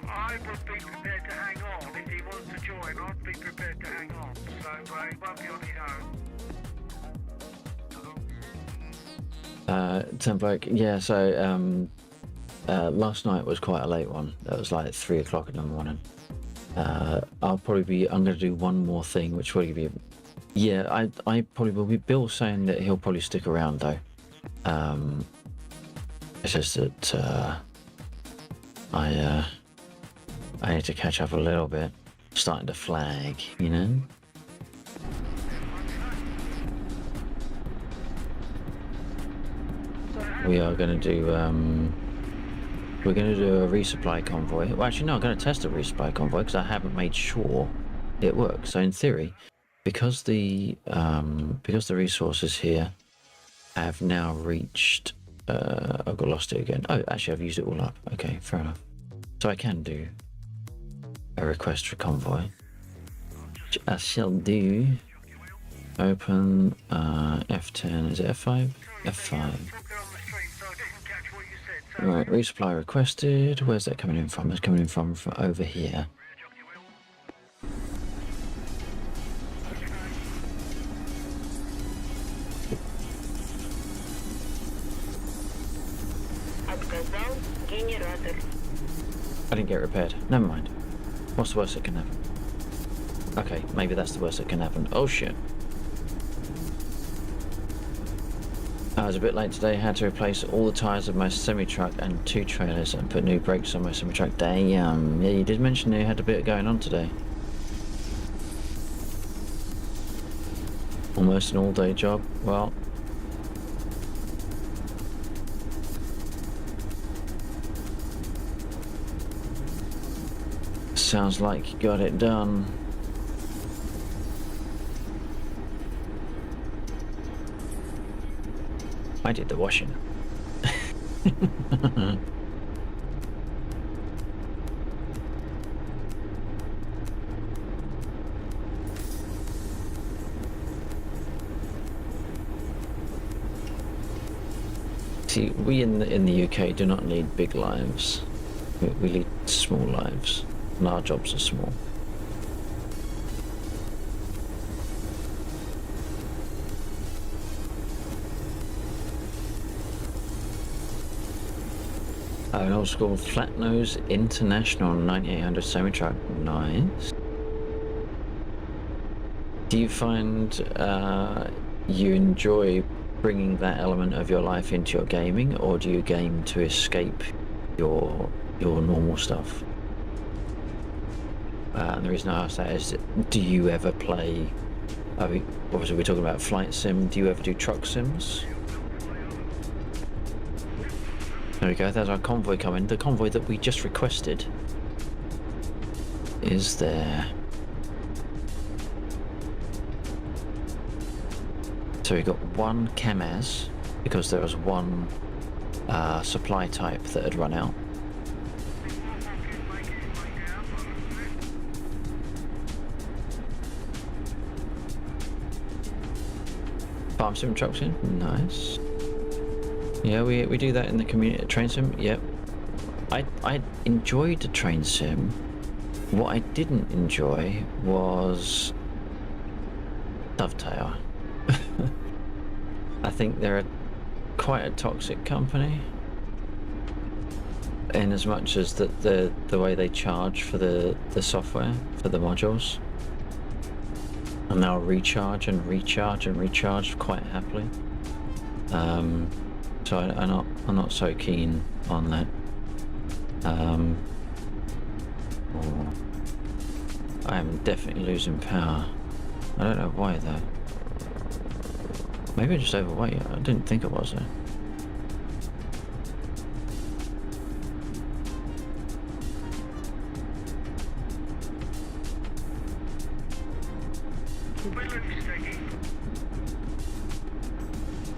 I would be prepared to hang on. If he wants to join, I'd be prepared to hang on. So he won't be on his own. Templaric, yeah. So last night was quite a late one. That was like 3 o'clock in the morning. I'm going to do one more thing, which will be, yeah, I probably will be. Bill's saying that he'll probably stick around though. It's just that I need to catch up a little bit. Starting to flag, you know. We are going to do we're going to do a resupply convoy. Well, actually, no, I'm going to test a resupply convoy because I haven't made sure it works. So in theory, because the resources here have now reached, I've got lost it again. Oh, actually, I've used it all up. Okay, fair enough. So I can do a request for convoy, which I shall do. Open F10. Is it F5? F5. Right, resupply requested. Where's that coming in from? It's coming in from over here. Отказал генератор. I didn't get repaired. Never mind. What's the worst that can happen? Okay, maybe that's the worst that can happen. Oh shit. I was a bit late today. Had to replace all the tyres of my semi-truck and 2 trailers and put new brakes on my semi-truck. Damn. Yeah, you did mention you had a bit going on today. Almost an all-day job. Well, sounds like you got it done. I did the washing. See, we in the UK do not need big lives. We lead small lives, and our jobs are small. An old school flat nose international 9800 semi truck. Nice. Do you find you enjoy bringing that element of your life into your gaming, or do you game to escape your normal stuff? And the reason I ask that is, do you ever play? I mean, obviously we're talking about flight sim. Do you ever do truck sims? There we go. There's our convoy coming. The convoy that we just requested is there. So we got one Kamaz because there was one supply type that had run out. Farm sim trucks in, nice. Yeah, we do that in the community train sim. Yep. I enjoyed the train sim. What I didn't enjoy was Dovetail. I think they're quite a toxic company, in as much as that the way they charge for the software for the modules, and they'll recharge and recharge and recharge quite happily. So I'm not so keen on that. I am definitely losing power. I don't know why though. Maybe I'm just overweight. I didn't think it was though.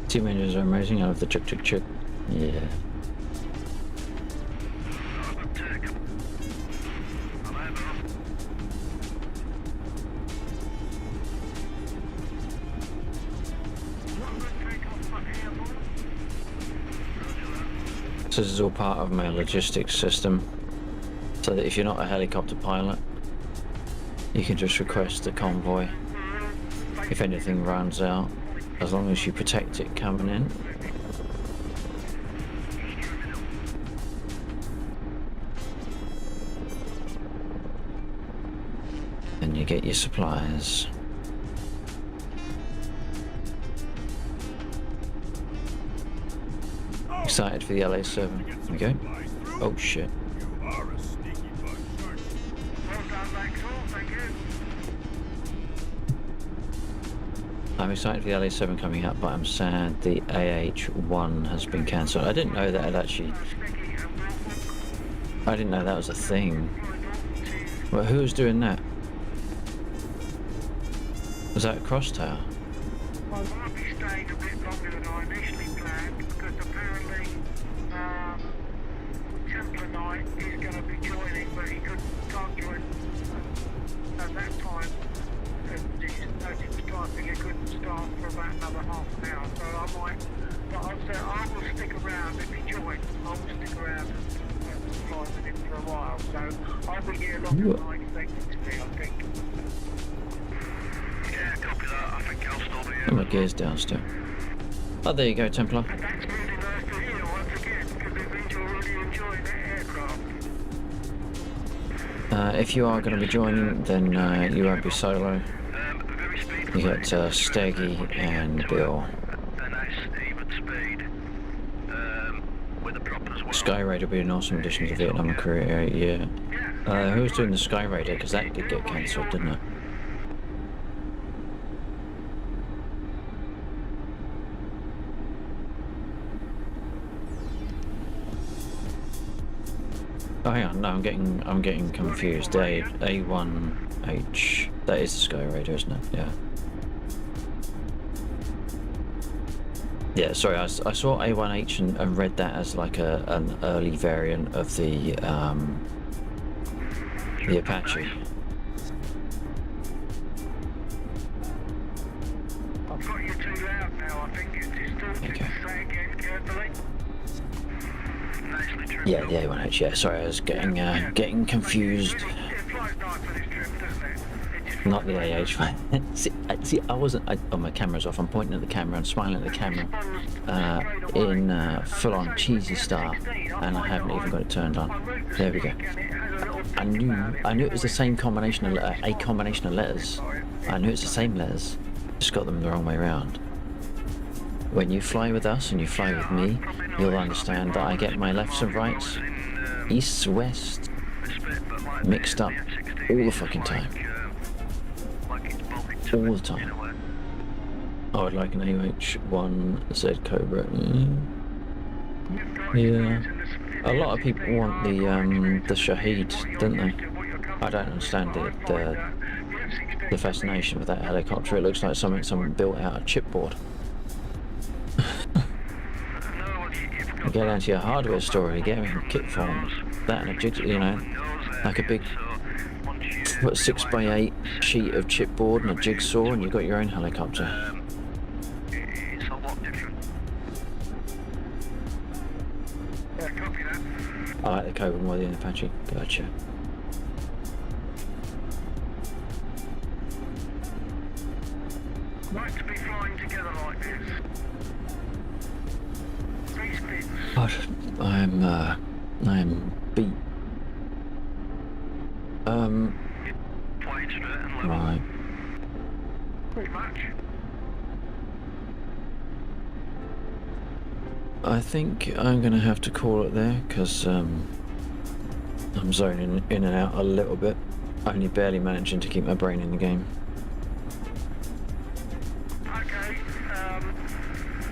Team managers are amazing. I love the chuk chuk chuk. Yeah. This is all part of my logistics system, so that if you're not a helicopter pilot, you can just request a convoy if anything runs out, as long as you protect it coming in. And you get your supplies. Excited for the LA7. Here we go. Oh shit. I'm excited for the LA7 coming up, but I'm sad the AH1 has been cancelled. I didn't know that had actually... I didn't know that was a thing. Well, who was doing that? Was that a Crosstail? I might be staying a bit longer than I initially planned, because apparently Templar Knight is going to be joining, but he can't join at that time. And his notice typing, he couldn't start for about another half an hour, so I might, but I said I will stick around. If he joins, I will stick around and fly with him for a while, so I'll be here longer than I expected to be, I think. Yeah, copy that. I think I'll still be here. Oh, my gear's down still. Oh, there you go, Templar. That's really nice to hear once again, because it means you're really enjoying that aircraft. If you are going to be joining, then you won't be solo. Very speed. You got Steggy and Bill. A nice even speed. With a prop as well. Sky Raider would be an awesome addition to Vietnam career, yeah. Who was doing the Sky Raider? Because that did get cancelled, didn't it? Oh, hang on, no, I'm getting confused. A1H, that is the Sky Raider, isn't it? Yeah. Yeah, sorry, I saw A1H and read that as like an early variant of the Apache. I've got you too loud now, I think. It's still Okay. say again carefully. Nicely trimmed. Yeah, the A1H, yeah, sorry, I was getting confused. It flies nice when it's trimmed, doesn't it? It just Not the AH. see, I wasn't. Oh, my camera's off. I'm pointing at the camera and smiling at the camera in full-on cheesy style, and I haven't even got it turned on. There we go. I knew it was the same combination of a combination of letters. I knew it's the same letters. Just got them the wrong way around. when you fly with us and you fly with me, you'll understand that I get my lefts and rights, easts, wests, mixed up all the fucking time. All the time. I would like an AH-1Z Cobra. Yeah. A lot of people want the Shaheed, don't they? I don't understand the fascination with that helicopter. It looks like something someone built out of chipboard. You go down to your hardware store, you get them in kit form, that and a jig, you know, like a big 6x8 sheet of chipboard and a jigsaw, and you've got your own helicopter. It's a lot different. Yeah, copy that. I like the Cobra more than the Apache. Gotcha. Like to be flying together like this. These bits. God, I'm beat. Flying straight and level. Right. Pretty much. I think I'm gonna have to call it there because I'm zoning in and out a little bit. Only barely managing to keep my brain in the game. Okay,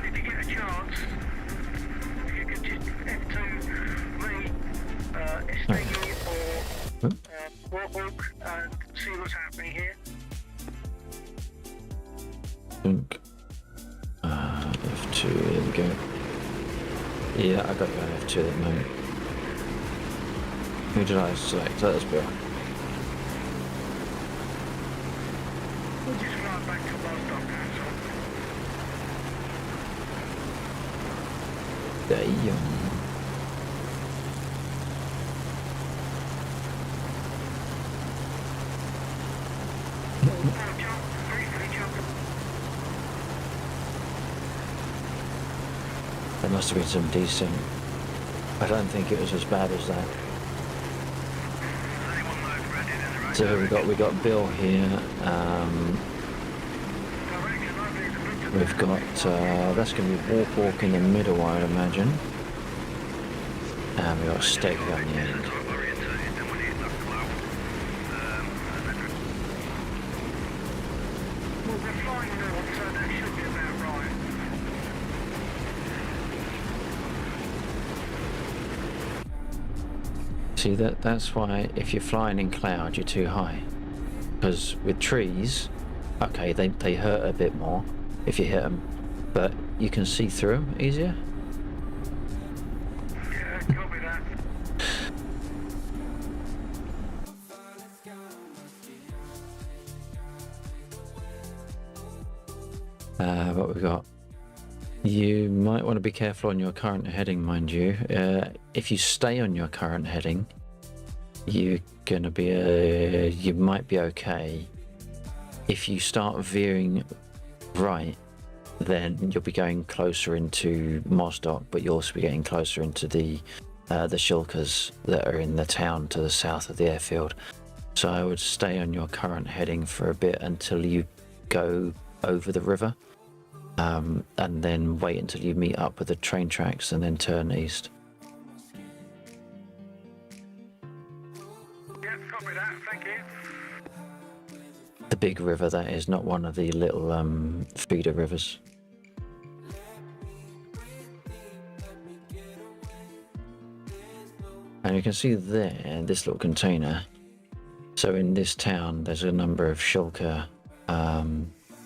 if you get a chance, if you could just head to me, STU or Warhawk and see what's happening here. I think F2, there we go. Yeah, I got you on F2 at the moment. Who did I select? That was Bill. We'll just fly back to Boston, that's all. Damn. Jump, briefly jump. There must have been some decent. I don't think it was as bad as that. So here we got Bill here. We've got that's going to be Walk in the middle, I would imagine, and we got Steak on the end. Well, we're flying north, so that should be about right. See, that's why if you're flying in cloud, you're too high. Because with trees, okay, they hurt a bit more if you hit them, but you can see through them easier. Yeah, copy that. What we got? You might want to be careful on your current heading, mind you. If you stay on your current heading, you're gonna be you might be okay. If you start veering right, then you'll be going closer into Mosdock, but you'll also be getting closer into the shulkers that are in the town to the south of the airfield. So I would stay on your current heading for a bit until you go over the river. And then wait until you meet up with the train tracks and then turn east. Yeah, copy that, thank you. The big river, that is, not one of the little feeder rivers. And you can see there, this little container. So in this town, there's a number of shulker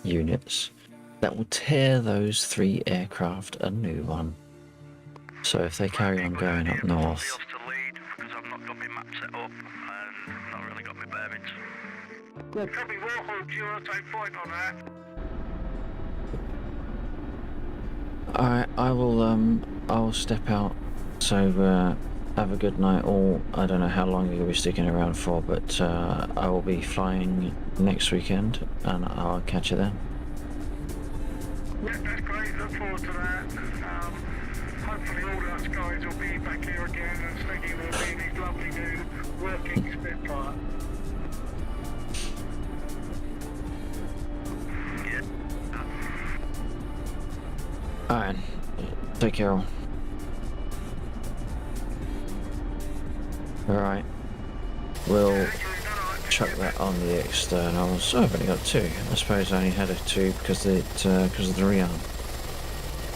units that will tear those 3 aircraft a new one. So if they carry on going up north, To lead, because I've not got my map set up and not really got my bearings. Copy Warhawk, do you want to take point on that? alright, I will step out. So have a good night all. I don't know how long you'll be sticking around for, but I will be flying next weekend and I'll catch you then. Yeah, that's great, look forward to that. Hopefully all us guys will be back here again and Sleggy will be in his lovely new working Spitfire. Alright, take care all. Alright, we'll chuck that on the externals. Oh, I've only got 2. I suppose I only had a 2 because of the rearm.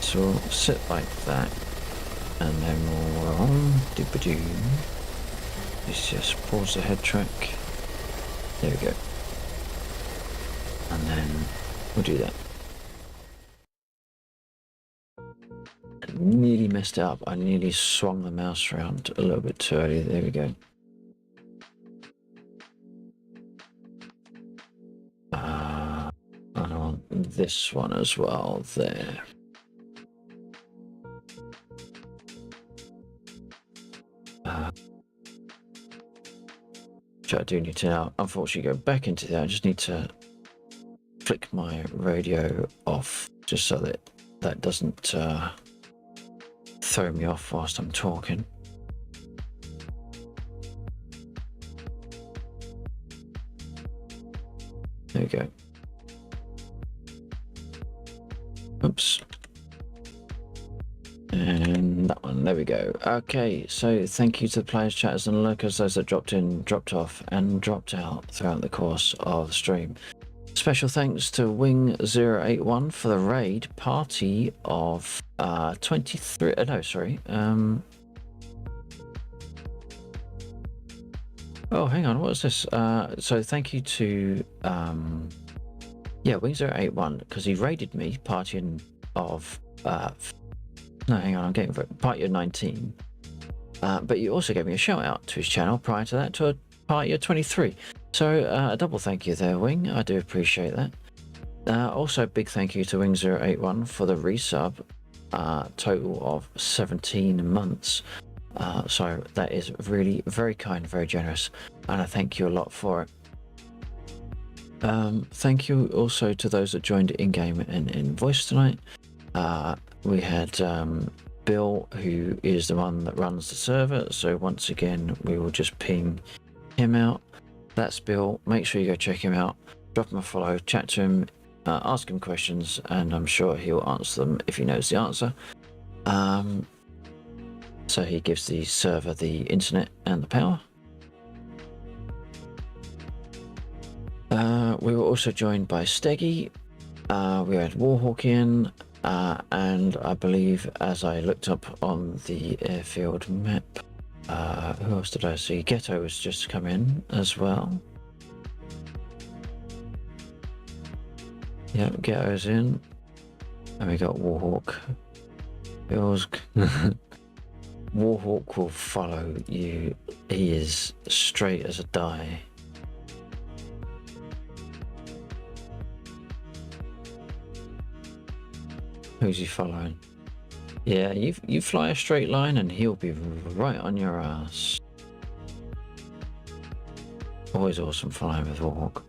So we'll sit like that, and then we'll doo-ba-doo. Let's just pause the head track. There we go. And then we'll do that. I nearly messed it up. I nearly swung the mouse around a little bit too early. There we go. And I want this one as well there. Which I do need to now, unfortunately, go back into that. I just need to flick my radio off just so that that doesn't throw me off whilst I'm talking. There we go. Oops. And that one, there we go. Okay, so thank you to the players, chatters and lurkers, those that dropped in, dropped off and dropped out throughout the course of the stream. Special thanks to Wing081 for the raid party of 23, no sorry, oh hang on, what is this? So thank you to yeah, Wing081, because he raided me party of no, hang on, I'm getting party of 19. But you also gave me a shout out to his channel prior to that, to a party of 23. So a double thank you there, Wing. I do appreciate that. Also, big thank you to Wing081 for the resub, total of 17 months. So that is really very kind, very generous, and I thank you a lot for it. Thank you also to those that joined in-game and in voice tonight. We had Bill, who is the one that runs the server, so once again we will just ping him out. That's Bill. Make sure you go check him out, drop him a follow, chat to him, ask him questions, and I'm sure he'll answer them if he knows the answer. So he gives the server the internet and the power. We were also joined by Steggy. We had Warhawk in, and I believe, as I looked up on the airfield map, who else did I see? Ghetto has just come in as well. Yep, Ghetto's in. And we got Warhawk. Warhawk will follow you. He is straight as a die. Who's he following? Yeah, you fly a straight line and he'll be right on your ass. Always awesome flying with Warhawk.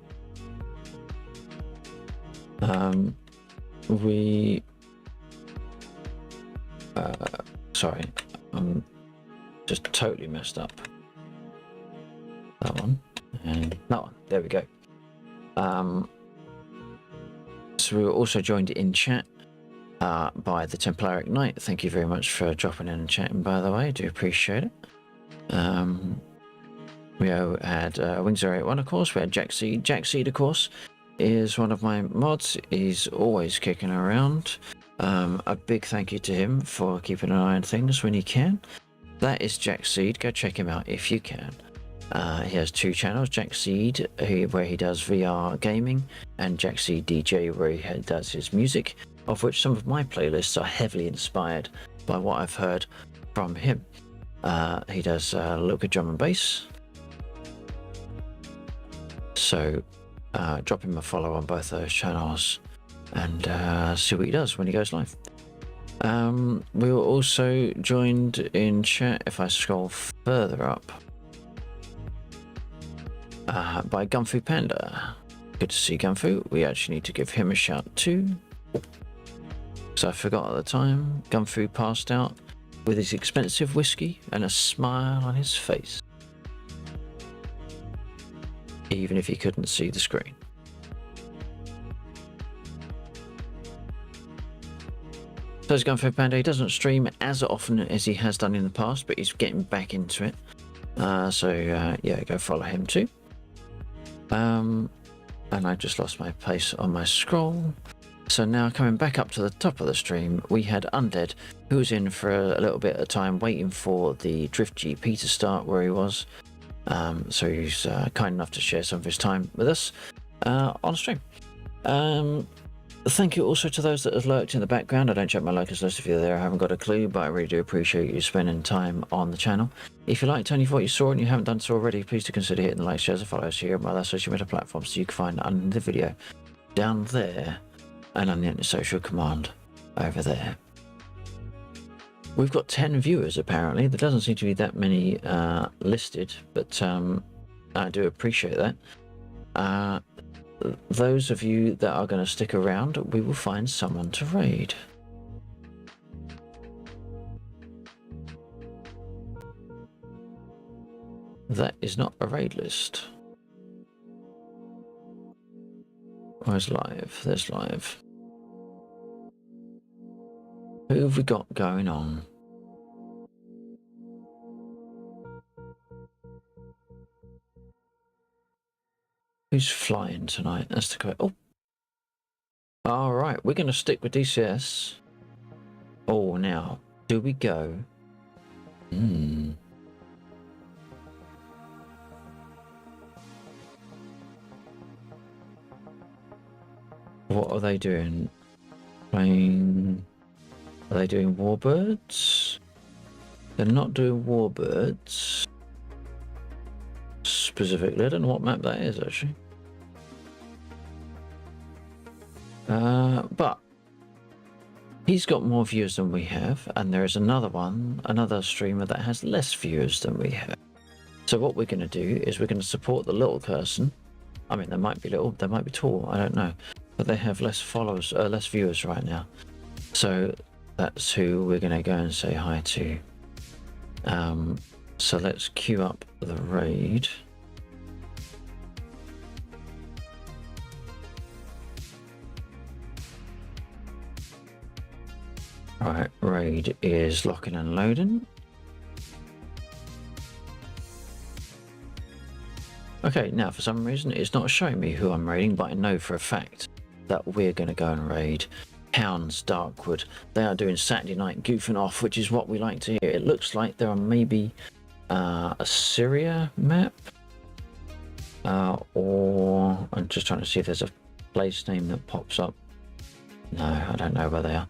Sorry, I'm just totally messed up. That one and that one. There we go. So we were also joined in chat by the Templaric Knight. Thank you very much for dropping in and chatting, by the way. I do appreciate it. We had Wing081, of course. We had Jackseed. Jackseed, of course, is one of my mods. He's always kicking around. A big thank you to him for keeping an eye on things when he can. That is Jackseed. Go check him out if you can. He has 2 channels, Jackseed, where he does VR gaming, and Jackseed DJ, where he does his music, of which some of my playlists are heavily inspired by what I've heard from him. He does a little bit drum and bass. So drop him a follow on both those channels and see what he does when he goes live. We were also joined in chat, if I scroll further up, by Gunfu Panda. Good to see Gunfu. We actually need to give him a shout too. So I forgot at the time, Gunfu passed out with his expensive whiskey and a smile on his face, even if he couldn't see the screen. So he's going for Panda. He doesn't stream as often as he has done in the past, but he's getting back into it. Yeah, go follow him too. And I just lost my place on my scroll. So now coming back up to the top of the stream, we had Undead, who was in for a little bit of time waiting for the Drift GP to start where he was. So he's kind enough to share some of his time with us on stream. Thank you also to those that have lurked in the background. I don't check my lurkers list if you're there. I haven't got a clue, but I really do appreciate you spending time on the channel. If you liked any of what you saw and you haven't done so already, please do consider hitting the like, shares, and follows here on my other social media platforms so you can find under the video down there and on the social command over there. We've got 10 viewers apparently. There doesn't seem to be that many listed, but I do appreciate that. Those of you that are going to stick around, we will find someone to raid. That is not a raid list. Where's live? There's live. Who have we got going on? Who's flying tonight? That's the correct. Oh, all right. We're going to stick with DCS. Oh, now do we go? What are they doing? Playing? Are they doing Warbirds? They're not doing Warbirds specifically. I don't know what map that is actually. But he's got more viewers than we have, and there is another streamer that has less viewers than we have. So what we're going to do is we're going to support the little person. I mean, they might be little, they might be tall, I don't know, but they have less followers, less viewers right now. So that's who we're going to go and say hi to. So let's queue up the raid. Right, raid is locking and loading. Okay, now for some reason it's not showing me who I'm raiding, but I know for a fact that we're going to go and raid Hounds Darkwood. They are doing Saturday night goofing off, which is what we like to hear. It looks like there are maybe a Syria map, or I'm just trying to see if there's a place name that pops up. No, I don't know where they are.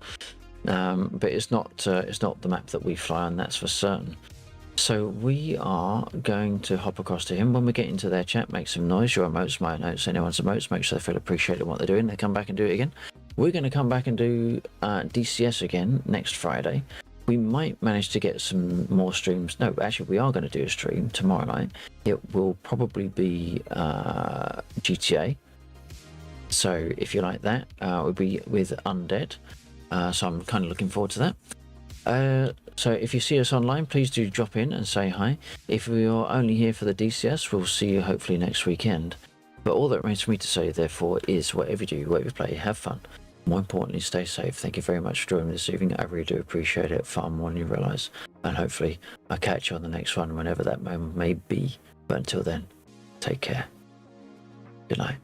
But it's not the map that we fly on, that's for certain. So we are going to hop across to him. When we get into their chat, make some noise. Your emotes, my emotes, anyone's emotes, make sure they feel appreciated in what they're doing. They come back and do it again. We're going to come back and do DCS again next Friday. We might manage to get some more streams. No, actually, we are going to do a stream tomorrow night. It will probably be GTA. So if you like that, we'll be with Undead. So I'm kind of looking forward to that. So if you see us online, please do drop in and say hi. If we are only here for the DCS, we'll see you hopefully next weekend. But all that remains for me to say, therefore, is whatever you do, whatever you play, have fun. More importantly, stay safe. Thank you very much for joining me this evening. I really do appreciate it far more than you realise. And hopefully I'll catch you on the next one, whenever that moment may be. But until then, take care. Good night.